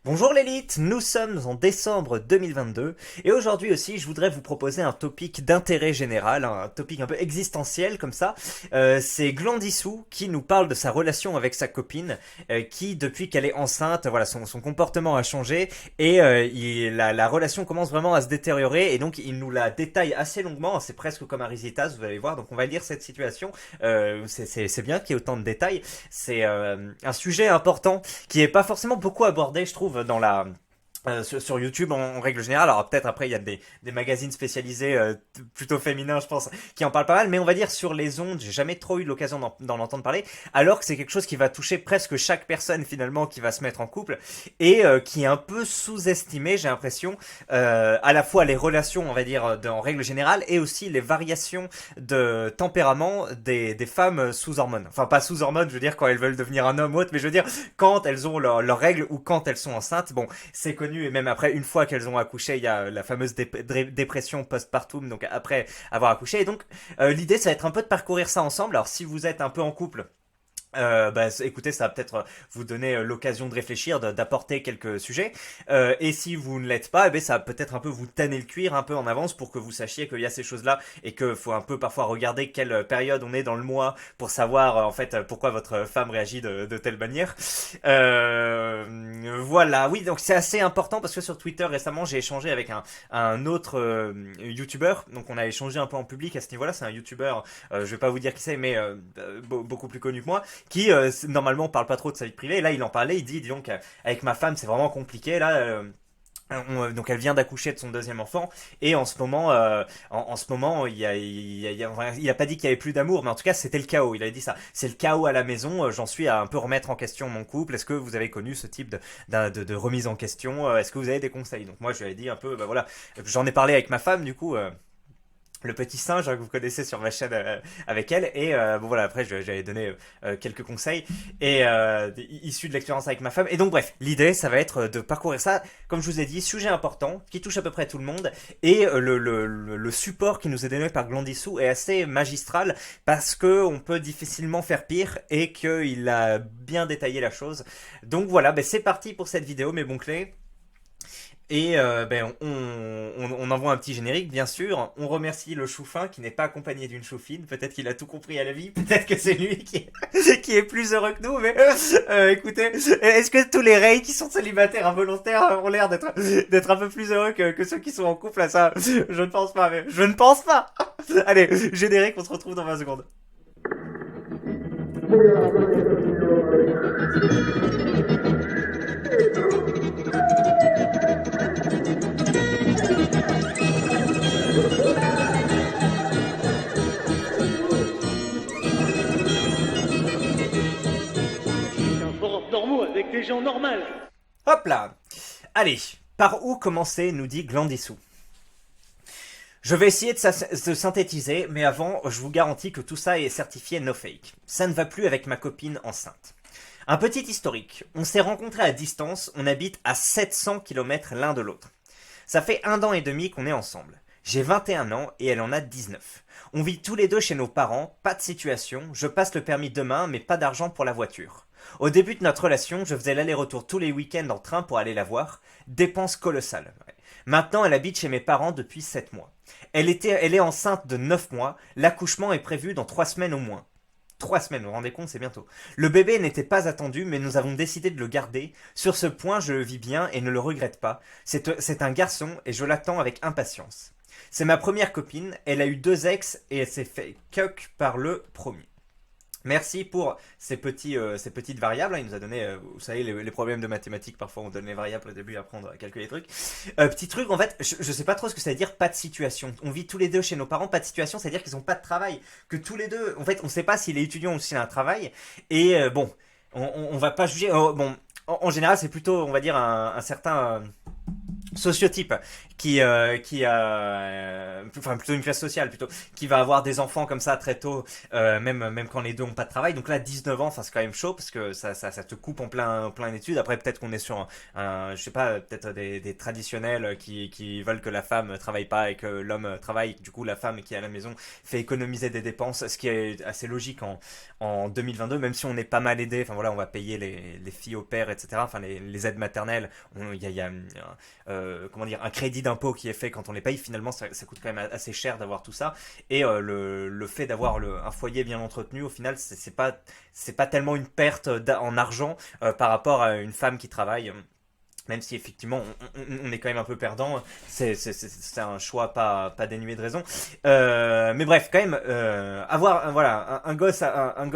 Bonjour l'élite, nous sommes en décembre 2022 et aujourd'hui aussi je voudrais vous proposer un topic d'intérêt général, un topic un peu existentiel comme ça. C'est Glandissou qui nous parle de sa relation avec sa copine qui depuis qu'elle est enceinte, voilà son comportement a changé et la relation commence vraiment à se détériorer et donc il nous la détaille assez longuement, c'est presque comme un Risitas, vous allez voir, donc on va lire cette situation. C'est bien qu'il y ait autant de détails, c'est un sujet important qui est pas forcément beaucoup abordé, je trouve, dans sur YouTube en règle générale. Alors peut-être après il y a des magazines spécialisés plutôt féminins, je pense, qui en parlent pas mal, mais on va dire sur les ondes, j'ai jamais trop eu l'occasion d'en entendre parler, alors que c'est quelque chose qui va toucher presque chaque personne finalement qui va se mettre en couple et qui est un peu sous-estimé, j'ai l'impression, à la fois les relations, on va dire, en règle générale, et aussi les variations de tempérament des femmes sous hormones. Enfin pas sous hormones, je veux dire quand elles veulent devenir un homme ou autre, mais je veux dire quand elles ont leurs règles ou quand elles sont enceintes. Bon, c'est connu et même après, une fois qu'elles ont accouché, il y a la fameuse dépression postpartum, donc après avoir accouché. Et donc, l'idée, ça va être un peu de parcourir ça ensemble. Alors, si vous êtes un peu en couple, écoutez, ça va peut-être vous donner l'occasion de réfléchir, d'apporter quelques sujets. Et si vous ne l'êtes pas, ça va peut-être un peu vous tanner le cuir un peu en avance pour que vous sachiez qu'il y a ces choses-là et qu'il faut un peu parfois regarder quelle période on est dans le mois pour savoir en fait pourquoi votre femme réagit de telle manière. Voilà, oui, donc c'est assez important parce que sur Twitter récemment j'ai échangé avec un autre YouTuber, donc on a échangé un peu en public à ce niveau-là. C'est un YouTuber, je vais pas vous dire qui c'est, mais beaucoup plus connu que moi qui normalement parle pas trop de sa vie privée. Et là, il en parlait, il dit donc avec ma femme, c'est vraiment compliqué là. Donc elle vient d'accoucher de son deuxième enfant et en ce moment, en ce moment, il a pas dit qu'il y avait plus d'amour, mais en tout cas c'était le chaos. Il avait dit ça, c'est le chaos à la maison. J'en suis à un peu remettre en question mon couple. Est-ce que vous avez connu ce type de remise en question? Est-ce que vous avez des conseils? Donc moi je lui ai dit un peu, bah voilà, j'en ai parlé avec ma femme du coup. Le petit singe que vous connaissez sur ma chaîne avec elle et bon voilà après j'avais donné quelques conseils et issus de l'expérience avec ma femme et donc bref l'idée ça va être de parcourir ça comme je vous ai dit, sujet important qui touche à peu près tout le monde et le support qui nous est donné par Glandissou est assez magistral parce que on peut difficilement faire pire et qu'il a bien détaillé la chose. Donc voilà, c'est parti pour cette vidéo mes bons clés. Et on envoie un petit générique, bien sûr. On remercie le chou-fin qui n'est pas accompagné d'une choufine. Peut-être qu'il a tout compris à la vie. Peut-être que c'est lui qui est plus heureux que nous. Mais écoutez, est-ce que tous les rays qui sont célibataires involontaires ont l'air d'être un peu plus heureux que ceux qui sont en couple? Là, ça, je ne pense pas. Mais je ne pense pas. Allez, générique, on se retrouve dans 20 secondes. Un forum normaux avec des gens normaux. Hop là. Allez, par où commencer, nous dit Glandissou. Je vais essayer de synthétiser, mais avant, je vous garantis que tout ça est certifié no fake. Ça ne va plus avec ma copine enceinte. Un petit historique. On s'est rencontrés à distance, on habite à 700 km l'un de l'autre. Ça fait 1 an et demi qu'on est ensemble. J'ai 21 ans et elle en a 19. On vit tous les deux chez nos parents, pas de situation, je passe le permis demain mais pas d'argent pour la voiture. Au début de notre relation, je faisais l'aller-retour tous les week-ends en train pour aller la voir. Dépenses colossales. Ouais. Maintenant, elle habite chez mes parents depuis 7 mois. Elle est enceinte de 9 mois. L'accouchement est prévu dans 3 semaines au moins. 3 semaines, vous vous rendez compte, c'est bientôt. Le bébé n'était pas attendu, mais nous avons décidé de le garder. Sur ce point, je le vis bien et ne le regrette pas. C'est un garçon et je l'attends avec impatience. C'est ma première copine, elle a eu 2 ex et elle s'est fait cuck par le premier. Merci pour ces petites variables. Il nous a donné, vous savez, les problèmes de mathématiques. Parfois, on donne les variables au début, apprendre à calculer les trucs. Petit truc, en fait, je sais pas trop ce que ça veut dire, pas de situation. On vit tous les deux chez nos parents, pas de situation, c'est-à-dire qu'ils ont pas de travail. Que tous les deux, en fait, on sait pas s'il est étudiant ou s'il a un travail. Et bon, on va pas juger. Bon, en général, c'est plutôt, on va dire, un certain sociotype enfin plutôt une classe sociale plutôt, qui va avoir des enfants comme ça très tôt, même quand les deux ont pas de travail. Donc là 19 ans, enfin c'est quand même chaud parce que ça te coupe en plein études. Après peut-être qu'on est sur je sais pas, peut-être des traditionnels qui veulent que la femme travaille pas et que l'homme travaille. Du coup la femme qui est à la maison fait économiser des dépenses, ce qui est assez logique en 2022, même si on est pas mal aidé. Enfin voilà, on va payer les filles au père, etc. Enfin les aides maternelles. Il y a comment dire, un crédit d'impôt qui est fait quand on les paye. Finalement ça coûte quand même assez cher d'avoir tout ça. Et le fait d'avoir un foyer bien entretenu, au final c'est pas tellement une perte en argent par rapport à une femme qui travaille. Même si effectivement on est quand même un peu perdant, c'est un choix pas dénué de raison. Mais bref, quand même, avoir voilà, un gosse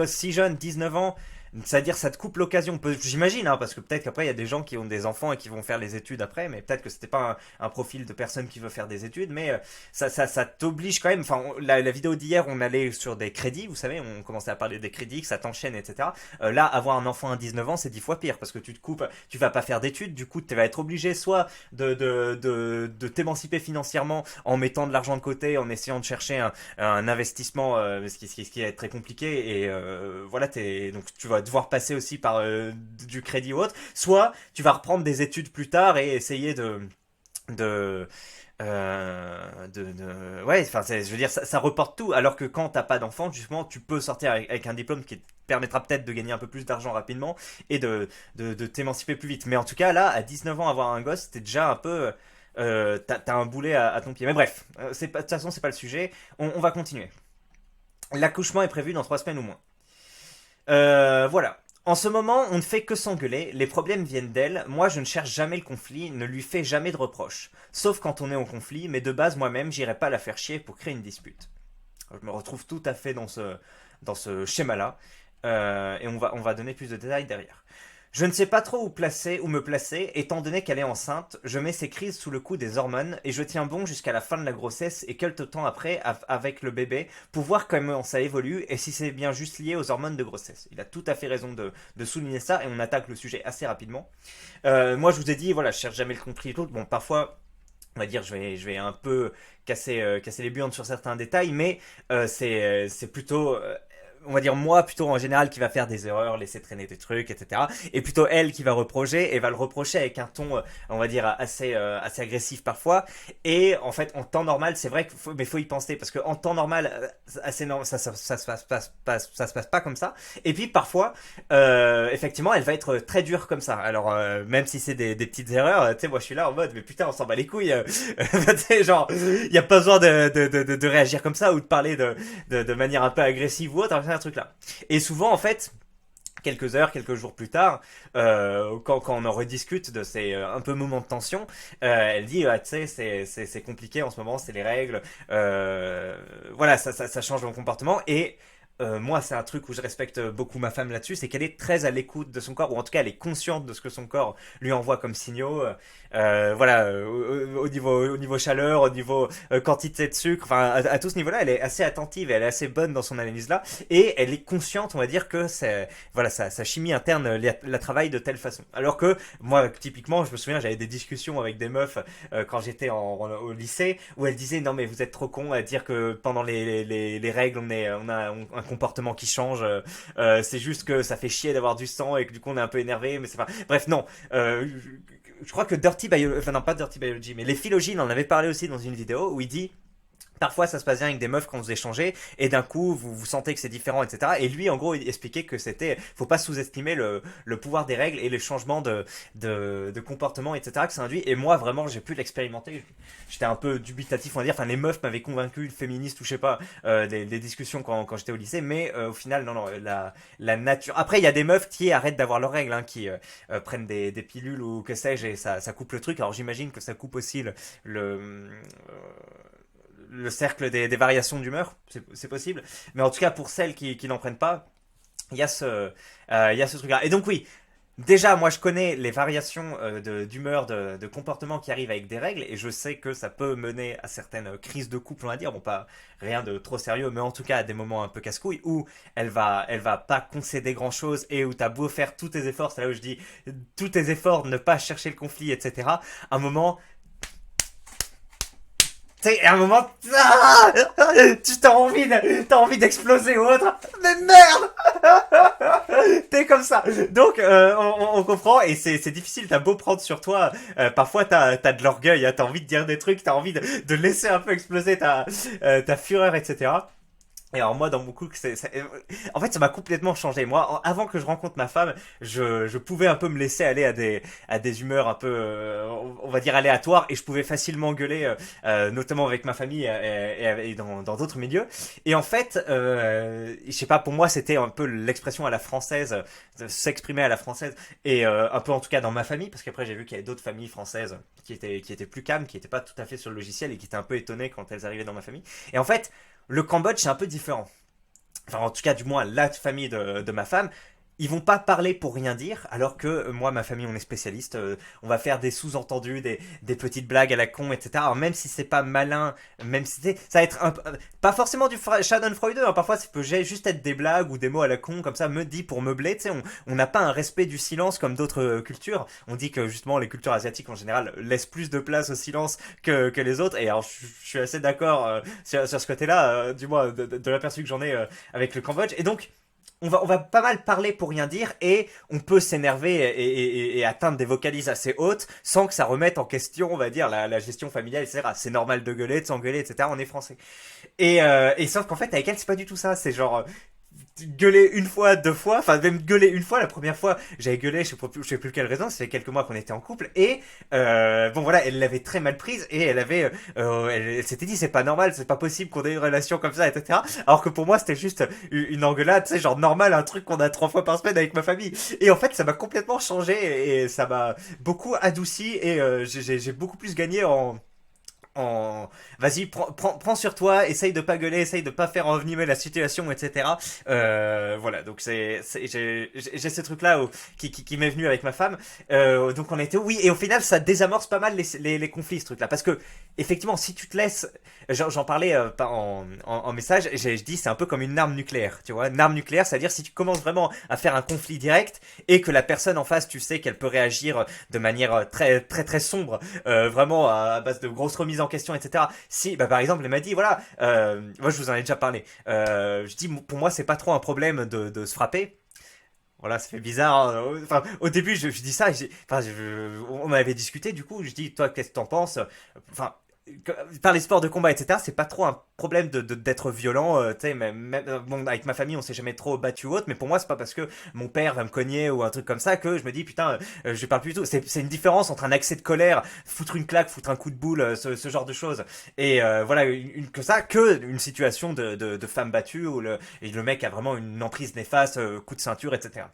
si jeune, 19 ans, c'est-à-dire ça te coupe l'occasion, j'imagine, hein, parce que peut-être qu'après il y a des gens qui ont des enfants et qui vont faire les études après, mais peut-être que c'était pas un profil de personne qui veut faire des études, mais ça t'oblige quand même. Enfin, la vidéo d'hier, on allait sur des crédits, vous savez, on commençait à parler des crédits, que ça t'enchaîne, etc. Là, avoir un enfant à 19 ans, c'est 10 fois pire, parce que tu te coupes, tu vas pas faire d'études, du coup tu vas être obligé soit de t'émanciper financièrement en mettant de l'argent de côté, en essayant de chercher un investissement, ce qui est très compliqué, et voilà, donc tu vas devoir passer aussi par du crédit ou autre, soit tu vas reprendre des études plus tard et essayer de ouais, enfin je veux dire, ça reporte tout, alors que quand t'as pas d'enfant, justement tu peux sortir avec un diplôme qui te permettra peut-être de gagner un peu plus d'argent rapidement et de t'émanciper plus vite. Mais en tout cas là, à 19 ans, avoir un gosse, t'es déjà un peu t'as un boulet à ton pied. Mais bref, de toute façon c'est pas le sujet, on va continuer. L'accouchement est prévu dans 3 semaines ou moins. Voilà. En ce moment, on ne fait que s'engueuler, les problèmes viennent d'elle, moi je ne cherche jamais le conflit, ne lui fais jamais de reproches. Sauf quand on est en conflit, mais de base moi-même, j'irai pas la faire chier pour créer une dispute. Je me retrouve tout à fait dans ce schéma-là, et on va donner plus de détails derrière. Je ne sais pas trop où me placer, étant donné qu'elle est enceinte, je mets ses crises sous le coup des hormones et je tiens bon jusqu'à la fin de la grossesse et quelques temps après avec le bébé pour voir comment ça évolue et si c'est bien juste lié aux hormones de grossesse. Il a tout à fait raison de souligner ça et on attaque le sujet assez rapidement. Moi je vous ai dit, voilà, je cherche jamais le conflit et tout. Bon, parfois on va dire, je vais un peu casser les burnes sur certains détails, mais c'est plutôt on va dire moi plutôt en général qui va faire des erreurs, laisser traîner des trucs, etc. Et plutôt elle qui va reprocher et va le reprocher avec un ton, on va dire assez agressif parfois. Et en fait, en temps normal, c'est vrai mais faut y penser parce que en temps normal, ça se passe pas comme ça. Et puis parfois, effectivement, elle va être très dure comme ça. Alors même si c'est des petites erreurs, tu sais, moi je suis là en mode, mais putain, on s'en bat les couilles. Tu sais, genre, il y a pas besoin de réagir comme ça ou de parler de manière un peu agressive ou autre, un truc là. Et souvent, en fait, quelques heures, quelques jours plus tard, quand on en rediscute de ces un peu moments de tension, elle dit, ah, tu sais, c'est compliqué en ce moment, c'est les règles, voilà, ça change mon comportement. Et moi, c'est un truc où je respecte beaucoup ma femme là-dessus, c'est qu'elle est très à l'écoute de son corps, ou en tout cas, elle est consciente de ce que son corps lui envoie comme signaux. Voilà, au niveau chaleur, au niveau quantité de sucre, enfin, à tout ce niveau-là, elle est assez attentive, et elle est assez bonne dans son analyse là, et elle est consciente, on va dire, que voilà, sa chimie interne la travaille de telle façon. Alors que moi, typiquement, je me souviens, j'avais des discussions avec des meufs quand j'étais au lycée, où elles disaient, non mais vous êtes trop con à dire que pendant les règles, on a un comportement qui change, c'est juste que ça fait chier d'avoir du sang et que du coup on est un peu énervé, mais c'est pas... Bref, non, je crois que Dirty Biology, enfin non pas Dirty Biology, mais les Philogines en avait parlé aussi dans une vidéo où il dit parfois ça se passe bien avec des meufs quand vous échangez et d'un coup vous sentez que c'est différent, etc. Et lui en gros il expliquait que faut pas sous-estimer le pouvoir des règles et les changements de comportement, etc. que ça induit. Et moi vraiment j'ai pu l'expérimenter, j'étais un peu dubitatif on va dire, enfin les meufs m'avaient convaincu, féministe ou je sais pas, des discussions quand j'étais au lycée, mais au final non, la nature. Après il y a des meufs qui arrêtent d'avoir leurs règles, hein, qui prennent des pilules ou que sais-je, et ça coupe le truc. Alors j'imagine que ça coupe aussi le cercle des variations d'humeur, c'est possible. Mais en tout cas, pour celles qui n'en prennent pas, il y a ce truc-là. Et donc oui, déjà, moi je connais les variations d'humeur, de comportement qui arrivent avec des règles, et je sais que ça peut mener à certaines crises de couple, on va dire. Bon, pas rien de trop sérieux, mais en tout cas à des moments un peu casse-couilles, où elle va pas concéder grand-chose, et où t'as beau faire tous tes efforts, c'est là où je dis, tous tes efforts, ne pas chercher le conflit, etc. À un moment, sais, à un moment, tu t'as envie d'exploser ou autre. Mais merde! T'es comme ça. Donc, on comprend, et c'est difficile, t'as beau prendre sur toi, parfois t'as de l'orgueil, hein, t'as envie de dire des trucs, t'as envie de laisser un peu exploser ta fureur, etc. Et alors moi dans mon couple, en fait ça m'a complètement changé. Moi, avant que je rencontre ma femme, je pouvais un peu me laisser aller à des humeurs un peu, on va dire aléatoires, et je pouvais facilement gueuler, notamment avec ma famille et dans d'autres milieux. Et en fait, je sais pas, pour moi c'était un peu l'expression à la française, de s'exprimer à la française, et un peu en tout cas dans ma famille, parce qu'après j'ai vu qu'il y avait d'autres familles françaises qui étaient plus calmes, qui étaient pas tout à fait sur le logiciel et qui étaient un peu étonnées quand elles arrivaient dans ma famille. Et en fait le Cambodge, c'est un peu différent. Enfin, en tout cas, du moins, la famille de ma femme, ils vont pas parler pour rien dire, alors que moi, ma famille, on est spécialiste. On va faire des sous-entendus, des petites blagues à la con, etc. Alors même si c'est pas malin, même si ça va être pas forcément du Schadenfreude, hein, parfois ça peut juste être des blagues ou des mots à la con, comme ça, me dit pour meubler. Tu sais, on n'a pas un respect du silence comme d'autres cultures. On dit que justement les cultures asiatiques en général laissent plus de place au silence que les autres. Et alors je suis assez d'accord sur ce côté-là, du moins de l'aperçu que j'en ai avec le Cambodge. Et donc on va pas mal parler pour rien dire, et on peut s'énerver et atteindre des vocalises assez hautes sans que ça remette en question, on va dire, la gestion familiale, etc. C'est normal de gueuler, de s'engueuler, etc. On est français. Et sauf qu'en fait, avec elle, c'est pas du tout ça. C'est genre, gueuler une fois, deux fois, enfin même gueuler une fois. La première fois j'avais gueulé, je sais plus quelle raison, ça fait quelques mois qu'on était en couple, et bon voilà, elle l'avait très mal prise, et elle s'était dit c'est pas normal, c'est pas possible qu'on ait une relation comme ça, etc. Alors que pour moi c'était juste une engueulade, tu sais, genre normal, un truc qu'on a 3 fois par semaine avec ma famille. Et en fait ça m'a complètement changé, et ça m'a beaucoup adouci, et j'ai beaucoup plus gagné en vas-y, prends sur toi, essaye de pas gueuler, essaye de pas faire envenimer la situation, etc. Voilà, donc j'ai ce truc là qui m'est venu avec ma femme. Donc on était, oui, et au final ça désamorce pas mal les conflits, ce truc là, parce que effectivement si tu te laisses, j'en parlais en message, je dis c'est un peu comme une arme nucléaire, tu vois, une arme nucléaire, c'est à dire si tu commences vraiment à faire un conflit direct, et que la personne en face, tu sais qu'elle peut réagir de manière très très très sombre, vraiment à base de grosses remises en question, etc. Si, bah par exemple, elle m'a dit, voilà, moi je vous en ai déjà parlé. Je dis, pour moi, c'est pas trop un problème de se frapper. Voilà, ça fait bizarre, hein. Enfin, au début, je dis ça, on avait discuté, du coup, je dis, toi, qu'est-ce que t'en penses? Enfin, par les sports de combat, etc., c'est pas trop un problème d'être violent. Tu sais, bon, avec ma famille, on s'est jamais trop battu ou autre, mais pour moi, c'est pas parce que mon père va me cogner ou un truc comme ça que je me dis, putain, je parle plus du tout. C'est une différence entre un accès de colère, foutre une claque, foutre un coup de boule, ce genre de choses. Et voilà, que une situation de femme battue où le mec a vraiment une emprise néfaste, coup de ceinture, etc.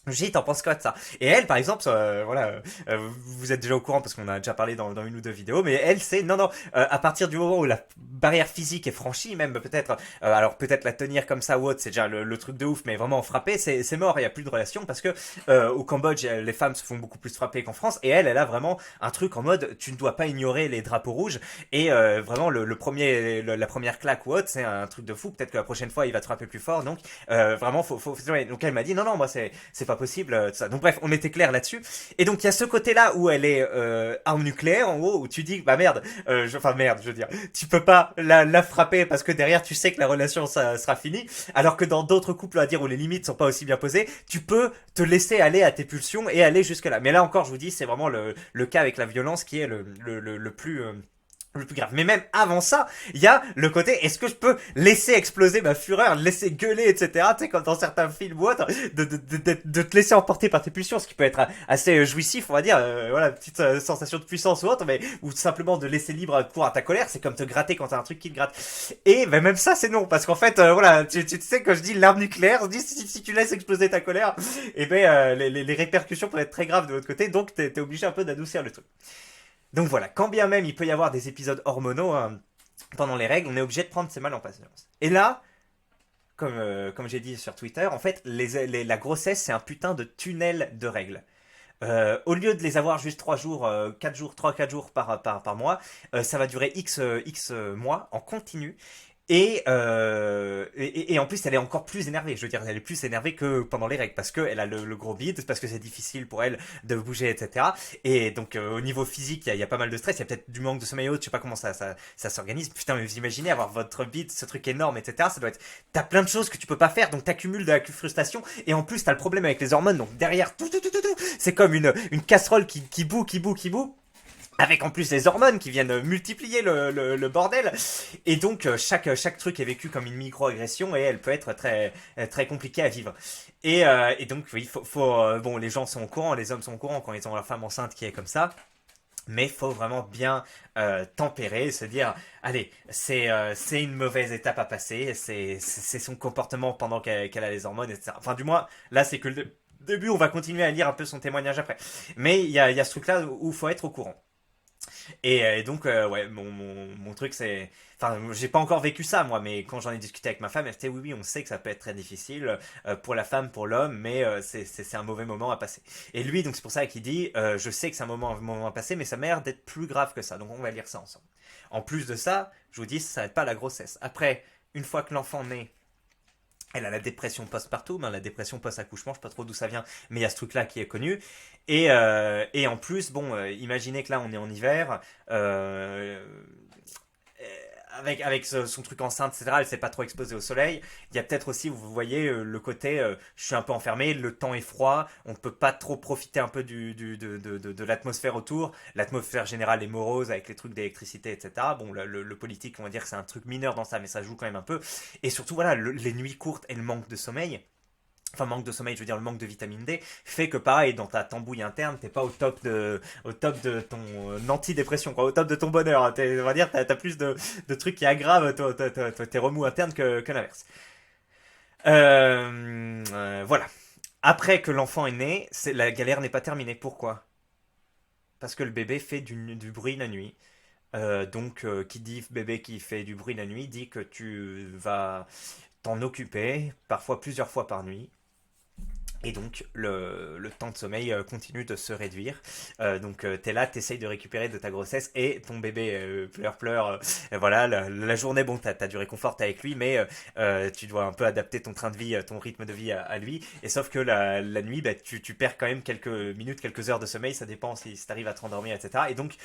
Je dis, t'en penses quoi de ça? Et elle, par exemple, voilà, vous êtes déjà au courant parce qu'on a déjà parlé dans une ou deux vidéos, mais elle, c'est non, non, à partir du moment où la barrière physique est franchie, même peut-être, alors peut-être la tenir comme ça ou autre, c'est déjà le truc de ouf, mais vraiment frapper, c'est mort, il y a plus de relation, parce que au Cambodge, les femmes se font beaucoup plus frapper qu'en France, et elle a vraiment un truc en mode, tu ne dois pas ignorer les drapeaux rouges, et vraiment la première claque ou autre, c'est un truc de fou. Peut-être que la prochaine fois, il va te frapper plus fort, donc vraiment, donc elle m'a dit, non, non, moi c'est pas possible, tout ça. Donc bref, on était clair là-dessus. Et donc il y a ce côté-là où elle est arme nucléaire, en gros, où tu dis, bah merde, merde, je veux dire, tu peux pas la frapper parce que derrière tu sais que la relation ça sera finie. Alors que dans d'autres couples, à dire, où les limites sont pas aussi bien posées, tu peux te laisser aller à tes pulsions et aller jusque là. Mais là encore, je vous dis, c'est vraiment le cas avec la violence qui est le plus grave. Mais même avant ça, il y a le côté, est-ce que je peux laisser exploser ma fureur, laisser gueuler, etc. Tu sais, comme dans certains films ou autres, de te laisser emporter par tes pulsions, ce qui peut être assez jouissif, on va dire, voilà, petite sensation de puissance ou autre, mais ou simplement de laisser libre cours à ta colère, c'est comme te gratter quand t'as un truc qui te gratte. Et ben même ça, c'est non, parce qu'en fait, voilà, tu sais, quand je dis l'arme nucléaire, je dis si tu laisses exploser ta colère, et ben les répercussions peuvent être très graves de l'autre côté, donc t'es obligé un peu d'adoucir le truc. Donc voilà, quand bien même il peut y avoir des épisodes hormonaux, hein, pendant les règles, on est obligé de prendre ses mal en patience. Et là, comme j'ai dit sur Twitter, en fait, la grossesse, c'est un putain de tunnel de règles. Au lieu de les avoir juste 3 jours, 4 jours, 3-4 jours par mois, ça va durer X mois en continu. Et en plus, elle est encore plus énervée. Je veux dire, elle est plus énervée que pendant les règles parce qu'elle a le gros bide, parce que c'est difficile pour elle de bouger, etc. Et donc, au niveau physique, il y a pas mal de stress. Il y a peut-être du manque de sommeil autre. Je sais pas comment ça s'organise. Putain, mais vous imaginez avoir votre bide, ce truc énorme, etc. Ça doit être. T'as plein de choses que tu peux pas faire, donc t'accumules de la frustration. Et en plus, t'as le problème avec les hormones. Donc derrière, c'est comme une casserole qui bout, qui bout. Avec en plus les hormones qui viennent multiplier le bordel. Et donc chaque truc est vécu comme une micro-agression et elle peut être très compliquée à vivre. Et donc oui, bon, les gens sont au courant, les hommes sont au courant quand ils ont leur femme enceinte qui est comme ça. Mais il faut vraiment bien tempérer, se dire, allez, c'est une mauvaise étape à passer, c'est son comportement pendant qu'elle a les hormones, etc. Enfin, du moins, là, c'est que le début, on va continuer à lire un peu son témoignage après. Mais il y a ce truc-là où il faut être au courant. Et donc, ouais, mon truc, c'est. Enfin, j'ai pas encore vécu ça, moi, mais quand j'en ai discuté avec ma femme, elle était oui, oui, on sait que ça peut être très difficile pour la femme, pour l'homme, mais c'est un mauvais moment à passer. Et lui, donc, c'est pour ça qu'il dit je sais que c'est un moment à passer, mais ça m'a l'air d'être plus grave que ça. Donc, on va lire ça ensemble. En plus de ça, je vous dis, ça n'aide pas la grossesse. Après, une fois que l'enfant naît, elle a la dépression postpartum, hein, la dépression post-accouchement, je sais pas trop d'où ça vient, mais il y a ce truc-là qui est connu. Et en plus, bon, imaginez que là on est en hiver, avec son truc enceinte, etc., elle s'est pas trop exposée au soleil. Il y a peut-être aussi, vous voyez, le côté, je suis un peu enfermé, le temps est froid, on ne peut pas trop profiter un peu de l'atmosphère autour. L'atmosphère générale est morose avec les trucs d'électricité, etc. Bon, le politique, on va dire que c'est un truc mineur dans ça, mais ça joue quand même un peu. Et surtout, voilà, les nuits courtes et le manque de sommeil, enfin manque de sommeil, je veux dire le manque de vitamine D, fait que pareil, dans ta tambouille interne, t'es pas au top de ton antidépression, quoi, au top de ton bonheur. On va dire, t'as plus de trucs qui aggravent tes remous internes que l'inverse. Voilà. Après que l'enfant est né, la galère n'est pas terminée. Pourquoi? Parce que le bébé fait du bruit la nuit. Donc, qui dit bébé qui fait du bruit la nuit dit que tu vas t'en occuper, parfois plusieurs fois par nuit. Et donc, le temps de sommeil continue de se réduire. Donc, t'es là, t'essayes de récupérer de ta grossesse et ton bébé pleure. Voilà, la journée, bon, t'as du réconfort avec lui, mais tu dois un peu adapter ton train de vie, ton rythme de vie à lui. Et sauf que la nuit, bah, tu perds quand même quelques minutes, quelques heures de sommeil. Ça dépend si t'arrives à te rendormir, etc. Et donc,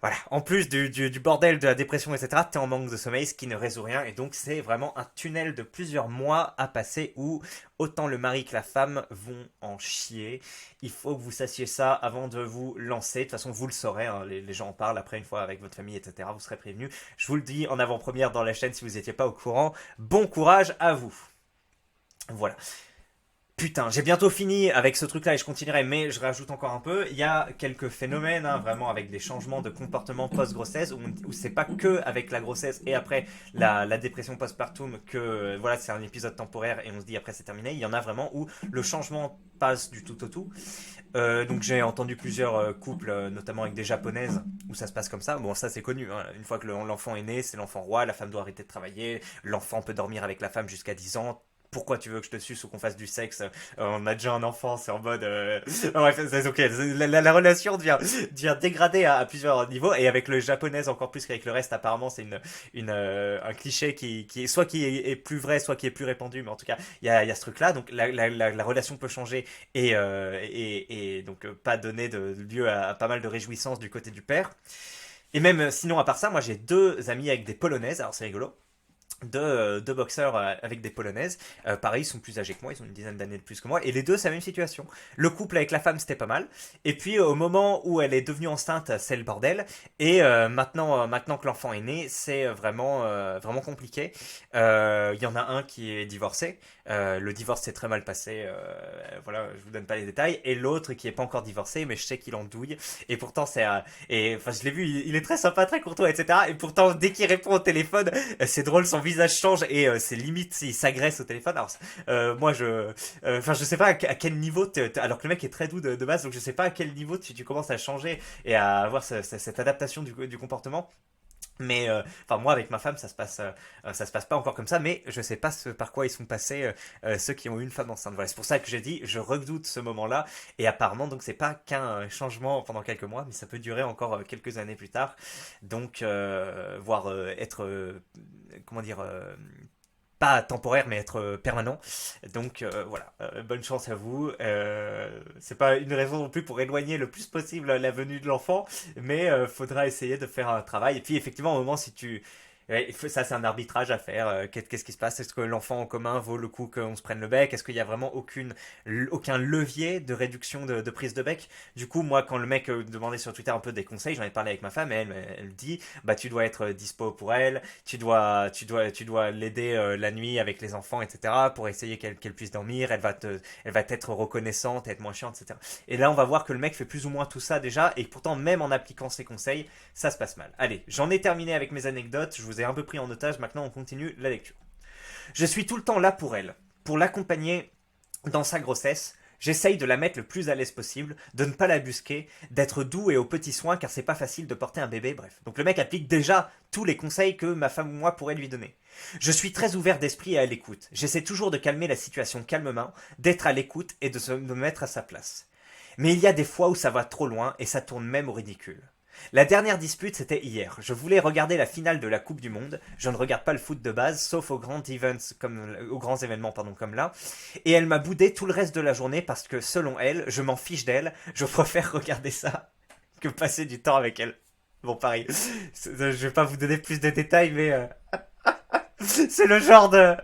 voilà, en plus du bordel de la dépression, etc., t'es en manque de sommeil, ce qui ne résout rien, et donc c'est vraiment un tunnel de plusieurs mois à passer où autant le mari que la femme vont en chier. Il faut que vous sachiez ça avant de vous lancer. De toute façon, vous le saurez, hein, les gens en parlent après une fois avec votre famille, etc., vous serez prévenus. Je vous le dis en avant-première dans la chaîne si vous n'étiez pas au courant. Bon courage à vous. Voilà. Putain, j'ai bientôt fini avec ce truc-là et je continuerai, mais je rajoute encore un peu. Il y a quelques phénomènes, hein, vraiment avec des changements de comportement post-grossesse, où c'est pas que avec la grossesse et après la dépression postpartum que voilà, c'est un épisode temporaire et on se dit après c'est terminé. Il y en a vraiment où le changement passe du tout au tout. Donc j'ai entendu plusieurs couples, notamment avec des japonaises, où ça se passe comme ça. Bon, ça c'est connu, hein. Une fois que l'enfant est né, c'est l'enfant roi, la femme doit arrêter de travailler, l'enfant peut dormir avec la femme jusqu'à 10 ans. Pourquoi tu veux que je te suce ou qu'on fasse du sexe? On a déjà un enfant, c'est en mode. Bref, c'est ok. La relation devient dégradée à plusieurs niveaux. Et avec le japonais encore plus qu'avec le reste, apparemment, c'est un cliché qui est soit qui est plus vrai, soit qui est plus répandu. Mais en tout cas, il y a ce truc-là. Donc la relation peut changer et donc pas donner lieu à pas mal de réjouissances du côté du père. Et même sinon, à part ça, moi j'ai deux amis avec des polonaises. Alors c'est rigolo deux boxeurs avec des polonaises. Pareil, ils sont plus âgés que moi, ils ont une dizaine d'années de plus que moi. Et les deux, c'est la même situation. Le couple avec la femme, c'était pas mal. Et puis, au moment où elle est devenue enceinte, c'est le bordel. Et maintenant que l'enfant est né, c'est vraiment compliqué. Il y en a un qui est divorcé. Le divorce s'est très mal passé. Voilà, je vous donne pas les détails. Et l'autre qui est pas encore divorcé, mais je sais qu'il en douille. Et pourtant, et enfin, je l'ai vu, il est très sympa, très courtois, etc. Et pourtant, dès qu'il répond au téléphone, c'est drôle, son visage change et c'est limite s'il s'agresse au téléphone. Alors, moi, je sais pas à quel niveau, alors que le mec est très doux de base, donc je sais pas à quel niveau tu commences à changer et à avoir cette adaptation du comportement. Mais enfin moi avec ma femme ça se passe pas encore comme ça, mais je sais pas par quoi ils sont passés ceux qui ont eu une femme enceinte. Voilà, c'est pour ça que j'ai dit je redoute ce moment-là, et apparemment donc c'est pas qu'un changement pendant quelques mois, mais ça peut durer encore quelques années plus tard, donc voire être comment dire pas temporaire mais être permanent. Donc voilà, bonne chance à vous. C'est pas une raison non plus pour éloigner le plus possible la venue de l'enfant, mais faudra essayer de faire un travail. Et puis effectivement, au moment si tu ouais, ça c'est un arbitrage à faire. Qu'est-ce qui se passe? Est-ce que l'enfant en commun vaut le coup qu'on se prenne le bec? Est-ce qu'il y a vraiment aucun levier de réduction de prise de bec? Du coup, moi, quand le mec demandait sur Twitter un peu des conseils, j'en ai parlé avec ma femme, et elle dit, bah tu dois être dispo pour elle, tu dois l'aider la nuit avec les enfants, etc. pour essayer qu'elle puisse dormir. Elle va t'être reconnaissante, être moins chiante, etc. Et là, on va voir que le mec fait plus ou moins tout ça déjà, et pourtant, même en appliquant ses conseils, ça se passe mal. Allez, j'en ai terminé avec mes anecdotes, je vous ai un peu pris en otage, maintenant on continue la lecture. Je suis tout le temps là pour elle, pour l'accompagner dans sa grossesse. J'essaye de la mettre le plus à l'aise possible, de ne pas la busquer, d'être doux et aux petits soins car c'est pas facile de porter un bébé, bref. Donc le mec applique déjà tous les conseils que ma femme ou moi pourrait lui donner. Je suis très ouvert d'esprit et à l'écoute. J'essaie toujours de calmer la situation calmement, d'être à l'écoute et de me mettre à sa place. Mais il y a des fois où ça va trop loin et ça tourne même au ridicule. La dernière dispute, c'était hier. Je voulais regarder la finale de la Coupe du Monde. Je ne regarde pas le foot de base, sauf aux grands événements comme là. Et elle m'a boudé tout le reste de la journée parce que, selon elle, je m'en fiche d'elle. Je préfère regarder ça que passer du temps avec elle. Bon, pareil. Je vais pas vous donner plus de détails, mais c'est le genre de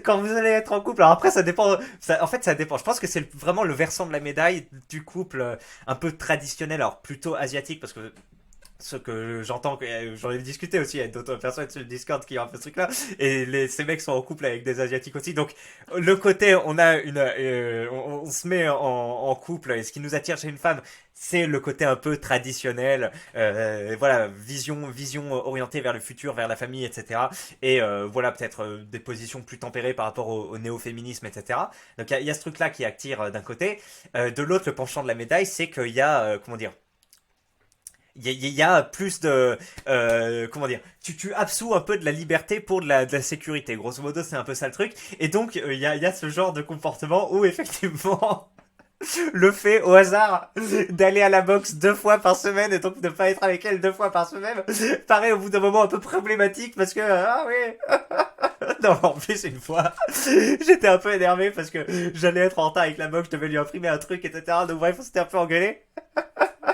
quand vous allez être en couple. Alors après, ça dépend. En fait, ça dépend. Je pense que c'est vraiment le versant de la médaille du couple un peu traditionnel, alors plutôt asiatique, parce que ce que j'entends, j'en ai discuté aussi avec d'autres personnes sur le Discord qui ont un peu ce truc là, et ces mecs sont en couple avec des asiatiques aussi, donc le côté on a on se met en couple, et ce qui nous attire chez une femme c'est le côté un peu traditionnel, voilà, vision orientée vers le futur, vers la famille, etc. Et voilà, peut-être des positions plus tempérées par rapport au néo-féminisme, etc. Donc il y a ce truc là qui attire d'un côté. De l'autre, le penchant de la médaille, c'est qu'il y a comment dire, il y a plus de comment dire, tu absous un peu de la liberté pour de la sécurité, grosso modo c'est un peu ça le truc, et donc il y a ce genre de comportement où effectivement le fait au hasard d'aller à la boxe 2 fois par semaine et donc de pas être avec elle 2 fois par semaine paraît au bout d'un moment un peu problématique, parce que ah oui. Non, en plus, une fois, j'étais un peu énervé parce que j'allais être en retard avec la boxe, je devais lui imprimer un truc, etc. Donc bref, on s'était un peu engueulé.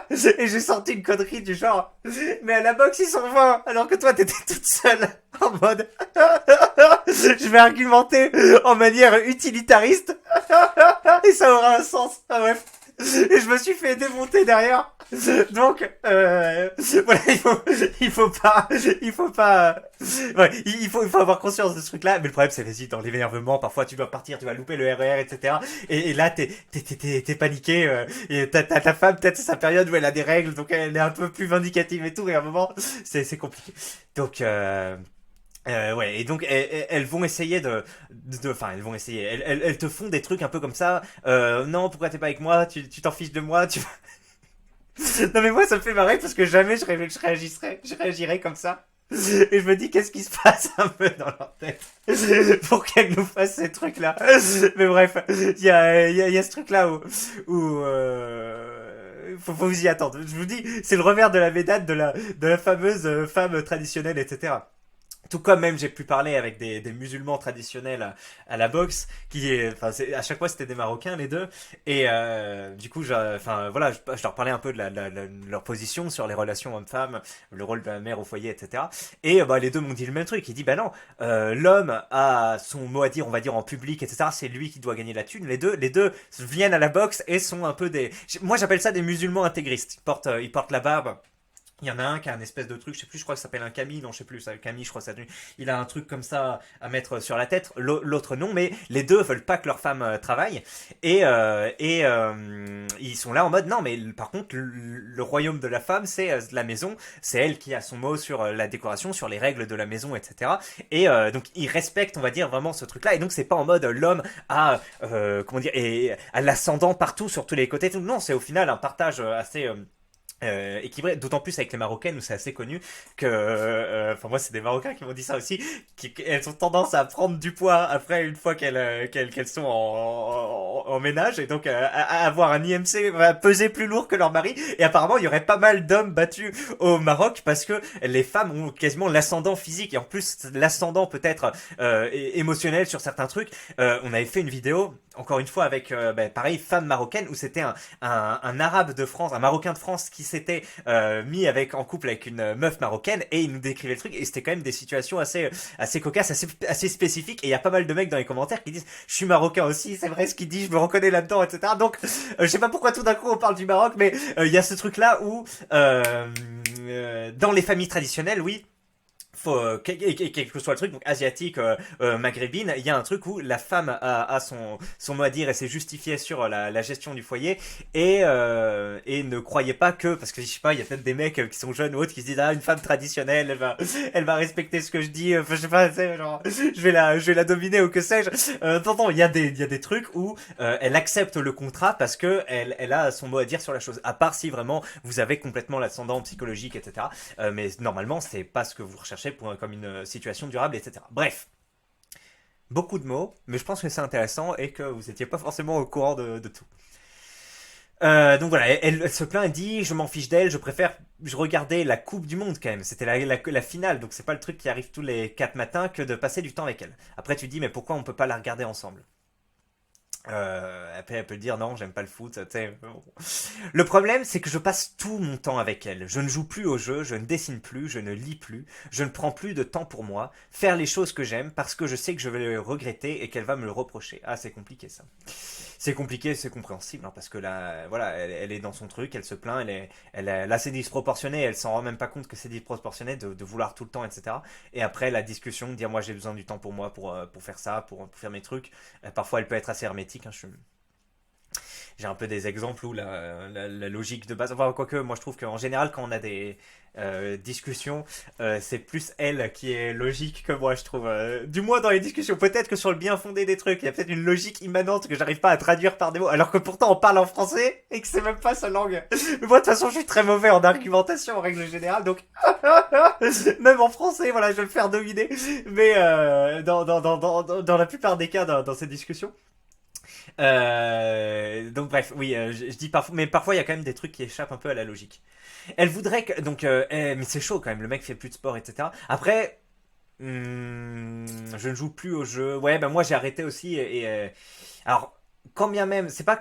Et j'ai sorti une connerie du genre, mais à la boxe ils sont 20 alors que toi t'étais toute seule, en mode je vais argumenter en manière utilitariste et ça aura un sens. Ah, bref, et je me suis fait démonter derrière. Donc voilà, il faut pas ouais, il faut avoir conscience de ce truc là, mais le problème c'est vas-y, dans l'énervement parfois tu dois partir, tu vas louper le RER, etc. Et là t'es paniqué, et ta femme peut-être c'est sa période où elle a des règles, donc elle est un peu plus vindicative et tout, et à un moment c'est compliqué. Donc ouais, et donc elles vont essayer enfin elles vont essayer, elles te font des trucs un peu comme ça. Non, pourquoi t'es pas avec moi? Tu t'en fiches de moi? Non mais moi ça me fait marrer parce que jamais je réagirais comme ça. Et je me dis qu'est-ce qui se passe un peu dans leur tête pour qu'elles nous fassent ces trucs là. Mais bref, il y a ce truc là où faut vous y attendre. Je vous dis, c'est le revers de la médaille de la fameuse femme traditionnelle, etc. Tout comme même j'ai pu parler avec des musulmans traditionnels à la boxe, enfin à chaque fois c'était des Marocains les deux, et du coup enfin voilà, je leur parlais un peu de leur position sur les relations hommes-femmes, le rôle de la mère au foyer, etc. Et bah les deux m'ont dit le même truc. Ils disent bah non, l'homme a son mot à dire, on va dire en public, etc. C'est lui qui doit gagner la thune. Les deux viennent à la boxe et sont un peu moi j'appelle ça des musulmans intégristes. Ils portent la barbe. Il y en a un qui a un espèce de truc, je sais plus, je crois que ça s'appelle un Camille, non je sais plus, ça, Camille je crois que ça, il a un truc comme ça à mettre sur la tête, l'autre non, mais les deux veulent pas que leur femme travaille, et ils sont là en mode non mais par contre le royaume de la femme c'est la maison, c'est elle qui a son mot sur la décoration, sur les règles de la maison, etc. Et donc ils respectent, on va dire, vraiment ce truc là, et donc c'est pas en mode l'homme a comment dire, et a l'ascendant partout sur tous les côtés, tout. Non, c'est au final un partage assez équilibré, d'autant plus avec les Marocaines où c'est assez connu que, enfin moi c'est des Marocains qui m'ont dit ça aussi, qu'elles ont tendance à prendre du poids après une fois qu'elles sont en ménage et donc à avoir un IMC va peser plus lourd que leur mari et apparemment il y aurait pas mal d'hommes battus au Maroc parce que les femmes ont quasiment l'ascendant physique et en plus l'ascendant peut-être émotionnel sur certains trucs. On avait fait une vidéo encore une fois avec pareil femme marocaine où c'était un arabe de France, un marocain de France qui s'était mis en couple avec une meuf marocaine et il nous décrivait le truc et c'était quand même des situations assez cocasses, assez spécifiques et il y a pas mal de mecs dans les commentaires qui disent je suis marocain aussi, c'est vrai ce qu'il dit, je me reconnais là-dedans, etc. Donc je sais pas pourquoi tout d'un coup on parle du Maroc, mais il y a ce truc là où dans les familles traditionnelles, oui, quel que soit le truc, donc asiatique, maghrébine, il y a un truc où la femme a son mot à dire et s'est justifiée sur la gestion du foyer et ne croyez pas que, parce que je sais pas, il y a peut-être des mecs qui sont jeunes ou autres qui se disent ah une femme traditionnelle, elle va respecter ce que je dis, enfin je sais pas, genre je vais la dominer ou que sais-je. Non non, il y a des trucs où elle accepte le contrat parce que elle a son mot à dire sur la chose. À part si vraiment vous avez complètement l'ascendant psychologique, etc. Mais normalement, c'est pas ce que vous recherchez comme une situation durable, etc. Bref, beaucoup de mots, mais je pense que c'est intéressant et que vous n'étiez pas forcément au courant de tout. Donc voilà, elle se plaint, elle dit je m'en fiche d'elle, je regardais la Coupe du Monde quand même, c'était la finale, donc c'est pas le truc qui arrive tous les 4 matins que de passer du temps avec elle. Après tu dis mais pourquoi on peut pas la regarder ensemble? Après, elle peut dire non, j'aime pas le foot. Tu sais. Le problème, c'est que je passe tout mon temps avec elle. Je ne joue plus au jeu, je ne dessine plus, je ne lis plus, je ne prends plus de temps pour moi, faire les choses que j'aime parce que je sais que je vais le regretter et qu'elle va me le reprocher. Ah, c'est compliqué ça. C'est compliqué, c'est compréhensible, hein, parce que là, voilà, elle est dans son truc, elle se plaint, là c'est disproportionné, elle s'en rend même pas compte que c'est disproportionné de vouloir tout le temps, etc. Et après la discussion, de dire moi j'ai besoin du temps pour moi, pour faire ça, pour faire mes trucs, parfois elle peut être assez hermétique, hein, j'ai un peu des exemples où la logique de base. Enfin, quoique, moi je trouve qu'en général, quand on a des discussions, c'est plus elle qui est logique que moi, je trouve. Du moins dans les discussions. Peut-être que sur le bien fondé des trucs, il y a peut-être une logique immanente que j'arrive pas à traduire par des mots, alors que pourtant on parle en français et que c'est même pas sa langue. Mais moi, de toute façon, je suis très mauvais en argumentation en règle générale, donc même en français, voilà, je vais me faire dominer. Mais dans la plupart des cas, dans ces discussions. Donc bref, oui, je dis parfois, mais parfois il y a quand même des trucs qui échappent un peu à la logique. Elle voudrait que, donc, mais c'est chaud quand même, le mec fait plus de sport, etc. Après, je ne joue plus au jeu. Ouais, ben moi j'ai arrêté aussi alors, quand bien même, c'est pas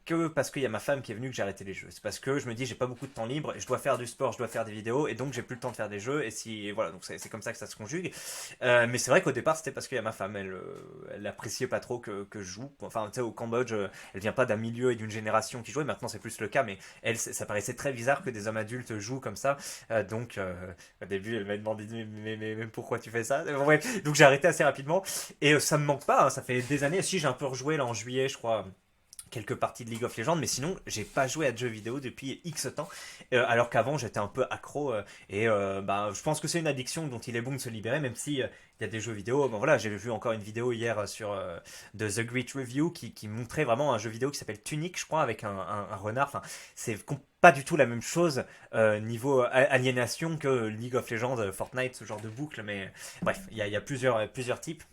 que parce qu'il y a ma femme qui est venue que j'ai arrêté les jeux. C'est parce que je me dis j'ai pas beaucoup de temps libre et je dois faire du sport, je dois faire des vidéos et donc j'ai plus le temps de faire des jeux et si voilà donc c'est comme ça que ça se conjugue. Mais c'est vrai qu'au départ c'était parce qu'il y a ma femme, elle appréciait pas trop que je joue. Enfin tu sais au Cambodge, elle vient pas d'un milieu et d'une génération qui jouait. Maintenant c'est plus le cas, mais elle ça paraissait très bizarre que des hommes adultes jouent comme ça. Donc au début elle m'a demandé mais pourquoi tu fais ça? Ouais, donc j'ai arrêté assez rapidement. Et ça me manque pas, hein, ça fait des années. Si j'ai un peu rejoué là en juillet, je crois, quelques parties de League of Legends, mais sinon j'ai pas joué à de jeux vidéo depuis X temps, alors qu'avant j'étais un peu accro bah, je pense que c'est une addiction dont il est bon de se libérer, même si il y a des jeux vidéo. Bon voilà, j'ai vu encore une vidéo hier sur de The Great Review qui montrait vraiment un jeu vidéo qui s'appelle Tunic, je crois, avec un renard. Enfin, c'est pas du tout la même chose niveau aliénation que League of Legends, Fortnite, ce genre de boucle, mais bref, il y a plusieurs types.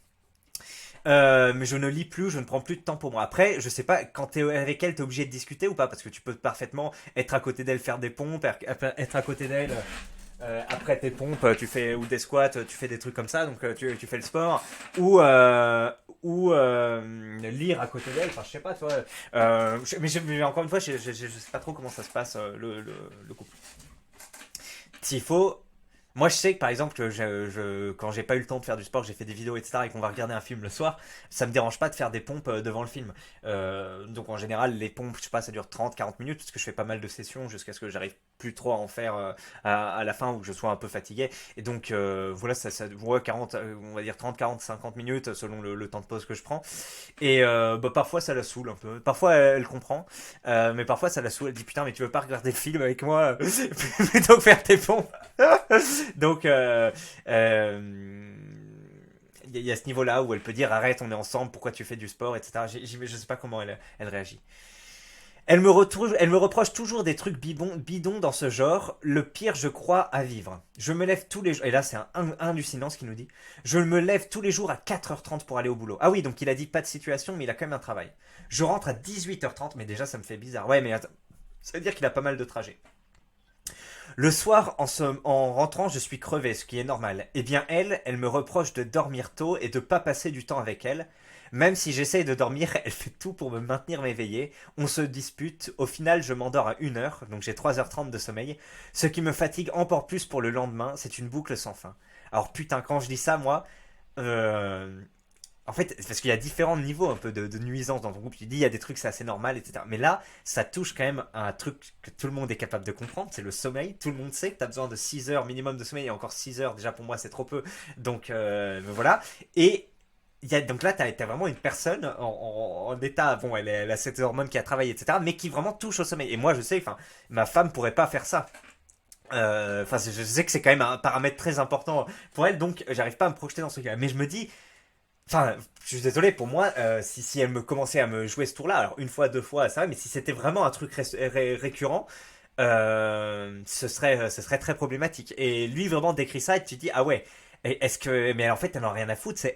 Mais je ne lis plus, je ne prends plus de temps pour moi. Après, je sais pas, quand t'es avec elle, t'es obligé de discuter ou pas? Parce que tu peux parfaitement être à côté d'elle, faire des pompes, être à côté d'elle, après tes pompes, tu fais, ou des squats, tu fais des trucs comme ça, donc tu fais le sport, ou lire à côté d'elle, enfin je sais pas, toi. Mais encore une fois, je sais pas trop comment ça se passe, le couple. S'il faut, moi, je sais que par exemple, que quand j'ai pas eu le temps de faire du sport, que j'ai fait des vidéos, etc., et qu'on va regarder un film le soir, ça me dérange pas de faire des pompes devant le film. Donc en général, les pompes, je sais pas, ça dure 30-40 minutes, parce que je fais pas mal de sessions jusqu'à ce que j'arrive plus trop à en faire à la fin ou que je sois un peu fatigué. Et donc voilà, ouais, 40, on va dire 30-40-50 minutes selon le temps de pause que je prends. Et bah, parfois ça la saoule un peu. Parfois elle comprend, mais parfois ça la saoule. Elle dit putain, mais tu veux pas regarder le film avec moi plutôt que faire tes pompes. Donc, il y a ce niveau-là où elle peut dire arrête, on est ensemble, pourquoi tu fais du sport, etc. Je sais pas comment elle réagit. Elle me reproche toujours des trucs bidons dans ce genre. Le pire, je crois, à vivre. Je me lève tous les jours. Et là, c'est hallucinant ce qu'il nous dit. Je me lève tous les jours à 4h30 pour aller au boulot. Ah oui, donc il a dit pas de situation, mais il a quand même un travail. Je rentre à 18h30, mais déjà, ça me fait bizarre. Ouais, mais attends. Ça veut dire qu'il a pas mal de trajets. Le soir, en rentrant, je suis crevé, ce qui est normal. Eh bien, elle me reproche de dormir tôt et de pas passer du temps avec elle. Même si j'essaye de dormir, elle fait tout pour me maintenir m'éveiller. On se dispute. Au final, je m'endors à 1h, donc j'ai 3h30 de sommeil. Ce qui me fatigue encore plus pour le lendemain, c'est une boucle sans fin. Alors putain, quand je dis ça, moi, euh, en fait, parce qu'il y a différents niveaux un peu de nuisance dans ton groupe. Tu dis, il y a des trucs, c'est assez normal, etc. Mais là, ça touche quand même à un truc que tout le monde est capable de comprendre, c'est le sommeil. Tout le monde sait que tu as besoin de 6 heures minimum de sommeil, et encore 6 heures, déjà pour moi, c'est trop peu. Donc, voilà. Et donc là, tu as vraiment une personne en état, bon, elle a cette hormone qui a travaillé, etc., mais qui vraiment touche au sommeil. Et moi, je sais, enfin, ma femme pourrait pas faire ça. Enfin, je sais que c'est quand même un paramètre très important pour elle, donc j'arrive pas à me projeter dans ce cas. Mais je me dis, enfin, je suis désolé pour moi, si elle me commençait à me jouer ce tour-là, alors une fois, deux fois, ça va, mais si c'était vraiment un truc récurrent, ce serait très problématique. Et lui vraiment décrit ça et tu te dis, ah ouais, est-ce que, mais en fait, elle en a rien à foutre, c'est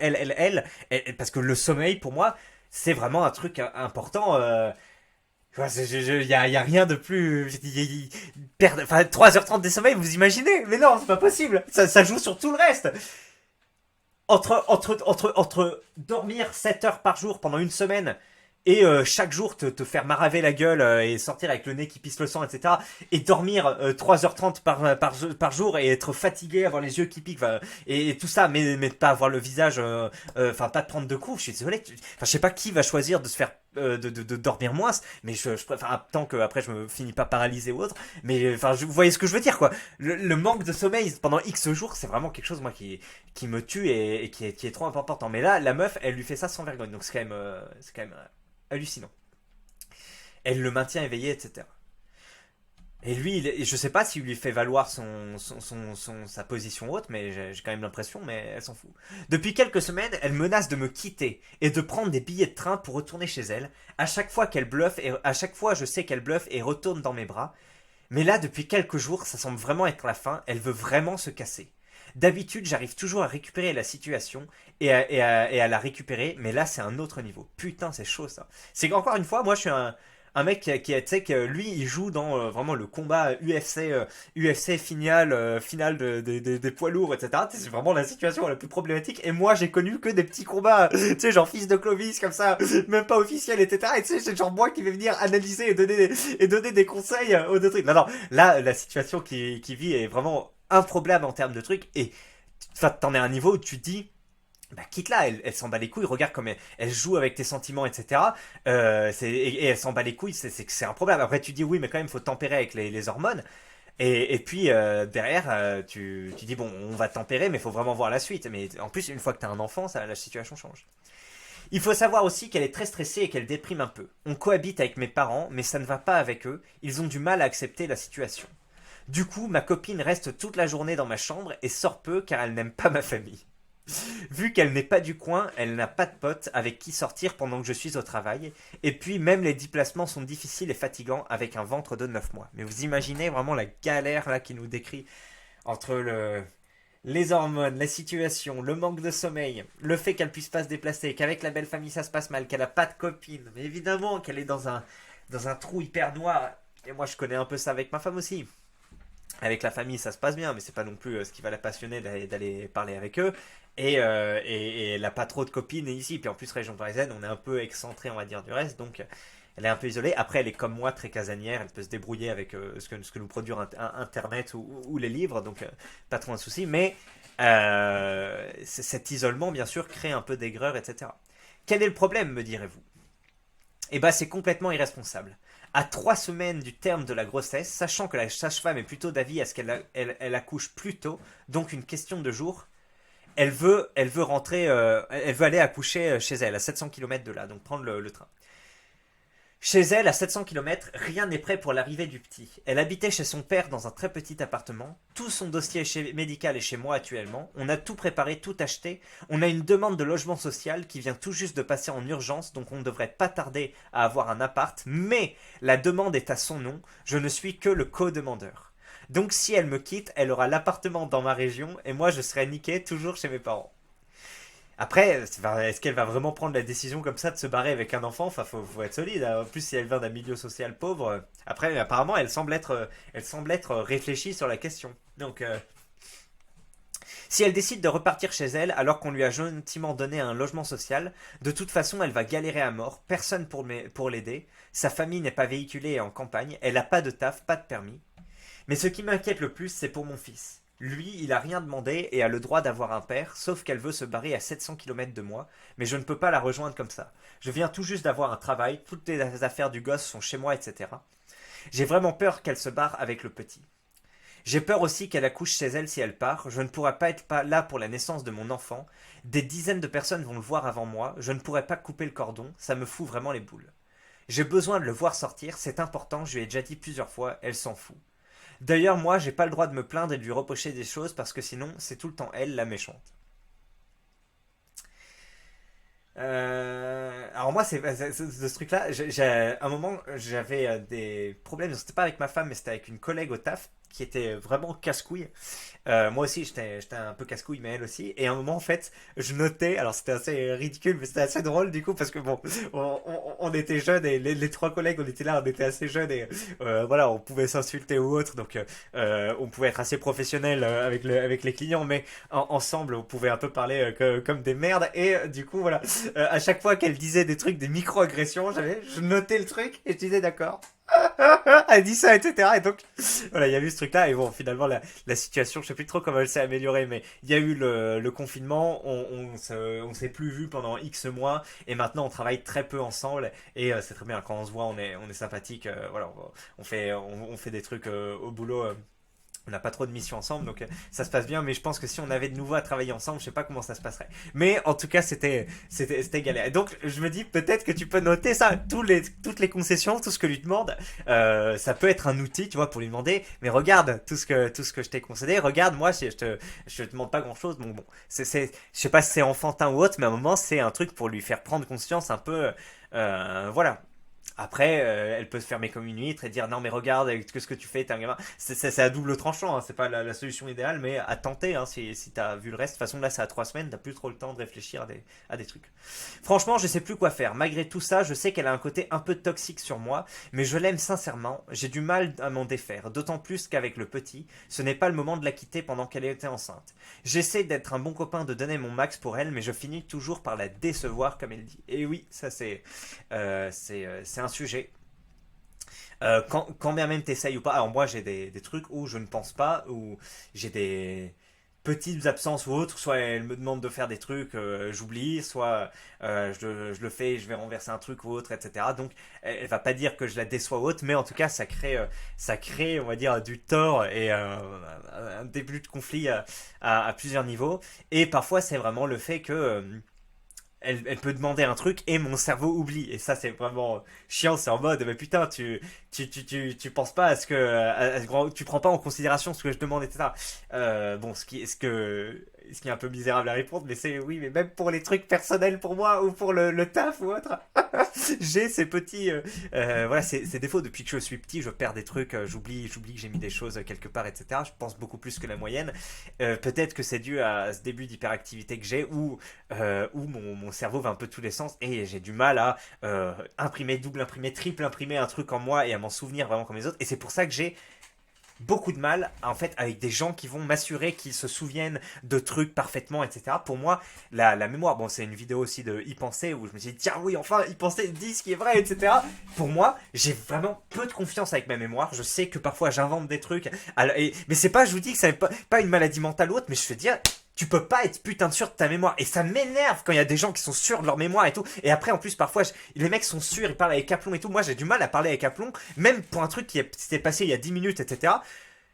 parce que le sommeil pour moi, c'est vraiment un truc important. Y a rien de plus. Perdre, enfin, 3h30 des sommeils, vous imaginez? Mais non, c'est pas possible. Ça joue sur tout le reste. Entre dormir 7 heures par jour pendant une semaine et chaque jour te faire maraver la gueule et sortir avec le nez qui pisse le sang, etc. Et dormir 3h30 par jour et être fatigué, avoir les yeux qui piquent, et tout ça, mais pas avoir le visage, enfin pas te prendre de coups, je suis désolé. Enfin, je sais pas qui va choisir de se faire de dormir moins, mais je préfère tant que après je me finis pas paralysé ou autre. Mais enfin, vous voyez ce que je veux dire, quoi. Le manque de sommeil pendant X jours, c'est vraiment quelque chose, moi, qui me tue et qui est trop important. Mais là, la meuf, elle lui fait ça sans vergogne, donc c'est quand même hallucinant. Elle le maintient éveillé, etc. Et lui, je sais pas s'il lui fait valoir sa position haute, mais j'ai quand même l'impression, mais elle s'en fout. Depuis quelques semaines, elle menace de me quitter et de prendre des billets de train pour retourner chez elle. À chaque fois qu'elle bluffe, et à chaque fois je sais qu'elle bluffe et retourne dans mes bras. Mais là, depuis quelques jours, ça semble vraiment être la fin, elle veut vraiment se casser. D'habitude, j'arrive toujours à récupérer la situation et à la récupérer, mais là, c'est un autre niveau. Putain, c'est chaud ça. C'est qu'encore une fois, moi, je suis un mec tu sais, que lui, il joue dans vraiment le combat UFC finale des poids lourds, etc. Tu sais, c'est vraiment la situation la plus problématique. Et moi, j'ai connu que des petits combats, tu sais, genre fils de Clovis, comme ça, même pas officiel, etc. Et tu sais, c'est genre moi qui vais venir analyser et donner des conseils aux deux trucs. Non, non, là, la situation qui vit est vraiment improbable en termes de trucs. Et enfin, t'en es à un niveau où tu te dis, bah quitte-la, elle s'en bat les couilles, regarde comme elle joue avec tes sentiments, etc. Et elle s'en bat les couilles, c'est un problème. Après tu dis oui, mais quand même faut tempérer avec les hormones. Et puis derrière, tu dis bon, on va tempérer, mais il faut vraiment voir la suite. Mais en plus, une fois que t'as un enfant, la situation change. Il faut savoir aussi qu'elle est très stressée et qu'elle déprime un peu. On cohabite avec mes parents, mais ça ne va pas avec eux. Ils ont du mal à accepter la situation. Du coup, ma copine reste toute la journée dans ma chambre et sort peu car elle n'aime pas ma famille. Vu qu'elle n'est pas du coin, elle n'a pas de potes avec qui sortir pendant que je suis au travail. Et puis même les déplacements sont difficiles et fatigants avec un ventre de 9 mois. Mais vous imaginez vraiment la galère là qui nous décrit entre les hormones, la situation, le manque de sommeil, le fait qu'elle puisse pas se déplacer, qu'avec la belle famille ça se passe mal, qu'elle a pas de copine, mais évidemment qu'elle est dans un trou hyper noir. Et moi je connais un peu ça avec ma femme aussi. Avec la famille, ça se passe bien, mais c'est pas non plus ce qui va la passionner d'aller parler avec eux. Et elle a pas trop de copines ici. Puis en plus, région parisienne, on est un peu excentré, on va dire, du reste. Donc, elle est un peu isolée. Après, elle est comme moi, très casanière. Elle peut se débrouiller avec ce que nous produit Internet ou les livres. Donc, pas trop un souci. Mais cet isolement, bien sûr, crée un peu d'aigreur, etc. Quel est le problème, me direz-vous? Eh ben, c'est complètement irresponsable. À 3 semaines du terme de la grossesse, sachant que la sage-femme est plutôt d'avis à ce qu'elle accouche plus tôt, donc une question de jours, elle veut rentrer, elle veut aller accoucher chez elle, à 700 km de là, donc prendre le train. Chez elle, à 700 km, rien n'est prêt pour l'arrivée du petit. Elle habitait chez son père dans un très petit appartement. Tout son dossier médical est chez moi actuellement. On a tout préparé, tout acheté. On a une demande de logement social qui vient tout juste de passer en urgence, donc on ne devrait pas tarder à avoir un appart. Mais la demande est à son nom. Je ne suis que le co-demandeur. Donc si elle me quitte, elle aura l'appartement dans ma région et moi je serai niqué toujours chez mes parents. Après, est-ce qu'elle va vraiment prendre la décision comme ça de se barrer avec un enfant? Enfin, faut être solide, hein. En plus, si elle vient d'un milieu social pauvre, après, apparemment, elle semble être réfléchie sur la question. Donc, si elle décide de repartir chez elle alors qu'on lui a gentiment donné un logement social, de toute façon, elle va galérer à mort. Personne pour l'aider. Sa famille n'est pas véhiculée et en campagne. Elle n'a pas de taf, pas de permis. Mais ce qui m'inquiète le plus, c'est pour mon fils. Lui, il a rien demandé et a le droit d'avoir un père, sauf qu'elle veut se barrer à 700 km de moi, mais je ne peux pas la rejoindre comme ça. Je viens tout juste d'avoir un travail, toutes les affaires du gosse sont chez moi, etc. J'ai vraiment peur qu'elle se barre avec le petit. J'ai peur aussi qu'elle accouche chez elle si elle part, je ne pourrai pas être là pour la naissance de mon enfant, des dizaines de personnes vont le voir avant moi, je ne pourrai pas couper le cordon, ça me fout vraiment les boules. J'ai besoin de le voir sortir, c'est important, je lui ai déjà dit plusieurs fois, elle s'en fout. D'ailleurs, moi, j'ai pas le droit de me plaindre et de lui reprocher des choses parce que sinon, c'est tout le temps elle, la méchante. Alors moi, ce truc-là, à un moment, j'avais des problèmes. C'était pas avec ma femme, mais c'était avec une collègue au taf qui était vraiment casse-couille. Moi aussi, j'étais un peu casse-couille, mais elle aussi. Et à un moment, en fait, je notais, alors c'était assez ridicule, mais c'était assez drôle du coup, parce que bon, on était jeunes et les trois collègues, on était là, on était assez jeunes et voilà, on pouvait s'insulter ou autre, donc on pouvait être assez professionnel avec les clients, mais ensemble, on pouvait un peu parler comme des merdes. Et du coup, voilà, à chaque fois qu'elle disait des trucs, des micro-agressions, je notais le truc et je disais d'accord. Elle dit ça, etc. Et donc, voilà, il y a eu ce truc-là. Et bon, finalement, la situation, je sais plus trop comment elle s'est améliorée, mais il y a eu le confinement. On s'est plus vu pendant X mois. Et maintenant, on travaille très peu ensemble. Et c'est très bien. Quand on se voit, on est sympathique. Voilà, on fait des trucs au boulot. On n'a pas trop de missions ensemble, donc ça se passe bien. Mais je pense que si on avait de nouveau à travailler ensemble, je sais pas comment ça se passerait. Mais en tout cas, c'était galère. Et donc, je me dis peut-être que tu peux noter ça, toutes les concessions, tout ce que lui demande. Ça peut être un outil, tu vois, pour lui demander. Mais regarde tout ce que je t'ai concédé. Regarde, moi, si je te demande pas grand-chose. Bon, je sais pas si c'est enfantin ou autre, mais à un moment, c'est un truc pour lui faire prendre conscience un peu. Voilà. Après, elle peut se fermer comme une huître et dire non mais regarde avec ce que tu fais, t'es un gamin. C'est à double tranchant, hein. C'est pas la solution idéale, mais à tenter hein, si t'as vu le reste. De toute façon là c'est à 3 semaines, t'as plus trop le temps de réfléchir à des trucs. Franchement, je sais plus quoi faire. Malgré tout ça, je sais qu'elle a un côté un peu toxique sur moi, mais je l'aime sincèrement. J'ai du mal à m'en défaire, d'autant plus qu'avec le petit, ce n'est pas le moment de la quitter pendant qu'elle était enceinte. J'essaie d'être un bon copain, de donner mon max pour elle, mais je finis toujours par la décevoir comme elle dit. Et oui, ça c'est un sujet. Quand bien même t'essayes ou pas, alors moi j'ai des trucs où je ne pense pas, où j'ai des petites absences ou autres, soit elle me demande de faire des trucs, j'oublie, soit je le fais, je vais renverser un truc ou autre, etc. Donc elle va pas dire que je la déçois ou autre, mais en tout cas ça crée on va dire du tort et un début de conflit à plusieurs niveaux. Et parfois c'est vraiment le fait que elle peut demander un truc et mon cerveau oublie. Et ça, c'est vraiment chiant. C'est en mode, mais putain, tu penses pas à ce que, tu prends pas en considération ce que je demande, etc. Bon, ce qui est un peu misérable à répondre, mais c'est oui, mais même pour les trucs personnels pour moi ou pour le taf ou autre, j'ai ces petits, voilà, ces défauts. Depuis que je suis petit, je perds des trucs, j'oublie que j'ai mis des choses quelque part, etc. Je pense beaucoup plus que la moyenne. Peut-être que c'est dû à ce début d'hyperactivité que j'ai où mon cerveau va un peu tous les sens et j'ai du mal à imprimer, double imprimer, triple imprimer un truc en moi et à m'en souvenir vraiment comme les autres. Et c'est pour ça que j'ai beaucoup de mal en fait avec des gens qui vont m'assurer qu'ils se souviennent de trucs parfaitement, etc. Pour moi la mémoire, bon c'est une vidéo aussi de y penser où je me suis dit tiens oui enfin y penser dit ce qui est vrai, etc. Pour moi j'ai vraiment peu de confiance avec ma mémoire. Je sais que parfois j'invente des trucs mais c'est pas, je vous dis que c'est pas une maladie mentale ou autre, mais je veux dire tu peux pas être putain de sûr de ta mémoire. Et ça m'énerve quand il y a des gens qui sont sûrs de leur mémoire et tout. Et après, en plus, parfois, les mecs sont sûrs, ils parlent avec aplomb et tout. Moi, j'ai du mal à parler avec aplomb, même pour un truc qui s'était passé il y a 10 minutes, etc.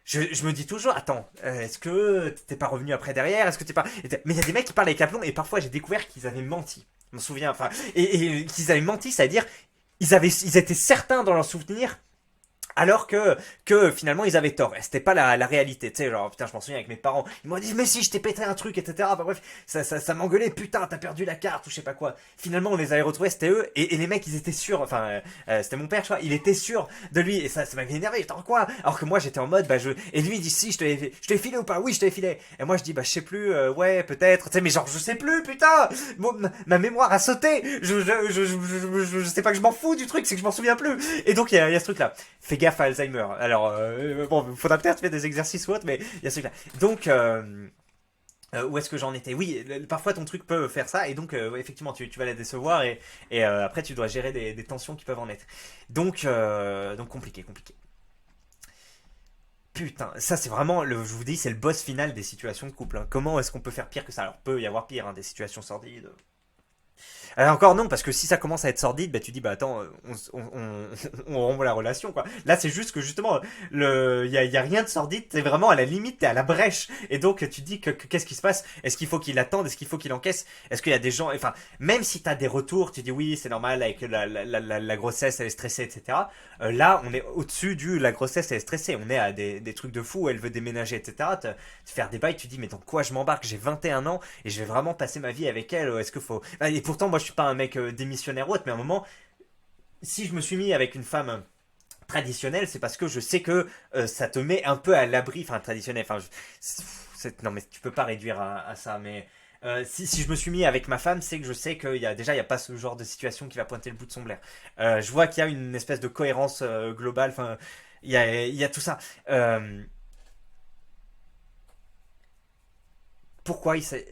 Je me dis toujours, attends, est-ce que t'es pas revenu après derrière? Est-ce que t'es pas... Mais il y a des mecs qui parlent avec aplomb et parfois, j'ai découvert qu'ils avaient menti. Je me souviens, enfin... Et qu'ils avaient menti, c'est-à-dire... ils étaient certains dans leur souvenir. Alors que finalement ils avaient tort, et c'était pas la réalité, tu sais, genre putain je m'en souviens avec mes parents, ils m'ont dit mais si je t'ai pété un truc, etc. Enfin bref, ça m'engueulait, putain t'as perdu la carte ou je sais pas quoi. Finalement on les avait retrouvés, c'était eux, et les mecs ils étaient sûrs, enfin c'était mon père je crois, il était sûr de lui, et ça m'avait énervé, putain quoi. Alors que moi j'étais en mode, et lui il dit si je te l'ai filé ou pas, oui je te l'ai filé, et moi je dis je sais plus, ouais peut-être, tu sais mais genre je sais plus putain, ma mémoire a sauté, je sais pas que je m'en fous du truc, c'est que je m'en souviens plus, et donc il y a ce truc là. Fais gaffe à Alzheimer. Alors, bon, faudra peut-être faire des exercices ou autre, mais il y a ce truc-là. Donc, où est-ce que j'en étais? Oui, parfois ton truc peut faire ça, et donc, ouais, effectivement, tu vas la décevoir, et après, tu dois gérer des tensions qui peuvent en être. Donc compliqué. Putain, ça c'est vraiment, je vous dis, c'est le boss final des situations de couple. Hein. Comment est-ce qu'on peut faire pire que ça? Alors, peut y avoir pire, hein, des situations sordides. Alors encore non, parce que si ça commence à être sordide, tu dis attends, on rompt la relation quoi. Là c'est juste que justement, y a rien de sordide, t'es vraiment à la limite, t'es à la brèche, et donc tu dis que qu'est-ce qui se passe? Est-ce qu'il faut qu'il attende? Est-ce qu'il faut qu'il encaisse? Est-ce qu'il y a des gens, enfin même si t'as des retours, tu dis oui c'est normal avec la grossesse elle est stressée etc. Là on est au-dessus la grossesse elle est stressée, on est à des trucs de fou, elle veut déménager etc. Te faire des bails, tu dis mais dans quoi je m'embarque? J'ai 21 ans et je vais vraiment passer ma vie avec elle. Est-ce qu'il faut? Et pourtant moi je suis pas un mec démissionnaire ou autre, mais à un moment, si je me suis mis avec une femme traditionnelle, c'est parce que je sais que ça te met un peu à l'abri, enfin traditionnel, enfin, non mais tu peux pas réduire à ça, mais si je me suis mis avec ma femme, c'est que je sais qu'il y a déjà il y a pas ce genre de situation qui va pointer le bout de son blaire. Je vois qu'il y a une espèce de cohérence globale, enfin il y a tout ça. Pourquoi il s'est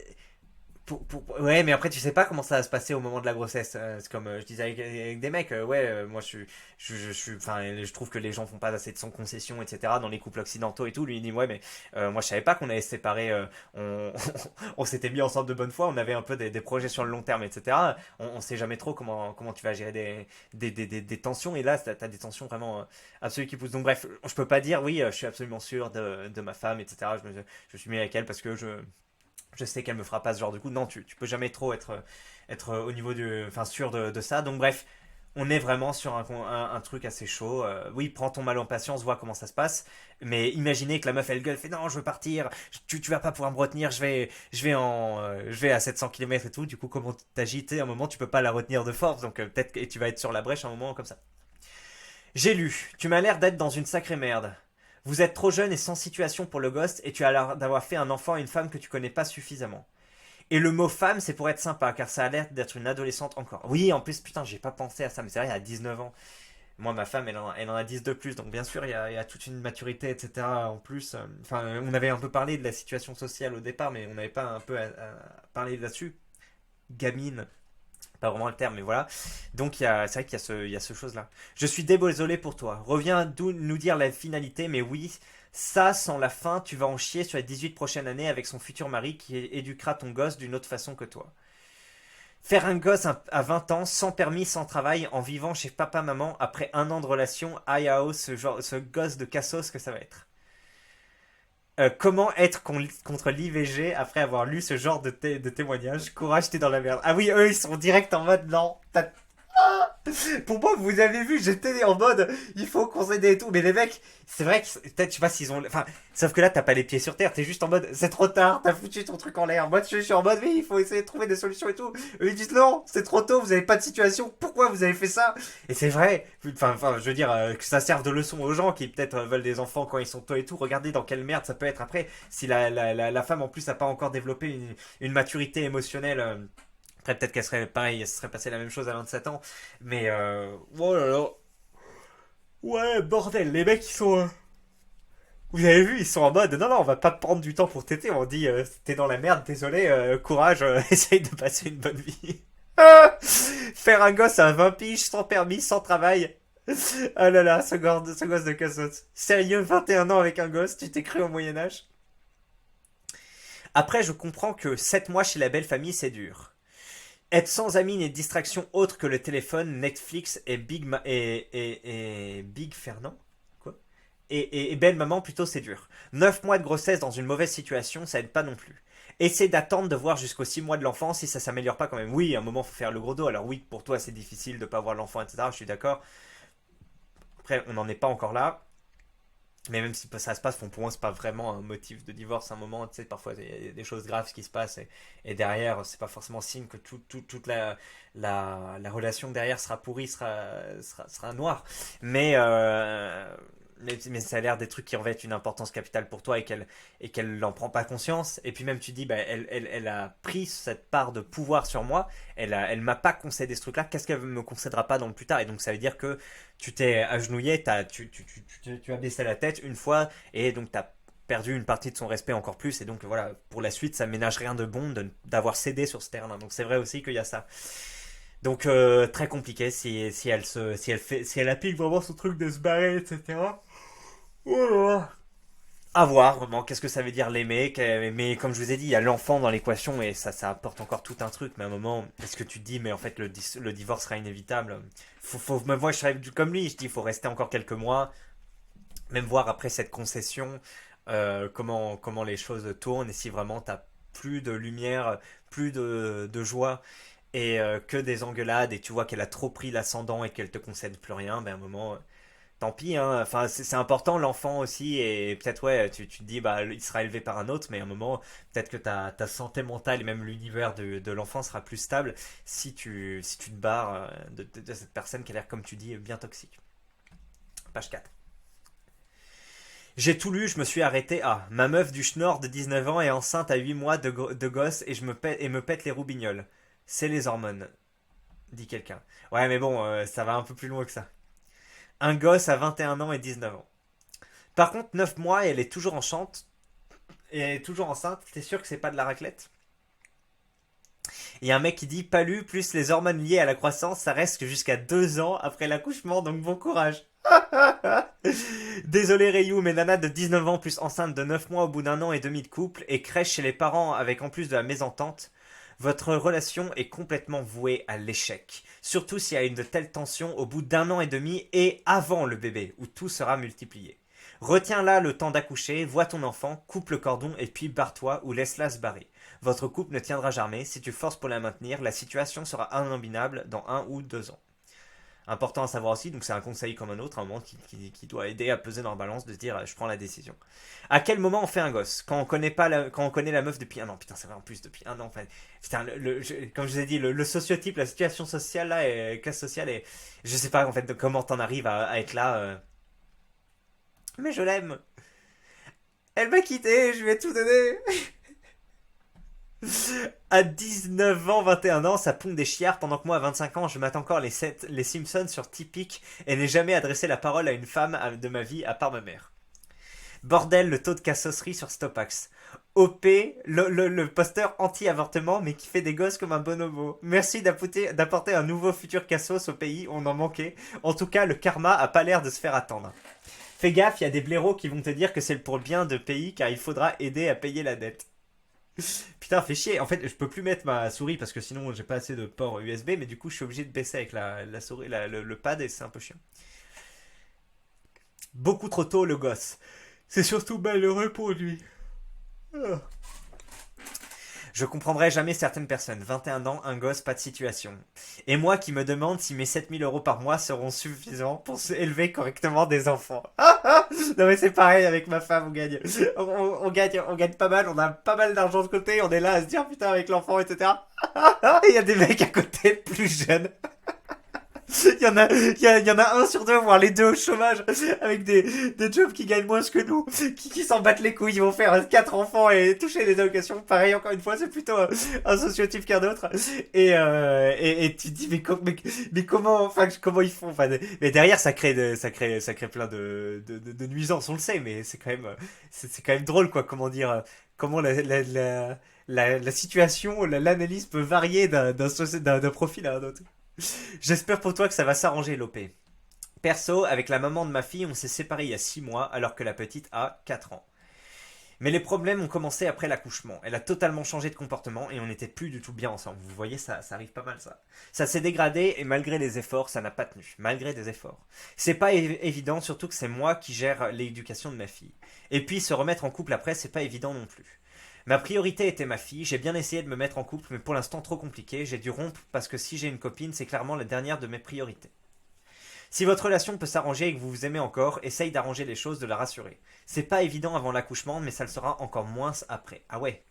ouais, mais après, tu sais pas comment ça va se passer au moment de la grossesse. C'est comme je disais avec des mecs. Ouais, moi, enfin, je trouve que les gens font pas assez de son concession, etc. Dans les couples occidentaux et tout. Lui, il dit, ouais, mais moi, je savais pas qu'on allait se séparer. On s'était mis ensemble de bonne foi. On avait un peu des projets sur le long terme, etc. On sait jamais trop comment tu vas gérer des tensions. Et là, t'as des tensions vraiment absolues qui poussent. Donc, bref, je peux pas dire, oui, je suis absolument sûr de ma femme, etc. Je suis mis avec elle parce que je sais qu'elle me fera pas ce genre de coup. Non, tu peux jamais trop être au niveau enfin, sûr de ça. Donc bref, on est vraiment sur un truc assez chaud. Oui, prends ton mal en patience, vois comment ça se passe. Mais imaginez que la meuf elle gueule, fait non, je veux partir, tu vas pas pouvoir me retenir, je vais à 700 km et tout. Du coup, comment t'agiter à un moment, tu peux pas la retenir de force. Donc peut-être que tu vas être sur la brèche à un moment comme ça. J'ai lu, tu m'as l'air d'être dans une sacrée merde. Vous êtes trop jeune et sans situation pour le ghost et tu as l'air d'avoir fait un enfant à une femme que tu connais pas suffisamment. Et le mot femme, c'est pour être sympa, car ça a l'air d'être une adolescente encore. Oui, en plus, putain, j'ai pas pensé à ça, mais c'est vrai, elle a 19 ans. Moi, ma femme, elle en a 10 de plus, donc bien sûr, il y a toute une maturité, etc. En plus, enfin, on avait un peu parlé de la situation sociale au départ, mais on n'avait pas un peu à parler là-dessus. Gamine, pas vraiment le terme, mais voilà. Donc c'est vrai qu'il y a ce chose-là. Je suis désolé pour toi. Reviens nous dire la finalité, mais oui, ça, sans la fin, tu vas en chier sur les 18 prochaines années avec son futur mari qui éduquera ton gosse d'une autre façon que toi. Faire un gosse à 20 ans, sans permis, sans travail, en vivant chez papa-maman, après un an de relation, aïe ce gosse de cassos que ça va être. Comment être contre l'IVG après avoir lu ce genre de témoignages? Courage, t'es dans la merde. Ah oui, eux, ils sont direct en mode non. Pour moi, vous avez vu, j'étais en mode il faut qu'on s'aide et tout. Mais les mecs, c'est vrai que peut-être, je sais pas s'ils ont. Enfin, sauf que là, t'as pas les pieds sur terre, t'es juste en mode c'est trop tard, t'as foutu ton truc en l'air. Moi, je suis en mode oui, il faut essayer de trouver des solutions et tout. Eux, ils disent non, c'est trop tôt, vous avez pas de situation, pourquoi vous avez fait ça? Et c'est vrai, enfin, je veux dire, que ça serve de leçon aux gens qui peut-être veulent des enfants quand ils sont tôt et tout. Regardez dans quelle merde ça peut être après, si la femme en plus a pas encore développé une maturité émotionnelle. Après, peut-être qu'elle serait pareil, elle se serait passé la même chose à 27 ans. Mais, oh là là. Ouais, bordel, les mecs, ils sont. Vous avez vu, ils sont en mode. Non, non, on va pas prendre du temps pour t'aider. On dit, t'es dans la merde, désolé, courage, essaye de passer une bonne vie. Faire un gosse à 20 piges, sans permis, sans travail. Ah là là, ce gosse de cassos. Sérieux, 21 ans avec un gosse, tu t'es cru au Moyen-Âge? Après, je comprends que 7 mois chez la belle famille, c'est dur. Être sans amis ni distraction autre que le téléphone, Netflix et Big Fernand. Quoi? Et belle maman, plutôt c'est dur. 9 mois de grossesse dans une mauvaise situation, ça aide pas non plus. essaie d'attendre de voir jusqu'aux 6 mois de l'enfant si ça s'améliore pas quand même. Oui, à un moment, faut faire le gros dos. Alors oui, pour toi, c'est difficile de pas voir l'enfant, etc. Je suis d'accord. Après, on n'en est pas encore là. Mais même si ça se passe, pour moi, c'est pas vraiment un motif de divorce. À un moment, tu sais, parfois, il y a des choses graves qui se passent. Et derrière, c'est pas forcément signe que toute la relation derrière sera pourrie, sera noire. Mais, mais ça a l'air des trucs qui revêtent une importance capitale pour toi et qu'elle n'en prend pas conscience. Et puis même, tu dis, bah, elle a pris cette part de pouvoir sur moi. Elle m'a pas concédé ce truc-là. Qu'est-ce qu'elle me concédera pas dans le plus tard? Et donc, ça veut dire que tu t'es agenouillé, tu as baissé la tête une fois, et donc tu as perdu une partie de son respect encore plus, et donc voilà, pour la suite, ça ménage rien de bon d'avoir cédé sur ce terrain-là. Donc c'est vrai aussi qu'il y a ça. Donc très compliqué si elle applique vraiment son truc de se barrer, etc. Oh là là. À voir vraiment qu'est-ce que ça veut dire l'aimer, mais comme je vous ai dit, il y a l'enfant dans l'équation et ça apporte encore tout un truc. Mais à un moment, est-ce que tu te dis, mais en fait le divorce sera inévitable? Moi je serais comme lui, je dis, il faut rester encore quelques mois, même voir après cette concession, comment les choses tournent et si vraiment t'as plus de lumière, plus de joie et que des engueulades et tu vois qu'elle a trop pris l'ascendant et qu'elle te concède plus rien, ben à un moment, tant pis, hein. Enfin, c'est important l'enfant aussi, et peut-être, ouais, tu te dis, bah, il sera élevé par un autre, mais à un moment, peut-être que ta santé mentale et même l'univers de l'enfant sera plus stable si tu te barres de cette personne qui a l'air, comme tu dis, bien toxique. Page 4. J'ai tout lu, je me suis arrêté à ma meuf du schnorr de 19 ans est enceinte à 8 mois de gosse et me pète les roubignoles. C'est les hormones, dit quelqu'un. Ouais, mais bon, ça va un peu plus loin que ça. Un gosse à 21 ans et 19 ans. Par contre, 9 mois et elle est toujours enceinte. Et elle est toujours enceinte. T'es sûr que c'est pas de la raclette? Il y a un mec qui dit palu plus les hormones liées à la croissance, ça reste jusqu'à 2 ans après l'accouchement, donc bon courage. Désolé Rayou, mais Nana de 19 ans plus enceinte de 9 mois au bout d'un an et demi de couple et crèche chez les parents avec en plus de la mésentente. Votre relation est complètement vouée à l'échec. Surtout s'il y a une de telles tensions au bout d'un an et demi et avant le bébé, où tout sera multiplié. Retiens là le temps d'accoucher, vois ton enfant, coupe le cordon et puis barre-toi ou laisse-la se barrer. Votre couple ne tiendra jamais, si tu forces pour la maintenir, la situation sera inimaginable dans 1 ou 2 ans. Important à savoir aussi, donc c'est un conseil comme un autre, un moment qui doit aider à peser dans la balance, de se dire je prends la décision. À quel moment on fait un gosse? Quand on connaît pas quand on connaît la meuf depuis un an. Putain, c'est vrai en plus depuis un an. Enfin, putain, comme je vous ai dit, le sociotype, la situation sociale là, et classe sociale, et je sais pas en fait de comment t'en arrives à être là. Mais je l'aime. Elle m'a quitté, je lui ai tout donné. À 19 ans, 21 ans, ça pond des chiards pendant que moi, à 25 ans, je mate encore les Simpsons sur Typique et n'ai jamais adressé la parole à une femme de ma vie à part ma mère. Bordel, le taux de cassosserie sur Stopax. OP, le poster anti-avortement mais qui fait des gosses comme un bonobo. Merci d'apporter un nouveau futur cassos au pays, on en manquait. En tout cas, le karma a pas l'air de se faire attendre. Fais gaffe, il y a des blaireaux qui vont te dire que c'est pour le bien de pays car il faudra aider à payer la dette. Putain, fait chier. En fait, je peux plus mettre ma souris parce que sinon j'ai pas assez de port USB, mais du coup je suis obligé de baisser avec la souris, le pad et c'est un peu chiant. Beaucoup trop tôt le gosse. C'est surtout malheureux pour lui. Ah. Je comprendrai jamais certaines personnes. 21 ans, un gosse, pas de situation. Et moi qui me demande si mes 7 000 € par mois seront suffisants pour élever correctement des enfants. Non mais c'est pareil avec ma femme, on gagne pas mal, on a pas mal d'argent de côté, on est là à se dire putain avec l'enfant, etc. Il y a des mecs à côté plus jeunes. Il y en a un sur deux, voire les deux au chômage, avec des jobs qui gagnent moins que nous, qui s'en battent les couilles, ils vont faire 4 enfants et toucher des allocations. Pareil, encore une fois, c'est plutôt un sociotype qu'un autre. Et tu te dis, mais comment, enfin, comment ils font, enfin, mais derrière, ça crée plein de nuisances, on le sait, mais c'est quand même drôle, quoi, comment dire, comment la situation, l'analyse peut varier d'un profil à un autre. J'espère pour toi que ça va s'arranger, Lopé. Perso, avec la maman de ma fille, on s'est séparés il y a 6 mois, alors que la petite a 4 ans. Mais les problèmes ont commencé après l'accouchement. Elle a totalement changé de comportement et on n'était plus du tout bien ensemble. Vous voyez, ça arrive pas mal, ça. Ça s'est dégradé et malgré les efforts, ça n'a pas tenu. Malgré des efforts. C'est pas évident, surtout que c'est moi qui gère l'éducation de ma fille. Et puis, se remettre en couple après, c'est pas évident non plus. Ma priorité était ma fille, j'ai bien essayé de me mettre en couple, mais pour l'instant trop compliqué, j'ai dû rompre parce que si j'ai une copine, c'est clairement la dernière de mes priorités. Si votre relation peut s'arranger et que vous vous aimez encore, essaye d'arranger les choses, de la rassurer. C'est pas évident avant l'accouchement, mais ça le sera encore moins après. Ah ouais.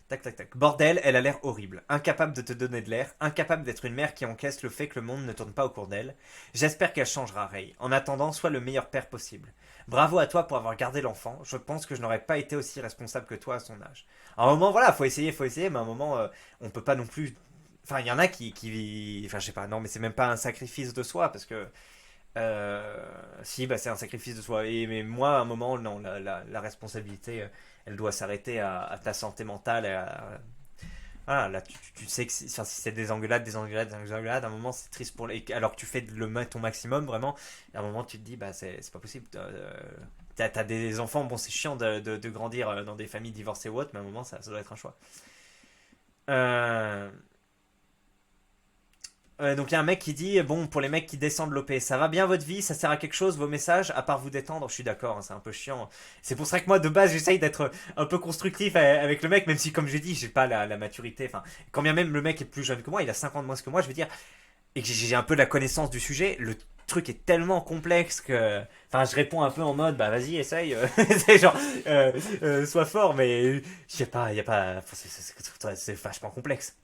Tac tac tac. Bordel, elle a l'air horrible. Incapable de te donner de l'air, incapable d'être une mère qui encaisse le fait que le monde ne tourne pas au cours d'elle. J'espère qu'elle changera, Ray. En attendant, sois le meilleur père possible. Bravo à toi pour avoir gardé l'enfant. Je pense que je n'aurais pas été aussi responsable que toi à son âge. À un moment, voilà, faut essayer, mais à un moment, on peut pas non plus. Enfin, il y en a qui. Enfin, je sais pas, non, mais c'est même pas un sacrifice de soi, parce que. Si, bah, c'est un sacrifice de soi. Mais moi, à un moment, non, la responsabilité, elle doit s'arrêter à ta santé mentale. Voilà, là, tu sais que si c'est des engueulades, à un moment, c'est triste alors que tu fais ton maximum, vraiment, à un moment, tu te dis, bah, c'est pas possible. T'as des enfants, bon, c'est chiant de grandir dans des familles divorcées ou autres, mais à un moment, ça doit être un choix. Euh, donc il y a un mec qui dit bon pour les mecs qui descendent l'OP, ça va bien votre vie, ça sert à quelque chose vos messages à part vous détendre. Je suis d'accord, hein, c'est un peu chiant. C'est pour ça que moi de base j'essaye d'être un peu constructif avec le mec, même si comme j'ai dit j'ai pas la maturité. Enfin quand bien même le mec est plus jeune que moi, il a 5 ans de moins que moi, je veux dire, et que j'ai un peu la connaissance du sujet. Le truc est tellement complexe que enfin je réponds un peu en mode bah vas-y essaye. C'est genre sois fort, mais je sais pas, il y a pas, c'est vachement complexe.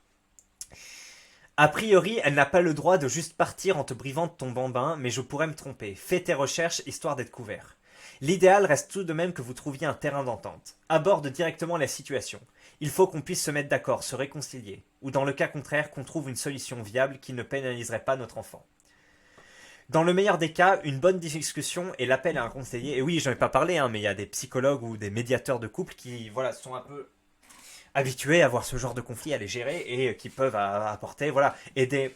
A priori, elle n'a pas le droit de juste partir en te privant de ton bambin, mais je pourrais me tromper. Fais tes recherches histoire d'être couvert. L'idéal reste tout de même que vous trouviez un terrain d'entente. Aborde directement la situation. Il faut qu'on puisse se mettre d'accord, se réconcilier. Ou dans le cas contraire, qu'on trouve une solution viable qui ne pénaliserait pas notre enfant. Dans le meilleur des cas, une bonne discussion et l'appel à un conseiller. Et oui, j'en ai pas parlé, hein, mais il y a des psychologues ou des médiateurs de couple qui, voilà, sont un peu habitués à voir ce genre de conflit, à les gérer et qui peuvent apporter, voilà, aider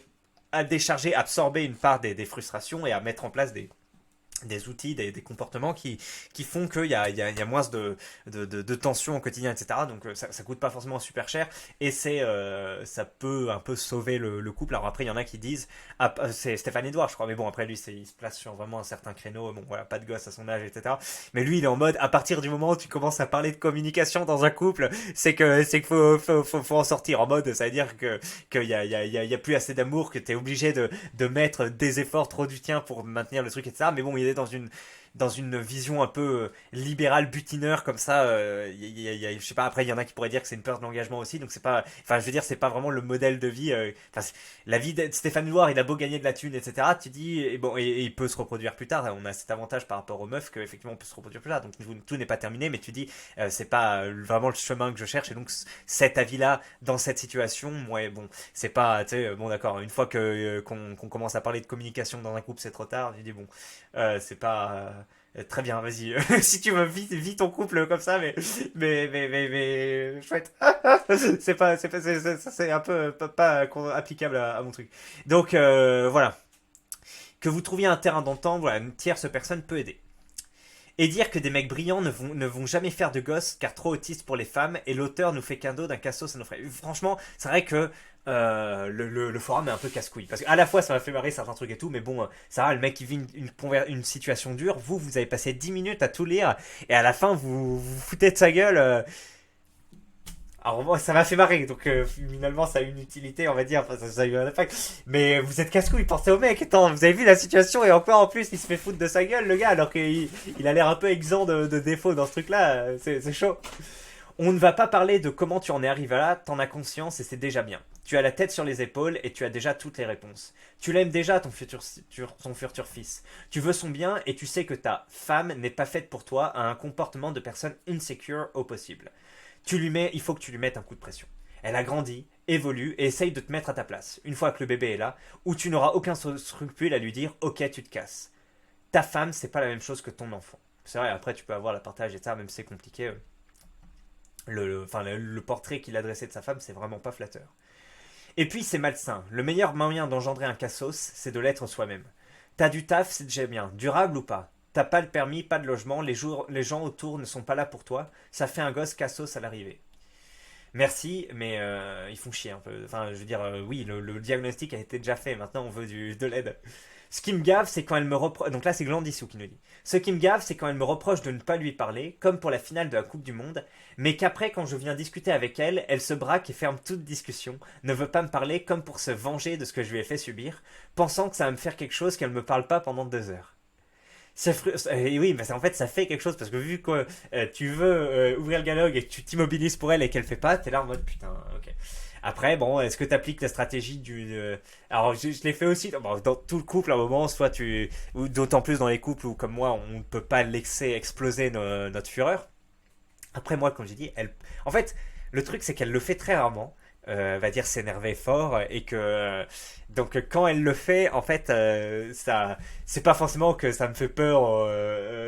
à décharger, absorber une part des frustrations et à mettre en place des outils, des comportements qui font qu'il y a moins de tension au quotidien, etc. Donc ça coûte pas forcément super cher et ça peut un peu sauver le couple. Alors après, il y en a qui disent, c'est Stéphane Edouard, je crois, mais bon, après lui, il se place sur vraiment un certain créneau. Bon, voilà, pas de gosse à son âge, etc. Mais lui, il est en mode, à partir du moment où tu commences à parler de communication dans un couple, c'est qu'il faut en sortir. En mode, ça veut dire qu'il y a plus assez d'amour, que tu es obligé de mettre des efforts trop du tien pour maintenir le truc, etc. Mais bon, il est dans une vision un peu libérale butineur comme ça. Je sais pas, après il y en a qui pourraient dire que c'est une peur de l'engagement aussi, donc c'est pas, enfin je veux dire c'est pas vraiment le modèle de vie. Enfin la vie de Stéphane Loire, il a beau gagner de la thune, etc. Tu dis et bon et il peut se reproduire plus tard. On a cet avantage par rapport aux meufs qu'effectivement on peut se reproduire plus tard, donc tout n'est pas terminé. Mais tu dis c'est pas vraiment le chemin que je cherche et donc cet avis-là dans cette situation, ouais bon c'est pas, tu sais, bon d'accord, une fois qu'on commence à parler de communication dans un couple c'est trop tard. Je dis bon c'est pas très bien, vas-y. Si tu veux, vis ton couple comme ça, mais chouette. C'est un peu pas applicable à mon truc. Donc, voilà. Que vous trouviez un terrain d'entente, voilà, une tierce personne peut aider. Et dire que des mecs brillants ne vont jamais faire de gosses car trop autistes pour les femmes et l'auteur nous fait cadeau d'un cassos à nos frères. Franchement, c'est vrai que le forum est un peu casse-couille. Parce qu'à la fois ça m'a fait marrer certains trucs et tout, mais bon, ça va, le mec qui vit une situation dure, vous avez passé 10 minutes à tout lire et à la fin vous foutez de sa gueule. Alors moi, ça m'a fait marrer, donc finalement ça a une utilité, on va dire, enfin, ça a eu un impact. Mais vous êtes casse-couille, pensez au mec, attends, vous avez vu la situation et encore en plus il se fait foutre de sa gueule le gars alors qu'il a l'air un peu exempt de défauts dans ce truc-là, c'est chaud. On ne va pas parler de comment tu en es arrivé là, t'en as conscience et c'est déjà bien. Tu as la tête sur les épaules et tu as déjà toutes les réponses. Tu l'aimes déjà ton futur fils. Tu veux son bien et tu sais que ta femme n'est pas faite pour toi, a un comportement de personne insecure au possible. Il faut que tu lui mettes un coup de pression. Elle a grandi, évolue et essaye de te mettre à ta place, une fois que le bébé est là, où tu n'auras aucun scrupule à lui dire ok tu te casses. Ta femme c'est pas la même chose que ton enfant. C'est vrai, après tu peux avoir la partage et ça, même si c'est compliqué. Le portrait qu'il a dressé de sa femme c'est vraiment pas flatteur. Et puis c'est malsain. Le meilleur moyen d'engendrer un cassos, c'est de l'être soi-même. T'as du taf, c'est déjà bien. Durable ou pas. T'as pas le permis, pas de logement, les gens autour ne sont pas là pour toi. Ça fait un gosse cassos à l'arrivée. Merci, mais ils font chier un peu. Enfin, je veux dire, oui, le diagnostic a été déjà fait. Maintenant, on veut de l'aide. Ce qui me gave, c'est quand elle me reproche. Donc là, c'est Glandissou qui nous dit. Ce qui me gave, c'est quand elle me reproche de ne pas lui parler, comme pour la finale de la Coupe du Monde, mais qu'après, quand je viens discuter avec elle, elle se braque et ferme toute discussion, ne veut pas me parler comme pour se venger de ce que je lui ai fait subir, pensant que ça va me faire quelque chose qu'elle me parle pas pendant 2 heures. Et oui, mais en fait, ça fait quelque chose parce que vu que tu veux ouvrir le dialogue et que tu t'immobilises pour elle et qu'elle fait pas, t'es là en mode putain, ok. Après, bon, est-ce que tu appliques la stratégie du. Alors, je l'ai fait aussi bon, dans tout le couple à un moment, soit tu. Ou d'autant plus dans les couples où, comme moi, on ne peut pas laisser exploser notre fureur. Après, moi, comme j'ai dit, elle. En fait, le truc, c'est qu'elle le fait très rarement. Va dire s'énerver fort et que donc quand elle le fait en fait ça c'est pas forcément que ça me fait peur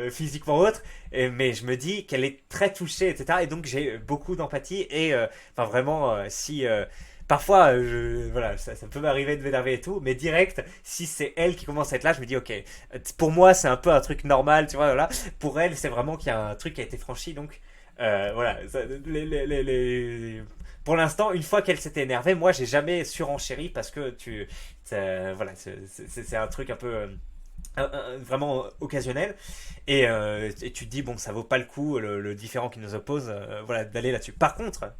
physiquement ou autre mais je me dis qu'elle est très touchée etc et donc j'ai beaucoup d'empathie et enfin vraiment si parfois voilà ça peut m'arriver de m'énerver et tout mais direct si c'est elle qui commence à être là je me dis ok pour moi c'est un peu un truc normal tu vois voilà pour elle c'est vraiment qu'il y a un truc qui a été franchi donc voilà pour l'instant, une fois qu'elle s'était énervée, moi j'ai jamais surenchéri parce que voilà, c'est un truc un peu vraiment occasionnel et tu te dis bon ça vaut pas le coup le différent qui nous oppose voilà d'aller là-dessus. Par contre,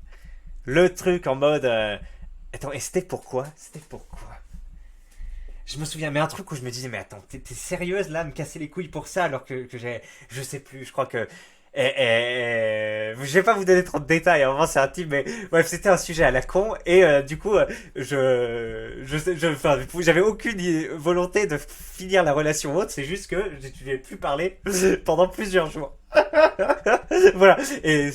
le truc en mode attends et c'était pourquoi je me souviens mais un truc où je me disais mais attends t'es sérieuse là à me casser les couilles pour ça alors que j'ai je sais plus je crois que je vais pas vous donner trop de détails, à un moment c'est intime, mais bref, c'était un sujet à la con, et du coup, enfin, j'avais aucune volonté de finir la relation haute, c'est juste que je n'ai plus parlé pendant plusieurs jours. Voilà, et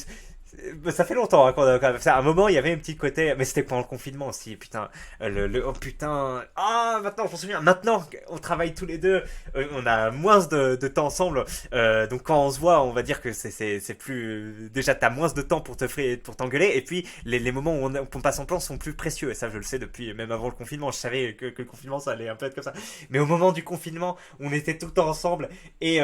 ça fait longtemps hein, qu'on a quand même ça. À un moment, il y avait un petit côté, mais c'était pendant le confinement aussi. Putain, oh putain, ah maintenant, je m'en souviens. Maintenant, on travaille tous les deux, on a moins de temps ensemble. Donc quand on se voit, on va dire que c'est plus. Déjà, t'as moins de temps pour t'engueuler. Et puis les moments où on passe en plan sont plus précieux. Et ça, je le sais depuis même avant le confinement. Je savais que le confinement, ça allait un peu être comme ça. Mais au moment du confinement, on était tout le temps ensemble. Et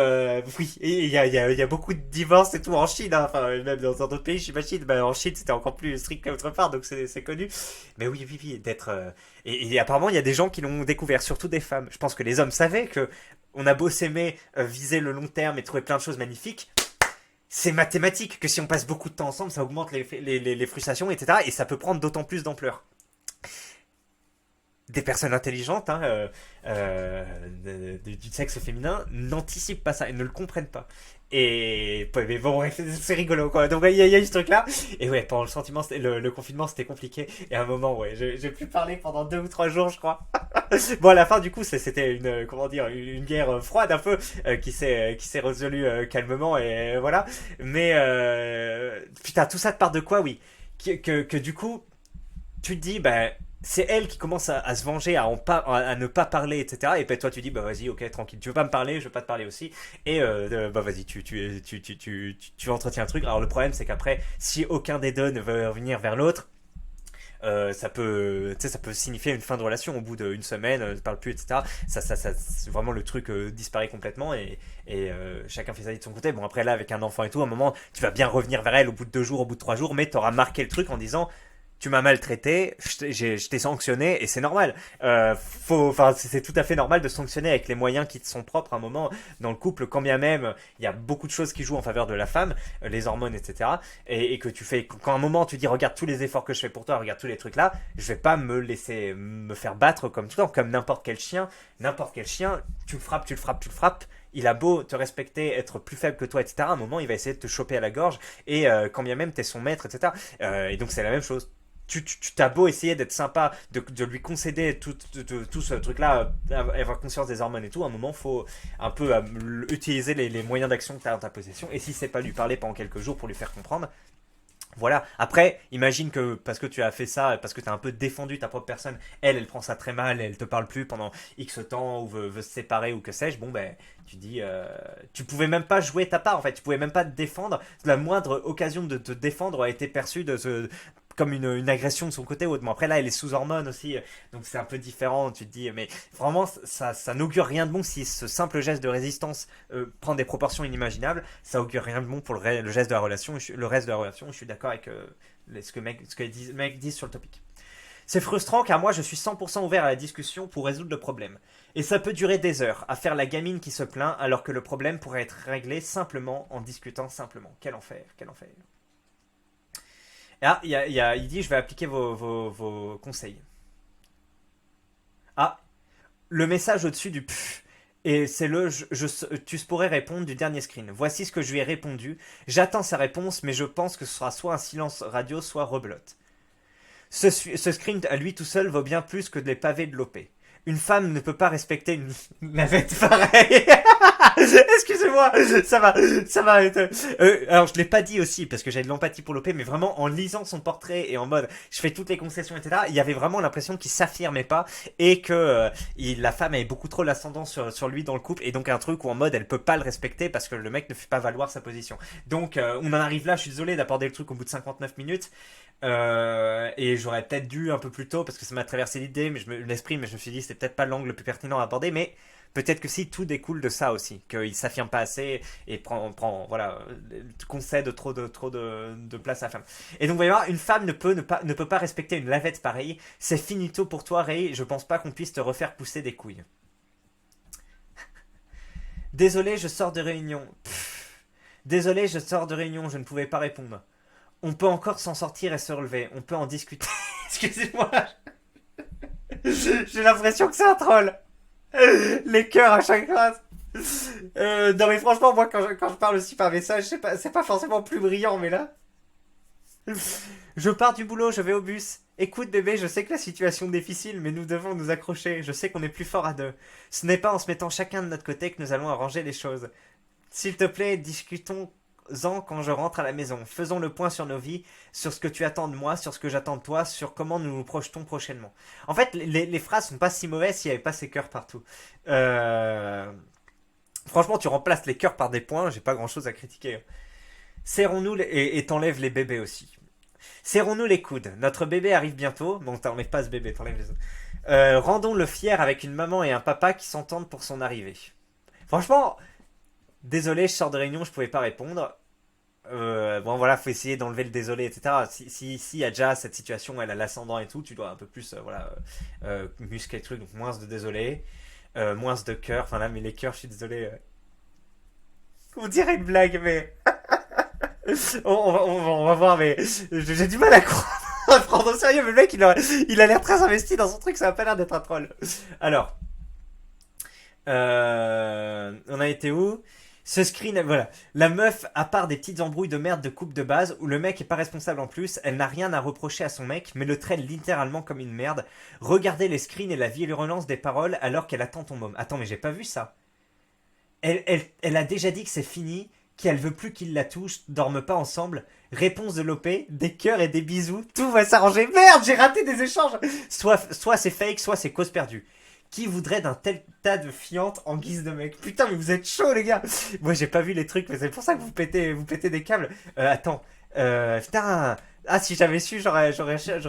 oui, et il y a beaucoup de divorces et tout en Chine. Hein. Enfin, même dans d'autres pays, j'imagine. Ben, en Chine, c'était encore plus strict qu'autre part, donc c'est connu. Mais oui, oui, oui, d'être. Et apparemment, il y a des gens qui l'ont découvert, surtout des femmes. Je pense que les hommes savaient que on a beau s'aimer, viser le long terme et trouver plein de choses magnifiques. C'est mathématique que si on passe beaucoup de temps ensemble, ça augmente les frustrations, etc. Et ça peut prendre d'autant plus d'ampleur. Des personnes intelligentes hein, du sexe féminin n'anticipent pas ça et ne le comprennent pas. Et mais bon, ouais, c'est rigolo quoi. Donc il y a ce truc là. Et ouais, pendant le sentiment, le confinement c'était compliqué. Et à un moment, ouais, j'ai pu parler pendant 2 ou 3 jours, je crois. Bon, à la fin, du coup, c'était une comment dire, une guerre froide un peu qui s'est résolue calmement et voilà. Mais putain, tout ça te part de quoi, oui. Que du coup, tu te dis, bah c'est elle qui commence à se venger, à ne pas parler, etc. Et puis toi tu dis, bah vas-y, ok, tranquille, tu veux pas me parler, je veux pas te parler aussi. Et bah vas-y, tu entretiens un truc. Alors le problème c'est qu'après, si aucun des deux ne veut revenir vers l'autre, ça peut signifier une fin de relation au bout d'une semaine, ne parle plus, etc. Vraiment le truc disparaît complètement et chacun fait sa vie de son côté. Bon après là avec un enfant et tout, à un moment tu vas bien revenir vers elle au bout de 2 jours, au bout de 3 jours, mais t'auras marqué le truc en disant tu m'as maltraité, je t'ai sanctionné et c'est normal. C'est tout à fait normal de sanctionner avec les moyens qui te sont propres à un moment dans le couple, quand bien même il y a beaucoup de choses qui jouent en faveur de la femme, les hormones, etc. Et que tu fais, quand à un moment tu dis regarde tous les efforts que je fais pour toi, regarde tous les trucs là, je vais pas me laisser me faire battre comme tout le temps, comme n'importe quel chien, tu le frappes, tu le frappes, tu le frappes. Il a beau te respecter, être plus faible que toi, etc. À un moment, il va essayer de te choper à la gorge et quand bien même t'es son maître, etc. Et donc c'est la même chose tu t'as beau essayer d'être sympa, de lui concéder tout ce truc-là, avoir conscience des hormones et tout, à un moment, faut un peu utiliser les moyens d'action que tu as dans ta possession. Et si c'est pas lui parler pendant quelques jours pour lui faire comprendre, voilà. Après, imagine que parce que tu as fait ça, parce que tu as un peu défendu ta propre personne, elle prend ça très mal, elle te parle plus pendant X temps ou veut se séparer ou que sais-je. Bon ben, tu dis, tu pouvais même pas jouer ta part en fait, tu pouvais même pas te défendre. La moindre occasion de te défendre a été perçue comme une agression de son côté ou autrement. Après là elle est sous hormones aussi donc c'est un peu différent, tu te dis mais vraiment ça n'augure rien de bon si ce simple geste de résistance prend des proportions inimaginables, ça augure rien de bon pour le reste de la relation, le reste de la relation. Je suis d'accord avec ce que les mecs disent sur le topic. C'est frustrant car moi je suis 100% ouvert à la discussion pour résoudre le problème. Et ça peut durer des heures à faire la gamine qui se plaint alors que le problème pourrait être réglé simplement en discutant simplement. Quel enfer, quel enfer. Ah, il dit je vais appliquer vos conseils. Ah, le message au-dessus du pff. Et c'est le tu pourrais répondre du dernier screen. Voici ce que je lui ai répondu. J'attends sa réponse, mais je pense que ce sera soit un silence radio, soit rebelote. Ce screen à lui tout seul vaut bien plus que les pavés de l'OP. Une femme ne peut pas respecter une navette pareille. Excusez-moi, ça va. Alors je l'ai pas dit aussi parce que j'avais de l'empathie pour l'OP, mais vraiment en lisant son portrait et en mode, je fais toutes les concessions, etc. Il y avait vraiment l'impression qu'il s'affirmait pas et que la femme avait beaucoup trop l'ascendant sur lui dans le couple et donc un truc où en mode elle peut pas le respecter parce que le mec ne fait pas valoir sa position. Donc on en arrive là. Je suis désolé d'aborder le truc au bout de 59 minutes. Et j'aurais peut-être dû un peu plus tôt parce que ça m'a traversé l'idée, l'esprit, mais je me suis dit c'était peut-être pas l'angle le plus pertinent à aborder, mais peut-être que si tout découle de ça aussi, qu'il s'affirme pas assez et voilà, concède trop de place à la femme. Et donc, vous voyez voir, une femme ne peut pas respecter une lavette pareille. C'est finito pour toi, Ray. Je pense pas qu'on puisse te refaire pousser des couilles. Désolé, je sors de réunion. Désolé, je sors de réunion. Je ne pouvais pas répondre. On peut encore s'en sortir et se relever. On peut en discuter. Excusez-moi. J'ai l'impression que c'est un troll. Les cœurs à chaque phrase. Non mais franchement, moi quand je parle aussi par message, c'est pas forcément plus brillant, mais là. Je pars du boulot, je vais au bus. Écoute bébé, je sais que la situation est difficile, mais nous devons nous accrocher. Je sais qu'on est plus fort à deux. Ce n'est pas en se mettant chacun de notre côté que nous allons arranger les choses. S'il te plaît, discutons-en quand je rentre à la maison. Faisons le point sur nos vies, sur ce que tu attends de moi, sur ce que j'attends de toi, sur comment nous nous projetons prochainement. En fait, les phrases sont pas si mauvaises s'il n'y avait pas ces cœurs partout. Franchement, tu remplaces les cœurs par des points, j'ai pas grand chose à critiquer. Serrons-nous et t'enlèves les bébés aussi. Serrons-nous les coudes. Notre bébé arrive bientôt. Bon, t'enlèves pas ce bébé, t'enlèves les autres. Rendons-le fier avec une maman et un papa qui s'entendent pour son arrivée. Franchement, désolé, je sors de réunion, je pouvais pas répondre. Bon voilà, faut essayer d'enlever le désolé, etc. Si y a déjà cette situation, elle a l'ascendant et tout, tu dois un peu plus muscler le truc, donc moins de désolé, moins de cœur. Enfin là, mais les cœurs, je suis désolé. On dirait une blague, mais on va voir, mais j'ai du mal à prendre au sérieux. Mais le mec, il a l'air très investi dans son truc, ça a pas l'air d'être un troll. Alors, on a été où? Ce screen, voilà. La meuf, à part des petites embrouilles de merde de couple de base, où le mec est pas responsable en plus, elle n'a rien à reprocher à son mec, mais le traite littéralement comme une merde. Regardez les screens et la virulence des paroles alors qu'elle attend ton môme. Attends, mais j'ai pas vu ça. Elle a déjà dit que c'est fini, qu'elle veut plus qu'il la touche, dorment pas ensemble. Réponse de l'OP, des cœurs et des bisous, tout va s'arranger. Merde, j'ai raté des échanges. Soit c'est fake, soit c'est cause perdue. Qui voudrait d'un tel tas de fiantes en guise de mec? Putain, mais vous êtes chaud, les gars. Moi, j'ai pas vu les trucs, mais c'est pour ça que vous pétez des câbles. Attends. Putain. Ah, si j'avais su, j'aurais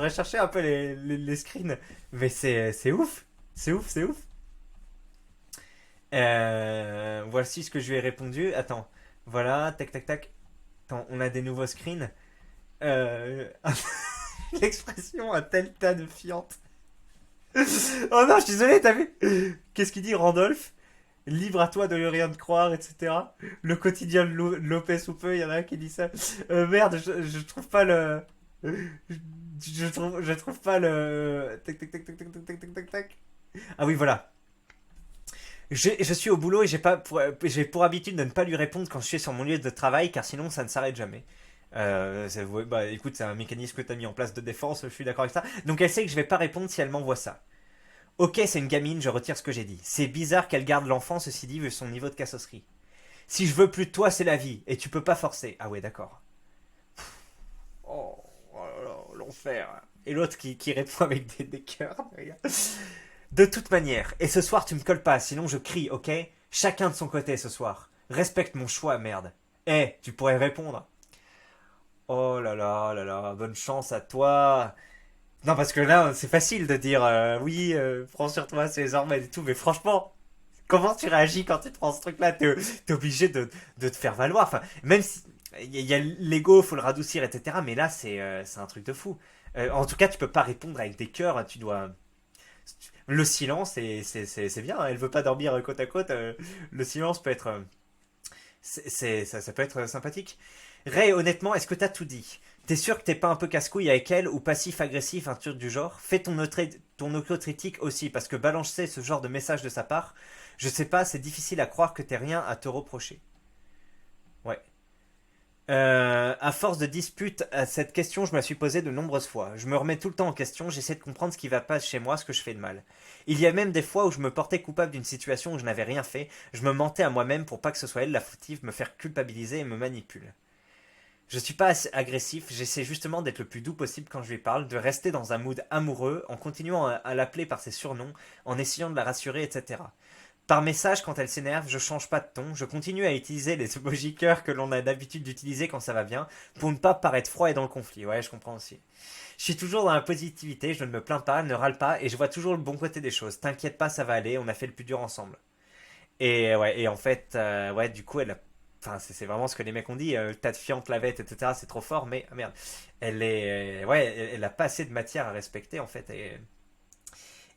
cherché un peu les screens. Mais c'est ouf. C'est ouf, c'est ouf. Voici ce que je lui ai répondu. Attends. Voilà, tac, tac, tac. Attends, on a des nouveaux screens. L'expression un tel tas de fiantes. Oh non, je suis désolé, t'as vu? Qu'est-ce qu'il dit, Randolph? Libre à toi de rien de croire, etc. Le quotidien de Lopez ou peu, il y en a un qui dit ça. Merde, je trouve pas le. Je trouve pas le. Tac, tac, tac, tac, tac, tac, tac, tac, tac. Ah oui, voilà. Je suis au boulot et j'ai pour habitude de ne pas lui répondre quand je suis sur mon lieu de travail, car sinon ça ne s'arrête jamais. Bah écoute, c'est un mécanisme que tu as mis en place de défense, je suis d'accord avec ça. Donc elle sait que je vais pas répondre si elle m'envoie ça. Ok, c'est une gamine, je retire ce que j'ai dit. C'est bizarre qu'elle garde l'enfant, ceci dit, vu son niveau de cassosserie. Si je veux plus de toi, c'est la vie, et tu peux pas forcer. Ah ouais, d'accord. Oh, oh là là, l'enfer. Et l'autre qui répond avec des cœurs. De toute manière, et ce soir tu me colles pas, sinon je crie, ok? Chacun de son côté ce soir. Respecte mon choix, merde. Tu pourrais répondre. Oh là là, bonne chance à toi. Non, parce que là, c'est facile de dire oui, prends sur toi, c'est les hormones et tout, mais franchement, comment tu réagis quand tu prends ce truc-là? T'es obligé de te faire valoir. Enfin, même si il y a l'ego, faut le radoucir, etc. Mais là, c'est un truc de fou. En tout cas, tu peux pas répondre avec des cœurs, hein, tu dois... Le silence, c'est bien, hein, elle veut pas dormir côte à côte, le silence peut être... ça peut être sympathique. Ray, honnêtement, est-ce que t'as tout dit? T'es sûr que t'es pas un peu casse-couille avec elle ou passif-agressif, un truc du genre? Fais ton autocritique aussi, parce que balancer ce genre de message de sa part, je sais pas, c'est difficile à croire que t'aies rien à te reprocher. Ouais. À force de disputes à cette question, je me la suis posée de nombreuses fois. Je me remets tout le temps en question, j'essaie de comprendre ce qui va pas chez moi, ce que je fais de mal. Il y a même des fois où je me portais coupable d'une situation où je n'avais rien fait, je me mentais à moi-même pour pas que ce soit elle la fautive, me faire culpabiliser et me manipule. Je suis pas assez agressif, j'essaie justement d'être le plus doux possible quand je lui parle, de rester dans un mood amoureux, en continuant à l'appeler par ses surnoms, en essayant de la rassurer, etc. Par message, quand elle s'énerve, je change pas de ton, je continue à utiliser les emoji cœurs que l'on a d'habitude d'utiliser quand ça va bien, pour ne pas paraître froid et dans le conflit. Ouais, je comprends aussi. Je suis toujours dans la positivité, je ne me plains pas, ne râle pas, et je vois toujours le bon côté des choses. T'inquiète pas, ça va aller, on a fait le plus dur ensemble. Et ouais, et en fait, ouais, du coup, elle a... Enfin, c'est vraiment ce que les mecs ont dit, tas de fientes, lavette, etc., c'est trop fort, mais, ah, merde, elle est... Ouais, elle a pas assez de matière à respecter, en fait,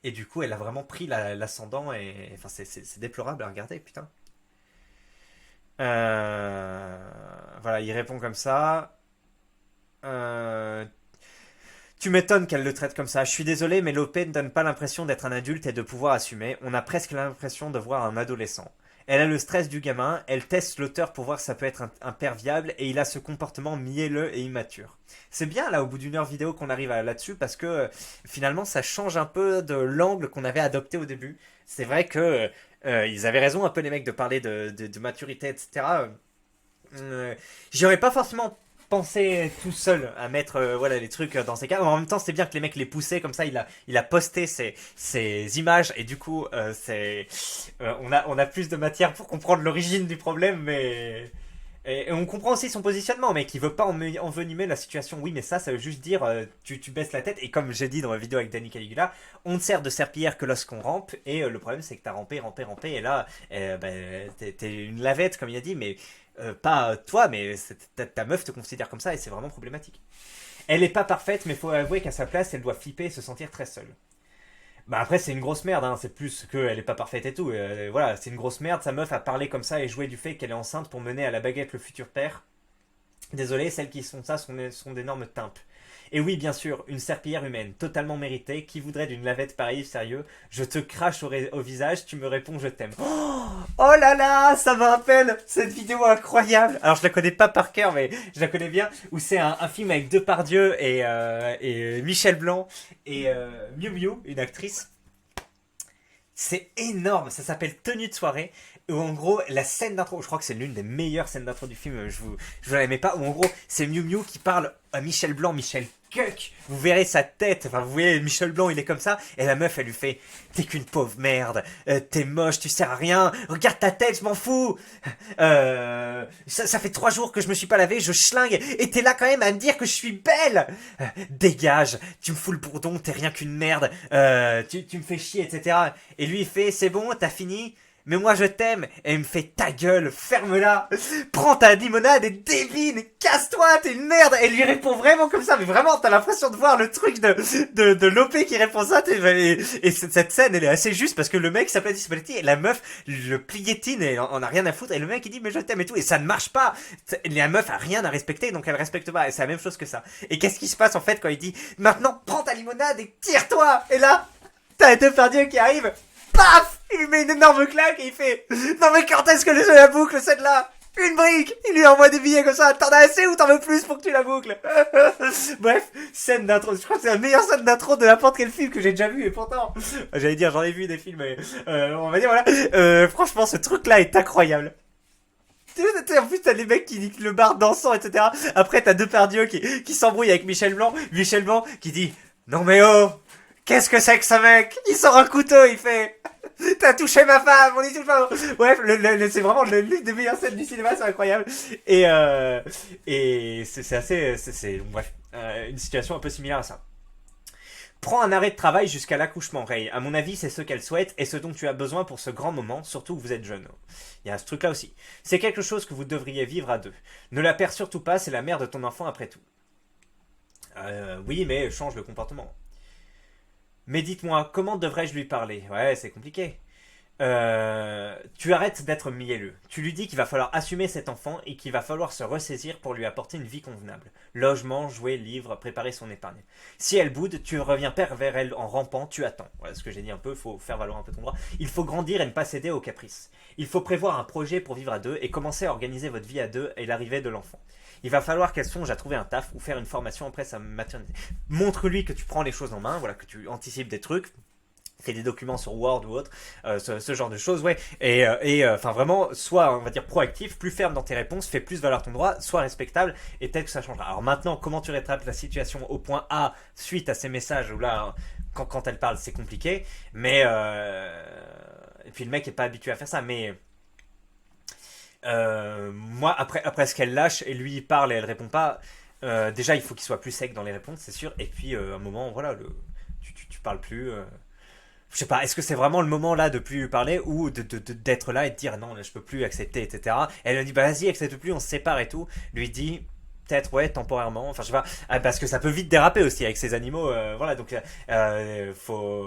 et du coup, elle a vraiment pris l'ascendant, et... Enfin, c'est déplorable à regarder, putain. Voilà, il répond comme ça. Euh, Tu m'étonnes qu'elle le traite comme ça. Je suis désolé, mais l'OP ne donne pas l'impression d'être un adulte et de pouvoir assumer. On a presque l'impression de voir un adolescent. Elle a le stress du gamin, elle teste l'auteur pour voir si ça peut être un père viable, et il a ce comportement mielleux et immature. C'est bien là au bout d'une heure vidéo qu'on arrive là-dessus, parce que finalement ça change un peu de l'angle qu'on avait adopté au début. C'est vrai que ils avaient raison un peu les mecs de parler de maturité, etc. J'y aurais pas forcément pensé tout seul à mettre voilà les trucs dans ces cas. En même temps, c'est bien que les mecs les poussaient comme ça. Il a posté ses images et du coup, on a plus de matière pour comprendre l'origine du problème, mais et on comprend aussi son positionnement, mais qui veut pas envenimer la situation. Oui, mais ça veut juste dire tu baisses la tête. Et comme j'ai dit dans la vidéo avec Danny Caligula, on ne sert de serpillière que lorsqu'on rampe. Et le problème, c'est que t'as rampé, rampé, rampé. Et là, t'es une lavette, comme il a dit, mais pas toi, mais ta meuf te considère comme ça et c'est vraiment problématique. Elle est pas parfaite, mais faut avouer qu'à sa place, elle doit flipper et se sentir très seule. Bah après, c'est une grosse merde, hein. C'est plus qu'elle est pas parfaite et tout. Voilà, c'est une grosse merde. Sa meuf a parlé comme ça et joué du fait qu'elle est enceinte pour mener à la baguette le futur père. Désolé, celles qui sont ça sont d'énormes timpes. Et oui, bien sûr, une serpillière humaine, totalement méritée. Qui voudrait d'une lavette pareille, sérieux? Je te crache au visage, tu me réponds je t'aime. Oh là là, ça me rappelle cette vidéo incroyable. Alors je la connais pas par cœur, mais je la connais bien. Où c'est un film avec Depardieu et Michel Blanc et Miu Miu, une actrice. C'est énorme, ça s'appelle Tenue de soirée, où en gros, la scène d'intro, je crois que c'est l'une des meilleures scènes d'intro du film, je vous la mets pas, où en gros, c'est Miu Miu qui parle à Michel Blanc, Michel Cuck, vous verrez sa tête, enfin vous voyez Michel Blanc, il est comme ça, et la meuf, elle lui fait, t'es qu'une pauvre merde, t'es moche, tu sers à rien, regarde ta tête, je m'en fous, ça fait 3 jours que je me suis pas lavé, je schlingue, et t'es là quand même à me dire que je suis belle. Dégage, tu me fous le bourdon, t'es rien qu'une merde, tu me fais chier, etc. Et lui il fait, c'est bon, t'as fini? Mais moi je t'aime. Et il me fait, ta gueule, ferme-la, prends ta limonade et débine, casse-toi, t'es une merde. Et il lui répond vraiment comme ça, mais vraiment t'as l'impression de voir le truc de l'OP qui répond ça. Et cette scène elle est assez juste parce que le mec s'appelle Disability et la meuf le pliétine et on a rien à foutre. Et le mec il dit mais je t'aime et tout. Et ça ne marche pas. La meuf a rien à respecter donc elle respecte pas. Et c'est la même chose que ça. Et qu'est-ce qui se passe en fait quand il dit maintenant prends ta limonade et tire-toi. Et là, t'as Depardieu qui arrive. Paf! Il lui met une énorme claque et il fait non mais quand est-ce que je la boucle celle-là? Une brique! Il lui envoie des billets comme ça. T'en as assez ou t'en veux plus pour que tu la boucles? Bref, scène d'intro. Je crois que c'est la meilleure scène d'intro de n'importe quel film que j'ai déjà vu et pourtant, j'allais dire j'en ai vu des films, mais on va dire voilà. Franchement, ce truc-là est incroyable. En plus, t'as les mecs qui niquent le bar dansant, etc. Après, t'as Depardieu qui s'embrouille avec Michel Blanc. Michel Blanc qui dit non mais oh! Qu'est-ce que c'est que ce mec? Il sort un couteau, il fait t'as touché ma femme, on y touche pas. Bref, c'est vraiment l'une des meilleures scènes du cinéma, c'est incroyable. Et c'est assez, bref, une situation un peu similaire à ça. Prends un arrêt de travail jusqu'à l'accouchement, Ray. À mon avis, c'est ce qu'elle souhaite et ce dont tu as besoin pour ce grand moment, surtout que vous êtes jeune. Il y a ce truc-là aussi. C'est quelque chose que vous devriez vivre à deux. Ne la perds surtout pas, c'est la mère de ton enfant après tout. Oui, mais change le comportement. Mais dites-moi, comment devrais-je lui parler? Ouais, c'est compliqué. Tu arrêtes d'être mielleux. Tu lui dis qu'il va falloir assumer cet enfant et qu'il va falloir se ressaisir pour lui apporter une vie convenable. Logement, jouets, livres, préparer son épargne. Si elle boude, tu reviens vers elle en rampant, tu attends. Voilà ce que j'ai dit un peu, faut faire valoir un peu ton droit. Il faut grandir et ne pas céder aux caprices. Il faut prévoir un projet pour vivre à deux et commencer à organiser votre vie à deux et l'arrivée de l'enfant. Il va falloir qu'elle songe à trouver un taf ou faire une formation après sa maternité. Montre-lui que tu prends les choses en main, voilà, que tu anticipes des trucs, fais des documents sur Word ou autre, ce genre de choses, ouais. Enfin vraiment, sois, on va dire, proactif, plus ferme dans tes réponses, fais plus valoir ton droit, sois respectable, et peut-être que ça changera. Alors maintenant, comment tu rattrapes la situation au point A suite à ces messages où là, quand elle parle, c'est compliqué, mais et puis le mec est pas habitué à faire ça, mais moi, après ce qu'elle lâche et lui il parle et elle répond pas, déjà il faut qu'il soit plus sec dans les réponses, c'est sûr. Et puis à un moment, voilà, tu parles plus. Je sais pas, est-ce que c'est vraiment le moment là de plus lui parler ou d'être là et de dire non, là, je peux plus accepter, etc. Elle lui dit bah vas-y, accepte plus, on se sépare et tout. Lui dit peut-être ouais temporairement, enfin je sais pas, parce que ça peut vite déraper aussi avec ces animaux, voilà donc faut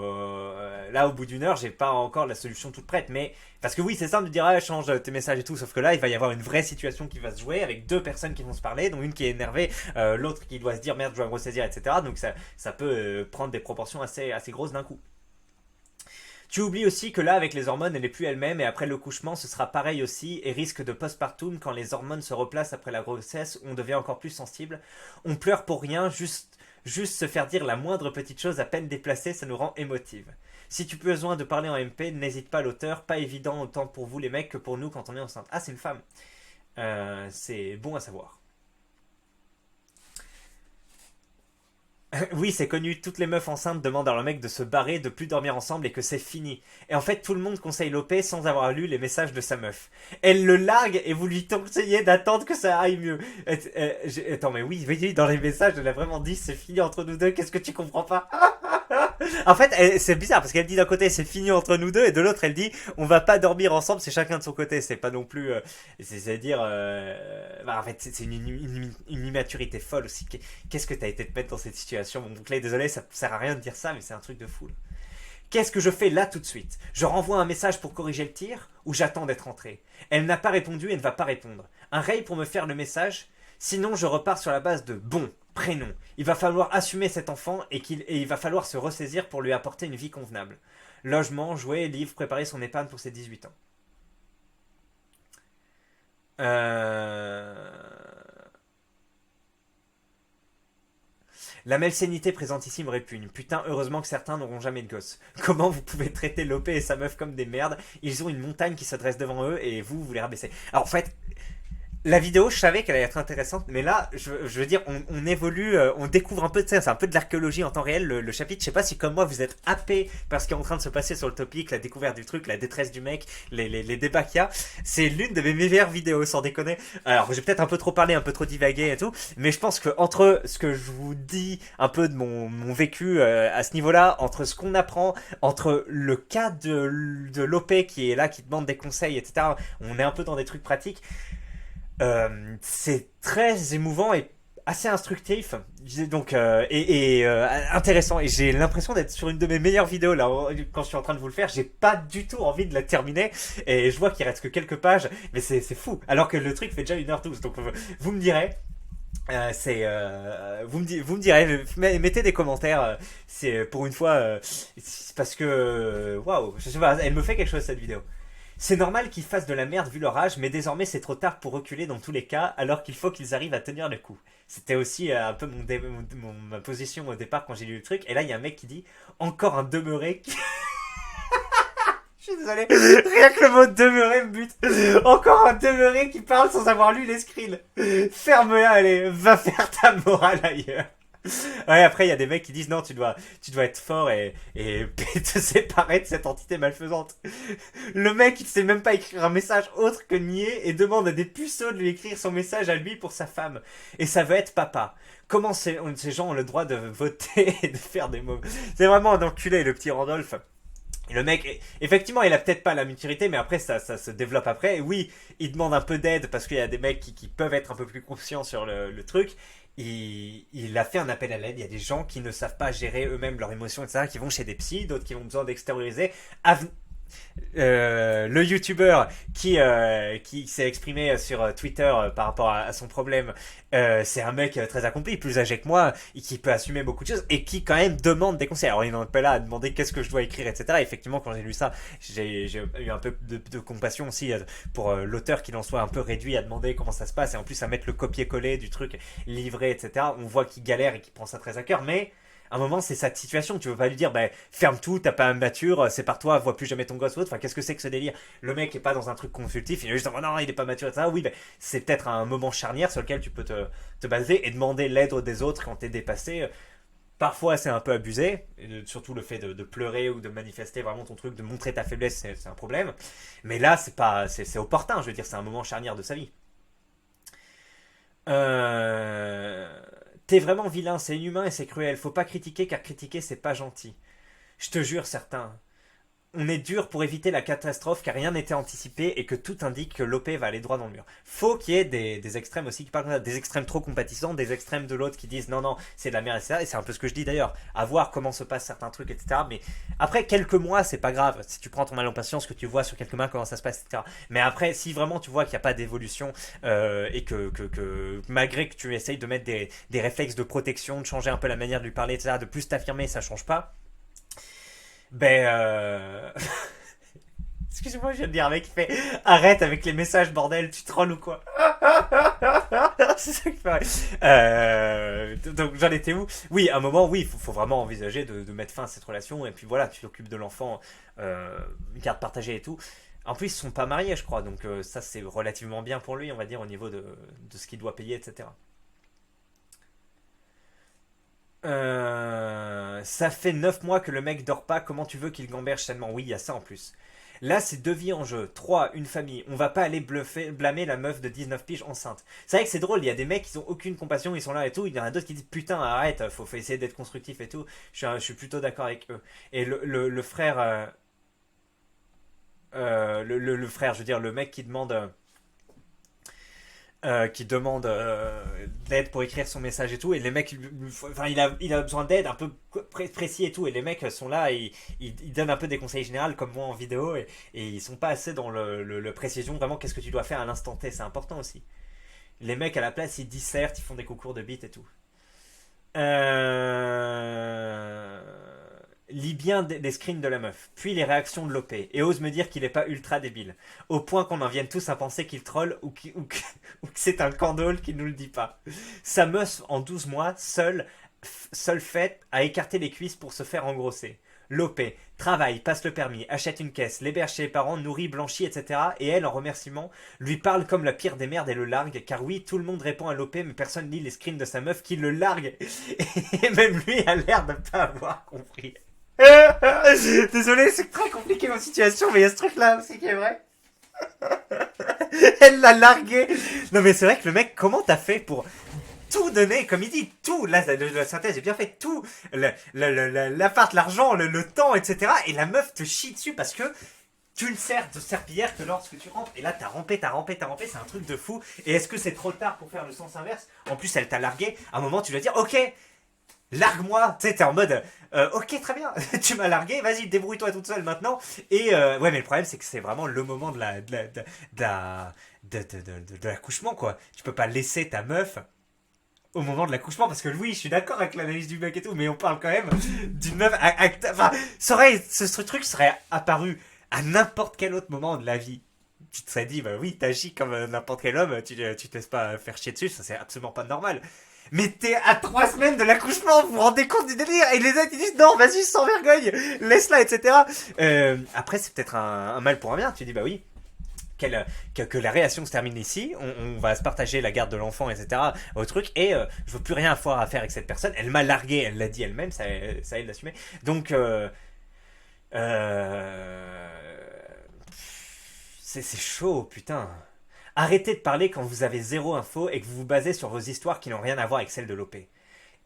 là au bout d'une heure j'ai pas encore la solution toute prête, mais parce que oui c'est simple de dire ah, change tes messages et tout, sauf que là il va y avoir une vraie situation qui va se jouer avec deux personnes qui vont se parler, dont une qui est énervée, l'autre qui doit se dire merde je dois me ressaisir, etc. Donc ça peut prendre des proportions assez grosses d'un coup. Tu oublies aussi que là, avec les hormones, elle n'est plus elle-même et après le couchement, ce sera pareil aussi et risque de postpartum quand les hormones se replacent après la grossesse, on devient encore plus sensible. On pleure pour rien, juste se faire dire la moindre petite chose à peine déplacée, ça nous rend émotive. Si tu as besoin de parler en MP, n'hésite pas à l'auteur, pas évident autant pour vous les mecs que pour nous quand on est enceinte. Ah, c'est une femme. C'est bon à savoir. Oui, c'est connu, toutes les meufs enceintes demandent à leur mec de se barrer, de plus dormir ensemble et que c'est fini. Et en fait, tout le monde conseille l'OP sans avoir lu les messages de sa meuf. Elle le largue et vous lui conseillez d'attendre que ça aille mieux. Attends, mais oui, dans les messages, elle a vraiment dit c'est fini entre nous deux, qu'est-ce que tu comprends pas? En fait, c'est bizarre parce qu'elle dit d'un côté c'est fini entre nous deux et de l'autre elle dit on va pas dormir ensemble, c'est chacun de son côté. C'est pas non plus, c'est-à-dire, bah, en fait c'est une immaturité folle aussi. Qu'est-ce que t'as été te mettre dans cette situation, mon bouclé? Désolé, ça sert à rien de dire ça, mais c'est un truc de fou. Qu'est-ce que je fais là tout de suite? Je renvoie un message pour corriger le tir ou j'attends d'être entré? Elle n'a pas répondu et ne va pas répondre. Un rail pour me faire le message. Sinon, je repars sur la base de bon, prénom. Il va falloir assumer cet enfant et il va falloir se ressaisir pour lui apporter une vie convenable. Logement, jouets, livres, préparer son épargne pour ses 18 ans. La malsénité présente ici me répugne. Putain, heureusement que certains n'auront jamais de gosses. Comment vous pouvez traiter Lopé et sa meuf comme des merdes? Ils ont une montagne qui se dresse devant eux et vous les rabaissez. Alors en fait, la vidéo, je savais qu'elle allait être intéressante, mais là, je veux dire, on évolue, on découvre un peu, c'est un peu de l'archéologie en temps réel, le chapitre. Je sais pas si comme moi, vous êtes happé par ce qui est en train de se passer sur le topic, la découverte du truc, la détresse du mec, les débats qu'il y a. C'est l'une de mes meilleures vidéos, sans déconner. Alors, j'ai peut-être un peu trop parlé, un peu trop divagué et tout, mais je pense que entre ce que je vous dis, un peu de mon vécu à ce niveau-là, entre ce qu'on apprend, entre le cas de l'OP qui est là, qui demande des conseils, etc., on est un peu dans des trucs pratiques. C'est très émouvant et assez instructif, donc intéressant. Et j'ai l'impression d'être sur une de mes meilleures vidéos là quand je suis en train de vous le faire. J'ai pas du tout envie de la terminer et je vois qu'il reste que quelques pages, mais c'est fou. Alors que le truc fait déjà 1h12. Donc vous me direz. Vous me direz, mettez des commentaires. C'est pour une fois, parce que waouh, je sais pas, elle me fait quelque chose cette vidéo. C'est normal qu'ils fassent de la merde vu leur âge, mais désormais c'est trop tard pour reculer dans tous les cas, alors qu'il faut qu'ils arrivent à tenir le coup. C'était aussi un peu ma position au départ quand j'ai lu le truc, et là il y a un mec qui dit encore un demeuré qui... Je suis désolé, rien que le mot demeurer me bute. Encore un demeuré qui parle sans avoir lu les screens. Ferme-la, allez, va faire ta morale ailleurs. Ouais, après il y a des mecs qui disent non, tu dois être fort et te séparer de cette entité malfaisante. Le mec il sait même pas écrire un message autre que nier et demande à des puceaux de lui écrire son message à lui pour sa femme. Et ça veut être papa. Comment ces gens ont le droit de voter et de faire des mots? C'est vraiment un enculé le petit Randolph. Et le mec, effectivement, il a peut-être pas la maturité, mais après, ça se développe après. Et oui, il demande un peu d'aide parce qu'il y a des mecs qui peuvent être un peu plus conscients sur le truc. il a fait un appel à l'aide. Il y a des gens qui ne savent pas gérer eux-mêmes leurs émotions, etc., qui vont chez des psys, d'autres qui ont besoin d'extérioriser. Le youtubeur qui s'est exprimé sur Twitter par rapport à son problème, c'est un mec très accompli, plus âgé que moi, et qui peut assumer beaucoup de choses et qui quand même demande des conseils. Alors il n'en est pas là à demander qu'est-ce que je dois écrire, etc. Et effectivement, quand j'ai lu ça, j'ai eu un peu de compassion aussi pour l'auteur qui en soit un peu réduit à demander comment ça se passe et en plus à mettre le copier-coller du truc livré, etc. On voit qu'il galère et qu'il prend ça très à cœur, mais à un moment, c'est sa situation. Tu veux pas lui dire, bah, ferme tout, t'as pas un mature, c'est par toi, vois plus jamais ton gosse ou autre. Enfin, qu'est-ce que c'est que ce délire? Le mec est pas dans un truc consultif, il est juste en non, il est pas mature, etc. Oui, bah, c'est peut-être un moment charnière sur lequel tu peux te baser et demander l'aide des autres quand t'es dépassé. Parfois, c'est un peu abusé, surtout le fait de pleurer ou de manifester vraiment ton truc, de montrer ta faiblesse, c'est un problème. Mais là, c'est opportun, je veux dire, c'est un moment charnière de sa vie. T'es vraiment vilain, c'est inhumain et c'est cruel. Faut pas critiquer car critiquer c'est pas gentil. Je te jure, certains. On est dur pour éviter la catastrophe car rien n'était anticipé et que tout indique que l'OP va aller droit dans le mur. Faut qu'il y ait des extrêmes aussi qui parlent comme ça, des extrêmes trop compatissants, des extrêmes de l'autre qui disent non, non, c'est de la merde, etc. Et c'est un peu ce que je dis d'ailleurs, à voir comment se passent certains trucs, etc. Mais après quelques mois, c'est pas grave. Si tu prends ton mal en patience, que tu vois sur quelques mois comment ça se passe, etc. Mais après, si vraiment tu vois qu'il n'y a pas d'évolution et que malgré que tu essayes de mettre des réflexes de protection, de changer un peu la manière de lui parler, etc., de plus t'affirmer, ça change pas. Ben, excusez-moi, je viens de dire un mec qui fait arrête avec les messages, bordel, tu trolls ou quoi? C'est ça qui fait. Donc j'en étais où? Oui, à un moment, oui, faut vraiment envisager de mettre fin à cette relation et puis voilà, tu t'occupes de l'enfant, garde partagée et tout. En plus, ils sont pas mariés, je crois, donc ça c'est relativement bien pour lui, on va dire, au niveau de ce qu'il doit payer, etc. Ça fait 9 mois que le mec dort pas, comment tu veux qu'il gamberge tellement? Oui, il y a ça en plus. Là, c'est deux vies en jeu. 3, une famille. On va pas aller blâmer la meuf de 19 piges enceinte. C'est vrai que c'est drôle, il y a des mecs qui ont aucune compassion, ils sont là et tout. Il y en a d'autres qui disent putain, arrête, faut essayer d'être constructif et tout. Je suis plutôt d'accord avec eux. Et le frère. Le frère, je veux dire, le mec qui demande d'aide pour écrire son message et tout, et les mecs, enfin, il a besoin d'aide un peu précis et tout, et les mecs sont là, et ils donnent un peu des conseils généraux comme moi en vidéo, et ils sont pas assez dans le précision, vraiment qu'est-ce que tu dois faire à l'instant T, c'est important aussi. Les mecs à la place, ils dissertent, ils font des concours de beat et tout. Lis bien des screens de la meuf, puis les réactions de l'OP, et ose me dire qu'il est pas ultra débile. Au point qu'on en vienne tous à penser qu'il troll ou que c'est un candole qui nous le dit pas. Sa meuf en 12 mois, seule faite à écarter les cuisses pour se faire engrosser. L'OP, travaille, passe le permis, achète une caisse, l'héberge chez les parents, nourrit, blanchit, etc. Et elle, en remerciement, lui parle comme la pire des merdes et le largue. Car oui, tout le monde répond à l'OP, mais personne lit les screens de sa meuf qui le largue. Et même lui a l'air de pas avoir compris. Désolé, c'est très compliqué ma situation, mais il y a ce truc là aussi qui est vrai. Elle l'a largué. Non mais c'est vrai que le mec, comment t'as fait pour tout donner, comme il dit, tout, là, la synthèse est bien faite, tout, l'appart, l'argent, le temps, etc. Et la meuf te chie dessus parce que tu ne sers de serpillière que lorsque tu rampes. Et là, t'as rampé, c'est un truc de fou. Et est-ce que c'est trop tard pour faire le sens inverse? En plus, elle t'a largué. À un moment, tu dois dire, ok, largue-moi. Tu sais, t'es en mode, ok, très bien, tu m'as largué, vas-y, débrouille-toi toute seule maintenant. Et ouais, mais le problème, c'est que c'est vraiment le moment de l'accouchement, quoi. Tu peux pas laisser ta meuf au moment de l'accouchement, parce que oui, je suis d'accord avec l'analyse du mec et tout, mais on parle quand même d'une meuf. Enfin, ce truc serait apparu à n'importe quel autre moment de la vie. Tu te serais dit, bah oui, t'agis comme n'importe quel homme, tu te laisses pas faire chier dessus, ça c'est absolument pas normal. Mais t'es à 3 semaines de l'accouchement, vous vous rendez compte du délire? Et les autres ils disent non, vas-y, sans vergogne, laisse-la, etc. Après, c'est peut-être un mal pour un bien, tu dis, bah oui. Que la réaction se termine ici, on va se partager la garde de l'enfant, etc. au truc, et je veux plus rien avoir à faire avec cette personne. Elle m'a largué, elle l'a dit elle-même, ça elle l'assumer. Donc, c'est chaud, putain. Arrêtez de parler quand vous avez zéro info et que vous vous basez sur vos histoires qui n'ont rien à voir avec celles de l'OP.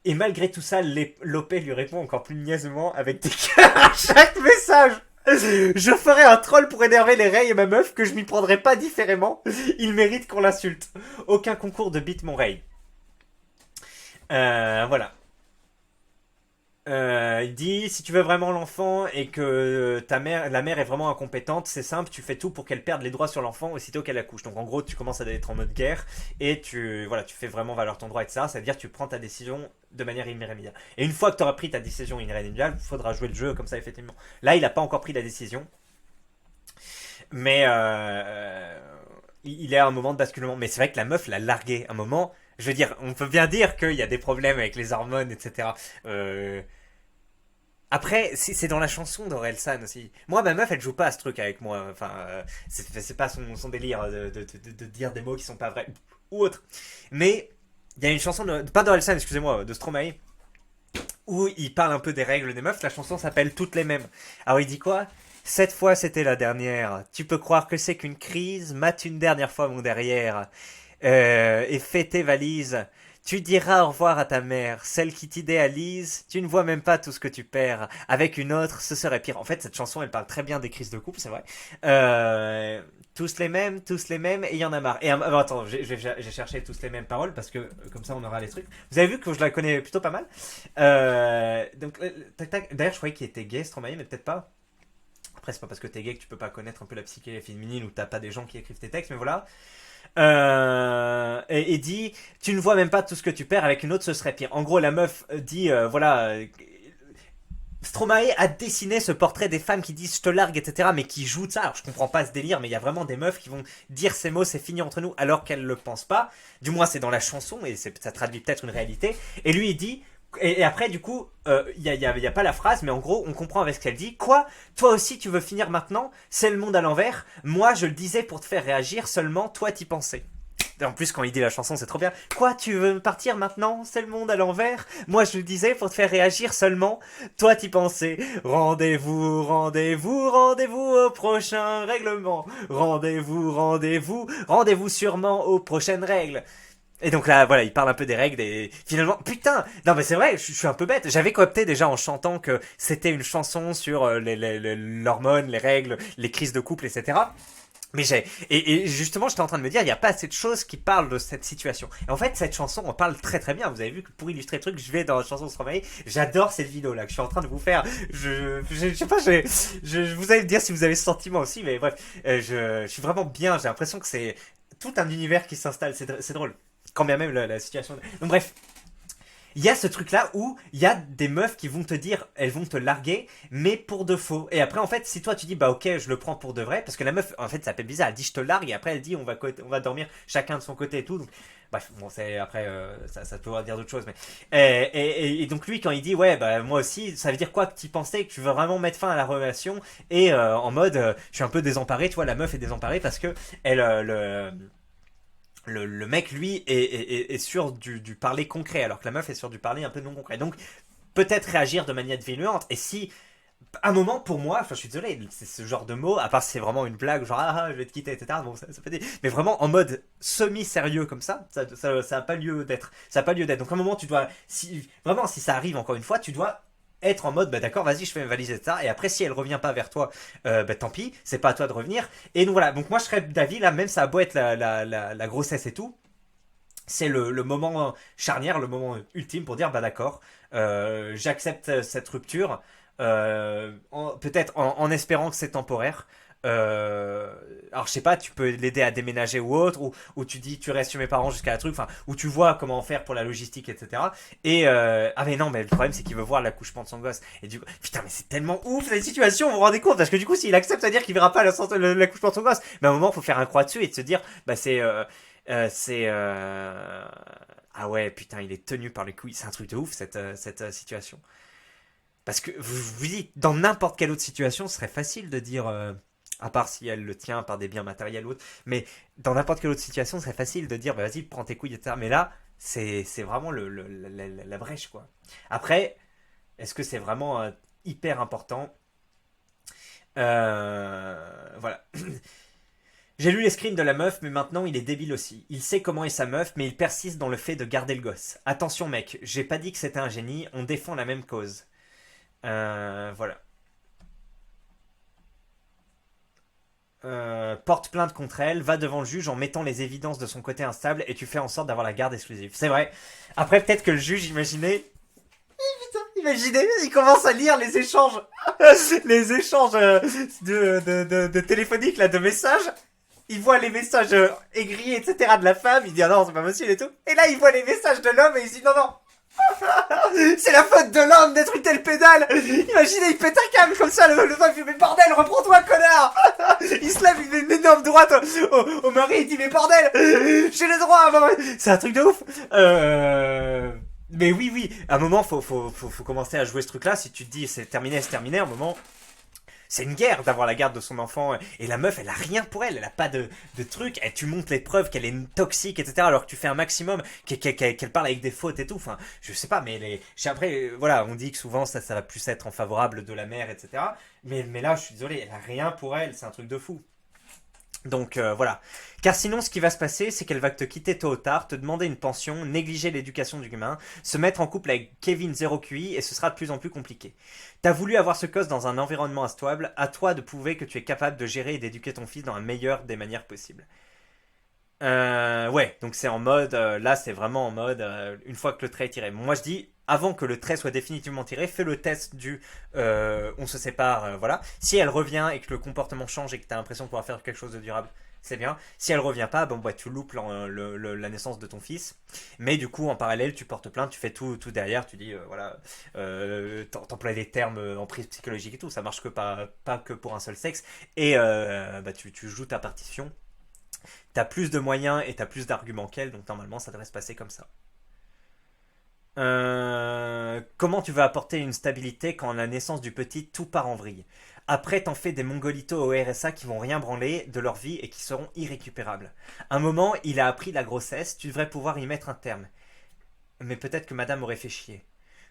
Et malgré tout ça, l'OP lui répond encore plus niaisement avec des cœurs à chaque message. Je ferai un troll pour énerver les Ray et ma meuf que je m'y prendrai pas différemment. Il mérite qu'on l'insulte. Aucun concours de beat mon Ray. Voilà. Il dit si tu veux vraiment l'enfant et que la mère est vraiment incompétente, c'est simple, tu fais tout pour qu'elle perde les droits sur l'enfant aussitôt qu'elle accouche. Donc en gros, tu commences à être en mode guerre et tu fais vraiment valoir ton droit et ça. C'est-à-dire tu prends ta décision de manière irrémédiable. Et une fois que tu auras pris ta décision irrémédiable, il faudra jouer le jeu comme ça effectivement. Là, il n'a pas encore pris la décision, mais il est à un moment de basculement. Mais c'est vrai que la meuf l'a largué. À un moment, je veux dire, on peut bien dire qu'il y a des problèmes avec les hormones, etc. Euh, Après, c'est dans la chanson d'Orelsan aussi. Moi, ma meuf, elle joue pas à ce truc avec moi. Enfin, c'est pas son délire de dire des mots qui sont pas vrais ou autre. Mais il y a une chanson, pas d'Orelsan, excusez-moi, de Stromae, où il parle un peu des règles des meufs. La chanson s'appelle Toutes les mêmes. Alors il dit quoi? Cette fois c'était la dernière. Tu peux croire que c'est qu'une crise? Mate une dernière fois mon derrière. Et fais tes valises. Tu diras au revoir à ta mère, celle qui t'idéalise. Tu ne vois même pas tout ce que tu perds. Avec une autre, ce serait pire. En fait, cette chanson, elle parle très bien des crises de couple, c'est vrai. Tous les mêmes, et il y en a marre. Et attends, j'ai cherché tous les mêmes paroles parce que comme ça, on aura les trucs. Vous avez vu que je la connais plutôt pas mal. Donc, tac, tac. D'ailleurs, je croyais qu'il était gay, Stromae, mais peut-être pas. Après, c'est pas parce que t'es gay que tu peux pas connaître un peu la psyché féminine ou t'as pas des gens qui écrivent tes textes, mais voilà. Et dit tu ne vois même pas tout ce que tu perds, avec une autre ce serait pire. En gros la meuf dit voilà, Stromae a dessiné ce portrait des femmes qui disent je te largue, etc., mais qui jouent de ça. Alors je comprends pas ce délire, mais il y a vraiment des meufs qui vont dire ces mots, c'est fini entre nous, alors qu'elles le pensent pas. Du moins c'est dans la chanson et ça traduit peut-être une réalité. Et lui il dit et après, du coup, y a pas la phrase, mais en gros, on comprend avec ce qu'elle dit. Quoi? Toi aussi, tu veux finir maintenant? C'est le monde à l'envers. Moi, je le disais pour te faire réagir, seulement toi t'y pensais. Et en plus, quand il dit la chanson, c'est trop bien. Quoi? Tu veux partir maintenant? C'est le monde à l'envers? Moi, je le disais pour te faire réagir, seulement toi t'y pensais. Rendez-vous, rendez-vous, rendez-vous au prochain règlement. Rendez-vous, rendez-vous, rendez-vous sûrement aux prochaines règles. Et donc là, voilà, il parle un peu des règles et finalement, putain, non mais c'est vrai, je suis un peu bête. J'avais coopté déjà en chantant que c'était une chanson sur l'hormone, les règles, les crises de couple, etc. Mais et justement, j'étais en train de me dire, il n'y a pas assez de choses qui parlent de cette situation. Et en fait, cette chanson, on parle très très bien. Vous avez vu que pour illustrer le truc, je vais dans la chanson de Stromae. J'adore cette vidéo là que je suis en train de vous faire. Je sais pas, vous allez me dire si vous avez ce sentiment aussi, mais bref, je suis vraiment bien. J'ai l'impression que c'est tout un univers qui s'installe. C'est drôle. Quand bien même la situation. Donc bref, il y a ce truc là où il y a des meufs qui vont te dire, elles vont te larguer, mais pour de faux. Et après, en fait, si toi tu dis, bah ok, je le prends pour de vrai, parce que la meuf, en fait, ça fait bizarre, elle dit je te largue, et après elle dit on va dormir chacun de son côté et tout. Donc, bref, bon, c'est après, ça peut dire d'autres choses, mais. Et donc lui, quand il dit, ouais, bah moi aussi, ça veut dire quoi que tu pensais que tu veux vraiment mettre fin à la relation, et en mode, je suis un peu désemparé, tu vois, la meuf est désemparée parce que elle, le mec, lui, est sur du parler concret, alors que la meuf est sur du parler un peu non concret. Donc, peut-être réagir de manière violente. Et si, à un moment, pour moi, enfin, je suis désolé, c'est ce genre de mots, à part si c'est vraiment une blague, genre, je vais te quitter, etc. Bon, ça peut dire. Mais vraiment, en mode semi-sérieux comme ça a pas lieu d'être. Ça a pas lieu d'être. Donc, à un moment, tu dois, si, vraiment, si ça arrive encore une fois, tu dois être en mode bah d'accord, vas-y, je fais mes valises, etc. Et après, si elle revient pas vers toi, bah tant pis, c'est pas à toi de revenir. Et donc voilà, donc moi je serais d'avis là, même ça a beau être la grossesse et tout, c'est le moment charnière, le moment ultime pour dire bah d'accord, j'accepte cette rupture, peut-être en espérant que c'est temporaire. Alors je sais pas, tu peux l'aider à déménager ou autre, ou tu dis tu restes chez mes parents jusqu'à la truc, enfin, où tu vois comment faire pour la logistique, etc. Et ah mais non, mais le problème c'est qu'il veut voir l'accouchement de son gosse. Et du coup, putain, mais c'est tellement ouf cette situation, vous vous rendez compte? Parce que du coup, s'il accepte, ça veut dire qu'il verra pas l'accouchement de son gosse. Mais à un moment, faut faire un croix dessus et de se dire, bah c'est ah ouais, putain, il est tenu par les couilles. C'est un truc de ouf cette situation. Parce que vous dites, dans n'importe quelle autre situation, ce serait facile de dire, à part si elle le tient par des biens matériels ou autres, mais dans n'importe quelle autre situation, ce serait facile de dire, bah, vas-y, prends tes couilles, etc. Mais là, c'est vraiment la brèche, quoi. Après, est-ce que c'est vraiment hyper important? Voilà. J'ai lu les screens de la meuf, mais maintenant il est débile aussi. Il sait comment est sa meuf, mais il persiste dans le fait de garder le gosse. Attention mec, j'ai pas dit que c'était un génie, on défend la même cause. Voilà. porte plainte contre elle, va devant le juge en mettant les évidences de son côté instable et tu fais en sorte d'avoir la garde exclusive. C'est vrai. Après, peut-être que le juge, imaginez, il commence à lire les échanges, les échanges de téléphoniques, là, de messages. Il voit les messages aigris, etc. de la femme, il dit ah non, c'est pas possible et tout. Et là, il voit les messages de l'homme et il se dit non, non. C'est la faute de l'homme d'être une telle pédale. Imaginez, il pète un câble comme ça, le mec il fait mais bordel, reprends-toi connard. Il se lève, il met une énorme droite au mari, il dit mais bordel, j'ai le droit. C'est un truc de ouf. Mais oui, à un moment faut commencer à jouer ce truc là. Si tu te dis c'est terminé, à un moment c'est une guerre d'avoir la garde de son enfant. Et la meuf, elle a rien pour elle. Elle a pas de truc. Et tu montres les preuves qu'elle est toxique, etc. Alors que tu fais un maximum, qu'elle parle avec des fautes et tout. Enfin, je sais pas, mais après, voilà, on dit que souvent ça va plus être en favorable de la mère, etc. Mais là, je suis désolé, elle a rien pour elle. C'est un truc de fou. Donc voilà. Car sinon, ce qui va se passer, c'est qu'elle va te quitter tôt ou tard, te demander une pension, négliger l'éducation du gamin, se mettre en couple avec Kevin 0 QI et ce sera de plus en plus compliqué. T'as voulu avoir ce gosse dans un environnement instable, à toi de prouver que tu es capable de gérer et d'éduquer ton fils dans la meilleure des manières possibles. Ouais, donc c'est en mode, là c'est vraiment en mode, une fois que le trait est tiré. Moi je dis, avant que le trait soit définitivement tiré, fais le test du on se sépare, voilà. Si elle revient et que le comportement change et que tu as l'impression de pouvoir faire quelque chose de durable, c'est bien. Si elle revient pas, bon bah tu loupes la naissance de ton fils. Mais du coup en parallèle tu portes plainte, tu fais tout derrière, tu dis voilà, t'emploies des termes en prise psychologique et tout, ça marche que pas que pour un seul sexe. Et bah tu joues ta partition. T'as plus de moyens et t'as plus d'arguments qu'elle, donc normalement ça devrait se passer comme ça. Comment tu vas apporter une stabilité quand à la naissance du petit tout part en vrille? Après t'en fais des mongolitos au RSA qui vont rien branler de leur vie et qui seront irrécupérables. Un moment il a appris la grossesse, tu devrais pouvoir y mettre un terme. Mais peut-être que madame aurait fait chier.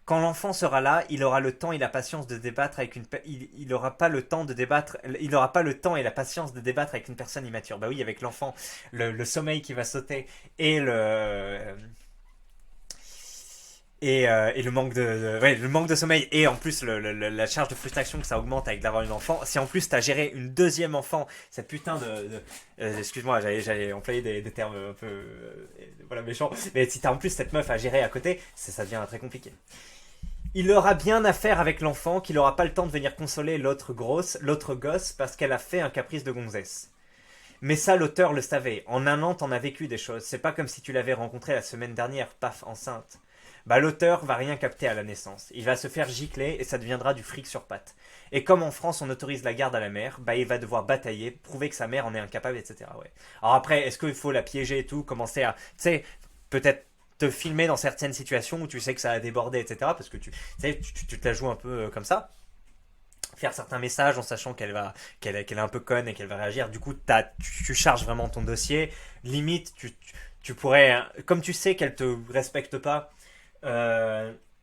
Quand l'enfant sera là, il aura le temps et la patience de débattre avec une il aura pas le temps de débattre, il aura pas le temps et la patience de débattre avec une personne immature. Bah oui, avec l'enfant, le sommeil qui va sauter et le manque le manque de sommeil et en plus la charge de frustration que ça augmente avec d'avoir une enfant. Si en plus t'as géré une deuxième enfant, cette putain excuse-moi, j'allais employer des termes un peu voilà méchants, mais si t'as en plus cette meuf à gérer à côté, ça devient très compliqué. Il aura bien à faire avec l'enfant qu'il aura pas le temps de venir consoler l'autre gosse parce qu'elle a fait un caprice de gonzesse. Mais ça, l'auteur le savait. En un an, t'en as vécu des choses. C'est pas comme si tu l'avais rencontré la semaine dernière, paf, enceinte. Bah l'auteur va rien capter à la naissance. Il va se faire gicler et ça deviendra du fric sur pattes. Et comme en France on autorise la garde à la mère, bah il va devoir batailler, prouver que sa mère en est incapable, etc. Ouais. Alors après, est-ce qu'il faut la piéger et tout, commencer à, tu sais, peut-être te filmer dans certaines situations où tu sais que ça a débordé, etc. Parce que tu te la joues un peu comme ça. Faire certains messages en sachant qu'elle est un peu conne et qu'elle va réagir. Du coup, tu charges vraiment ton dossier. Limite, tu pourrais, comme tu sais qu'elle te respecte pas,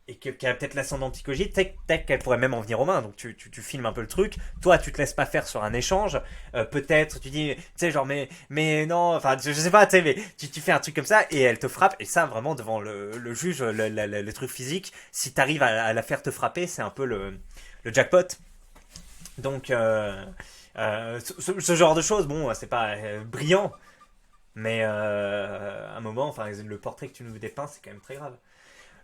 et qu'elle a peut-être l'ascendant psychologique, peut-être qu'elle pourrait même en venir aux mains. Donc tu filmes un peu le truc. Toi, tu te laisses pas faire sur un échange. Peut-être, tu dis, tu sais, genre, mais non, enfin, je sais pas, tu sais, mais tu fais un truc comme ça et elle te frappe. Et ça, vraiment, devant le juge, le truc physique, si t'arrives à la faire te frapper, c'est un peu le jackpot. Donc, ce genre de choses, bon, c'est pas brillant. Mais à un moment, enfin, le portrait que tu nous dépeins, c'est quand même très grave.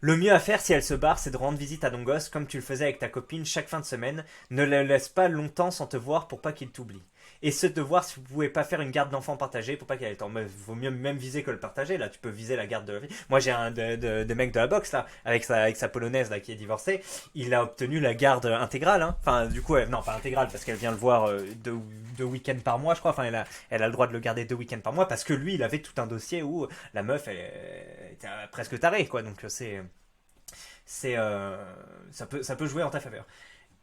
Le mieux à faire si elle se barre, c'est de rendre visite à ton gosse comme tu le faisais avec ta copine chaque fin de semaine. Ne la laisse pas longtemps sans te voir pour pas qu'il t'oublie. Et ce de voir si vous pouvez pas faire une garde d'enfant partagée pour pas qu'elle ait le temps. Mais vaut mieux même viser que le partager. Là, tu peux viser la garde de la vie. Moi, j'ai un des mecs de la boxe là, avec sa polonaise là qui est divorcée. Il a obtenu la garde intégrale. Hein. Enfin, du coup, non pas intégrale parce qu'elle vient le voir deux week-ends par mois, je crois. Enfin, elle a le droit de le garder 2 week-ends par mois parce que lui, il avait tout un dossier où la meuf, elle était presque tarée, quoi. Donc ça peut jouer en ta faveur.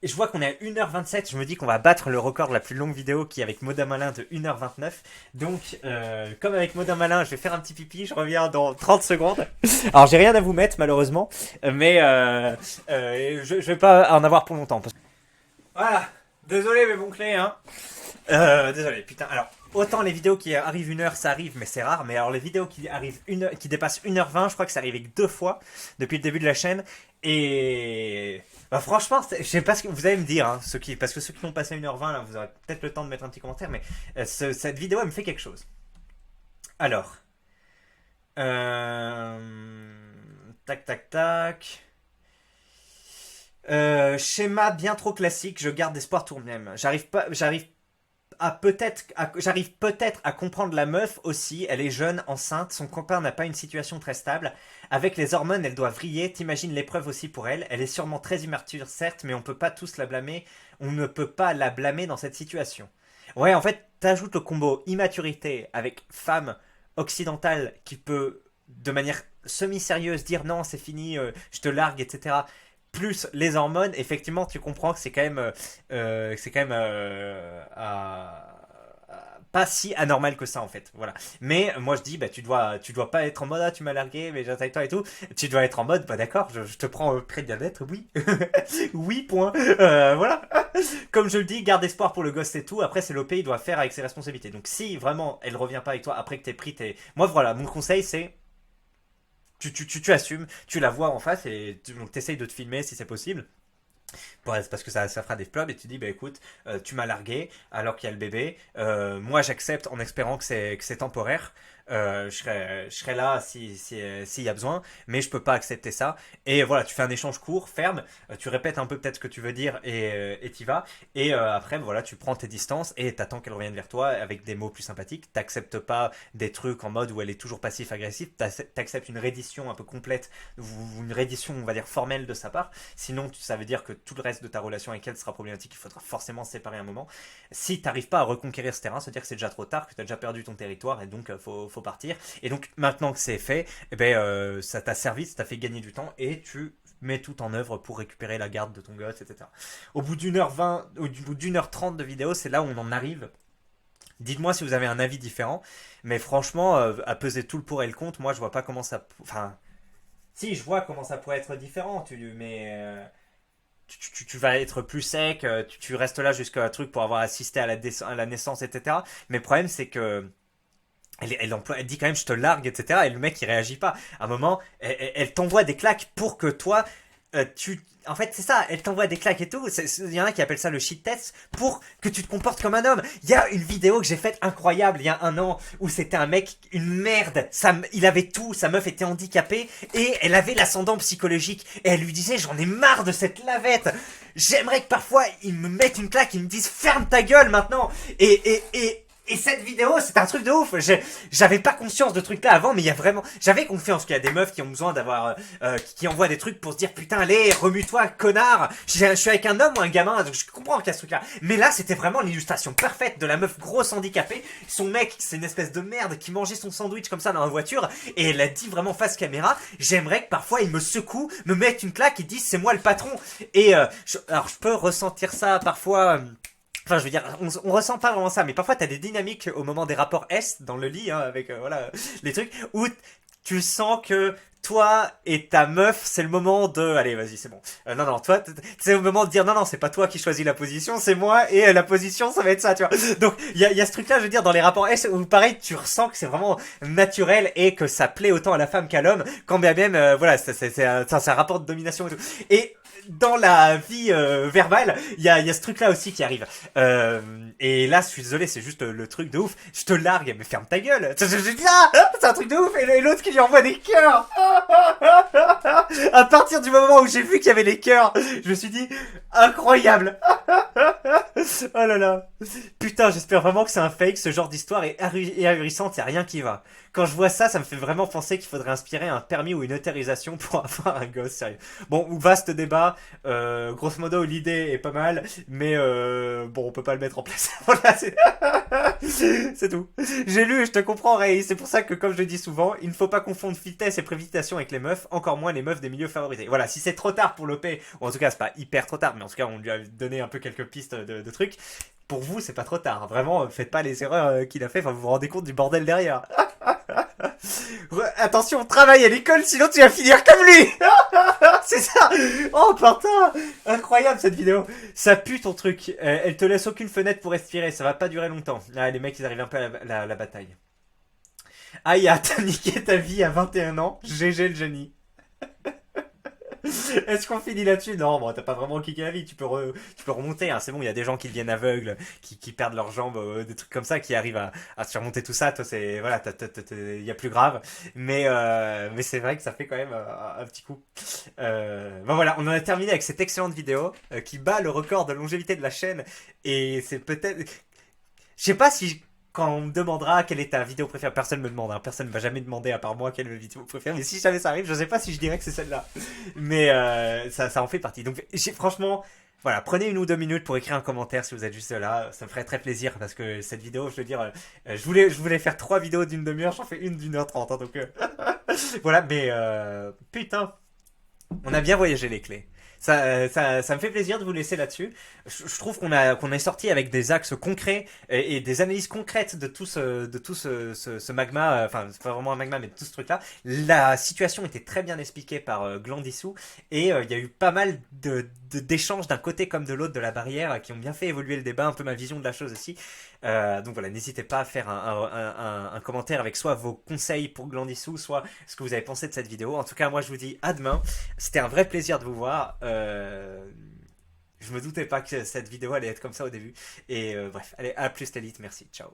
Et je vois qu'on est à 1h27, je me dis qu'on va battre le record de la plus longue vidéo qui est avec Modin Malin de 1h29. Donc, comme avec Modin Malin, je vais faire un petit pipi, je reviens dans 30 secondes. Alors, j'ai rien à vous mettre, malheureusement, mais je vais pas en avoir pour longtemps. Voilà, désolé mes bons clés, hein. Désolé, putain. Alors, autant les vidéos qui arrivent 1 heure, ça arrive, mais c'est rare. Mais alors les vidéos qui arrivent qui dépassent 1h20, je crois que ça arrivé que 2 fois depuis le début de la chaîne. Et bah, franchement, je sais pas ce que vous allez me dire, hein, parce que ceux qui ont passé 1h20, là, vous aurez peut-être le temps de mettre un petit commentaire, mais cette vidéo, elle me fait quelque chose. Alors, tac, tac, tac. Schéma bien trop classique, je garde espoir tout de même. J'arrive peut-être à comprendre la meuf aussi, elle est jeune, enceinte, son copain n'a pas une situation très stable. Avec les hormones, elle doit vriller, t'imagines l'épreuve aussi pour elle. Elle est sûrement très immature, certes, mais on peut pas tous la blâmer. On ne peut pas la blâmer dans cette situation. Ouais, en fait, t'ajoutes le combo immaturité avec femme occidentale qui peut, de manière semi-sérieuse, dire non, c'est fini, je te largue, etc. Plus les hormones, effectivement, tu comprends que c'est quand même pas si anormal que ça en fait. Voilà. Mais moi je dis, bah tu dois pas être en mode ah tu m'as largué, mais j'attaque toi et tout. Tu dois être en mode bah d'accord, je te prends près de bien-être, oui, oui point. Voilà. Comme je le dis, garde espoir pour le ghost et tout. Après c'est l'OP, il doit faire avec ses responsabilités. Donc si vraiment elle revient pas avec toi après que t'aies pris tes, moi voilà, mon conseil c'est tu assumes, tu la vois en face et tu essayes de te filmer si c'est possible. Parce que ça fera des flops et tu dis bah écoute tu m'as largué alors qu'il y a le bébé, moi j'accepte en espérant que c'est temporaire, je serai là s'il y a besoin, mais je peux pas accepter ça. Et voilà, tu fais un échange court, ferme, tu répètes un peu peut-être ce que tu veux dire et t'y vas. Et après voilà, tu prends tes distances et t'attends qu'elle revienne vers toi avec des mots plus sympathiques. T'acceptes pas des trucs en mode où elle est toujours passif-agressif, t'acceptes une reddition un peu complète, ou une reddition on va dire formelle de sa part. Sinon ça veut dire que tout le reste de ta relation avec elle sera problématique, il faudra forcément se séparer un moment. Si t'arrives pas à reconquérir ce terrain, ça veut dire que c'est déjà trop tard, que t'as déjà perdu ton territoire et donc faut partir. Et donc maintenant que c'est fait, eh ben, ça t'a servi, ça t'a fait gagner du temps et tu mets tout en œuvre pour récupérer la garde de ton gosse, etc. Au bout d'1h20, au bout d'1h30 de vidéo, c'est là où on en arrive. Dites-moi si vous avez un avis différent, mais franchement, à peser tout le pour et le contre, moi je vois pas comment ça. Enfin, si je vois comment ça pourrait être différent, mais tu vas être plus sec, tu restes là jusqu'à un truc pour avoir assisté à la naissance, etc. Mais le problème, c'est que elle dit quand même je te largue, etc. Et le mec il réagit pas. À un moment, elle t'envoie des claques pour que toi, en fait, c'est ça, elle t'envoie des claques et tout. Il y en a qui appellent ça le shit test pour que tu te comportes comme un homme. Il y a une vidéo que j'ai faite incroyable il y a 1 an où c'était un mec, une merde. Il avait tout, sa meuf était handicapée et elle avait l'ascendant psychologique. Et elle lui disait j'en ai marre de cette lavette. J'aimerais que parfois ils me mettent une claque, ils me disent ferme ta gueule maintenant. Et cette vidéo, c'est un truc de ouf. J'avais pas conscience de trucs là avant, mais il y a vraiment, j'avais confiance qu'il y a des meufs qui ont besoin d'avoir, qui envoient des trucs pour se dire putain, allez, remue-toi, connard. Je suis avec un homme ou un gamin, donc je comprends qu'il y a ce truc là. Mais là, c'était vraiment l'illustration parfaite de la meuf grosse handicapée. Son mec, c'est une espèce de merde qui mangeait son sandwich comme ça dans la voiture, et elle a dit vraiment face caméra, j'aimerais que parfois il me secoue, me mette une claque et dise c'est moi le patron. Et alors je peux ressentir ça parfois. Enfin, je veux dire, on ressent pas vraiment ça, mais parfois t'as des dynamiques au moment des rapports S dans le lit, hein, avec voilà les trucs où tu sens que toi et ta meuf, c'est le moment de, allez, vas-y, c'est bon. Non, toi, c'est le moment de dire non, c'est pas toi qui choisis la position, c'est moi et la position, ça va être ça, tu vois. Donc il y a ce truc-là, je veux dire, dans les rapports S où pareil, tu ressens que c'est vraiment naturel et que ça plaît autant à la femme qu'à l'homme, quand bien même, voilà, c'est un rapport de domination et tout. Et dans la vie verbale, il y a ce truc-là aussi qui arrive. Et là, je suis désolé, c'est juste le truc de ouf. Je te largue, mais ferme ta gueule. Je dis c'est un truc de ouf. Et l'autre qui lui envoie des cœurs. À partir du moment où j'ai vu qu'il y avait les cœurs, je me suis dit incroyable. Oh là là. Putain, j'espère vraiment que c'est un fake. Ce genre d'histoire est ahurissante, y a rien qui va. Quand je vois ça, ça me fait vraiment penser qu'il faudrait inspirer un permis ou une autorisation pour avoir un gosse, sérieux. Bon, vaste débat. Grosso modo, l'idée est pas mal, mais bon, on peut pas le mettre en place. Voilà, c'est tout. J'ai lu et je te comprends, Ray. C'est pour ça que, comme je le dis souvent, il ne faut pas confondre vitesse et préméditation avec les meufs, encore moins les meufs des milieux favorisés. Voilà, si c'est trop tard pour l'OP, ou en tout cas c'est pas hyper trop tard, mais en tout cas on lui a donné un peu quelques pistes de trucs. pour vous, c'est pas trop tard. Vraiment, faites pas les erreurs qu'il a fait. Enfin, vous vous rendez compte du bordel derrière. Attention, travaille à l'école, sinon tu vas finir comme lui. C'est ça. Oh putain, incroyable cette vidéo. Ça pue ton truc. Elle te laisse aucune fenêtre pour respirer. Ça va pas durer longtemps. Ah, les mecs, ils arrivent un peu à la bataille. Aïe, t'as niqué ta vie à 21 ans. GG le génie. Est-ce qu'on finit là-dessus? Non, bon, t'as pas vraiment kické la vie, tu peux remonter, hein. C'est bon, il y a des gens qui deviennent aveugles, qui perdent leurs jambes, des trucs comme ça, qui arrivent à surmonter tout ça. Toi, c'est, voilà, il y a plus grave. Mais c'est vrai que ça fait quand même un petit coup. Ben voilà, on en a terminé avec cette excellente vidéo, qui bat le record de longévité de la chaîne. Et c'est peut-être, je sais pas si quand on me demandera quelle est ta vidéo préférée, personne me demande, hein, personne ne va jamais demander à part moi quelle est ma vidéo préférée, mais si jamais ça arrive, je sais pas si je dirais que c'est celle-là. Mais ça en fait partie. Donc franchement, voilà, prenez 1 ou 2 minutes pour écrire un commentaire si vous êtes juste là, ça me ferait très plaisir parce que cette vidéo, je veux dire, je voulais faire 3 vidéos d'une demi-heure, j'en fais une d'1h30, hein, donc voilà, mais putain, on a bien voyagé les clés. Ça me fait plaisir de vous laisser là-dessus. Je trouve qu'on est sorti avec des axes concrets et des analyses concrètes de ce magma. Enfin, c'est pas vraiment un magma, mais de tout ce truc-là. La situation était très bien expliquée par Glandissou et il y a eu pas mal d'échanges d'un côté comme de l'autre de la barrière qui ont bien fait évoluer le débat, un peu ma vision de la chose aussi. Donc voilà, n'hésitez pas à faire un commentaire avec soit vos conseils pour Glandissou, soit ce que vous avez pensé de cette vidéo. En tout cas, moi je vous dis à demain. C'était un vrai plaisir de vous voir. Je me doutais pas que cette vidéo allait être comme ça au début. Et bref, allez, à plus l'élite, merci, ciao.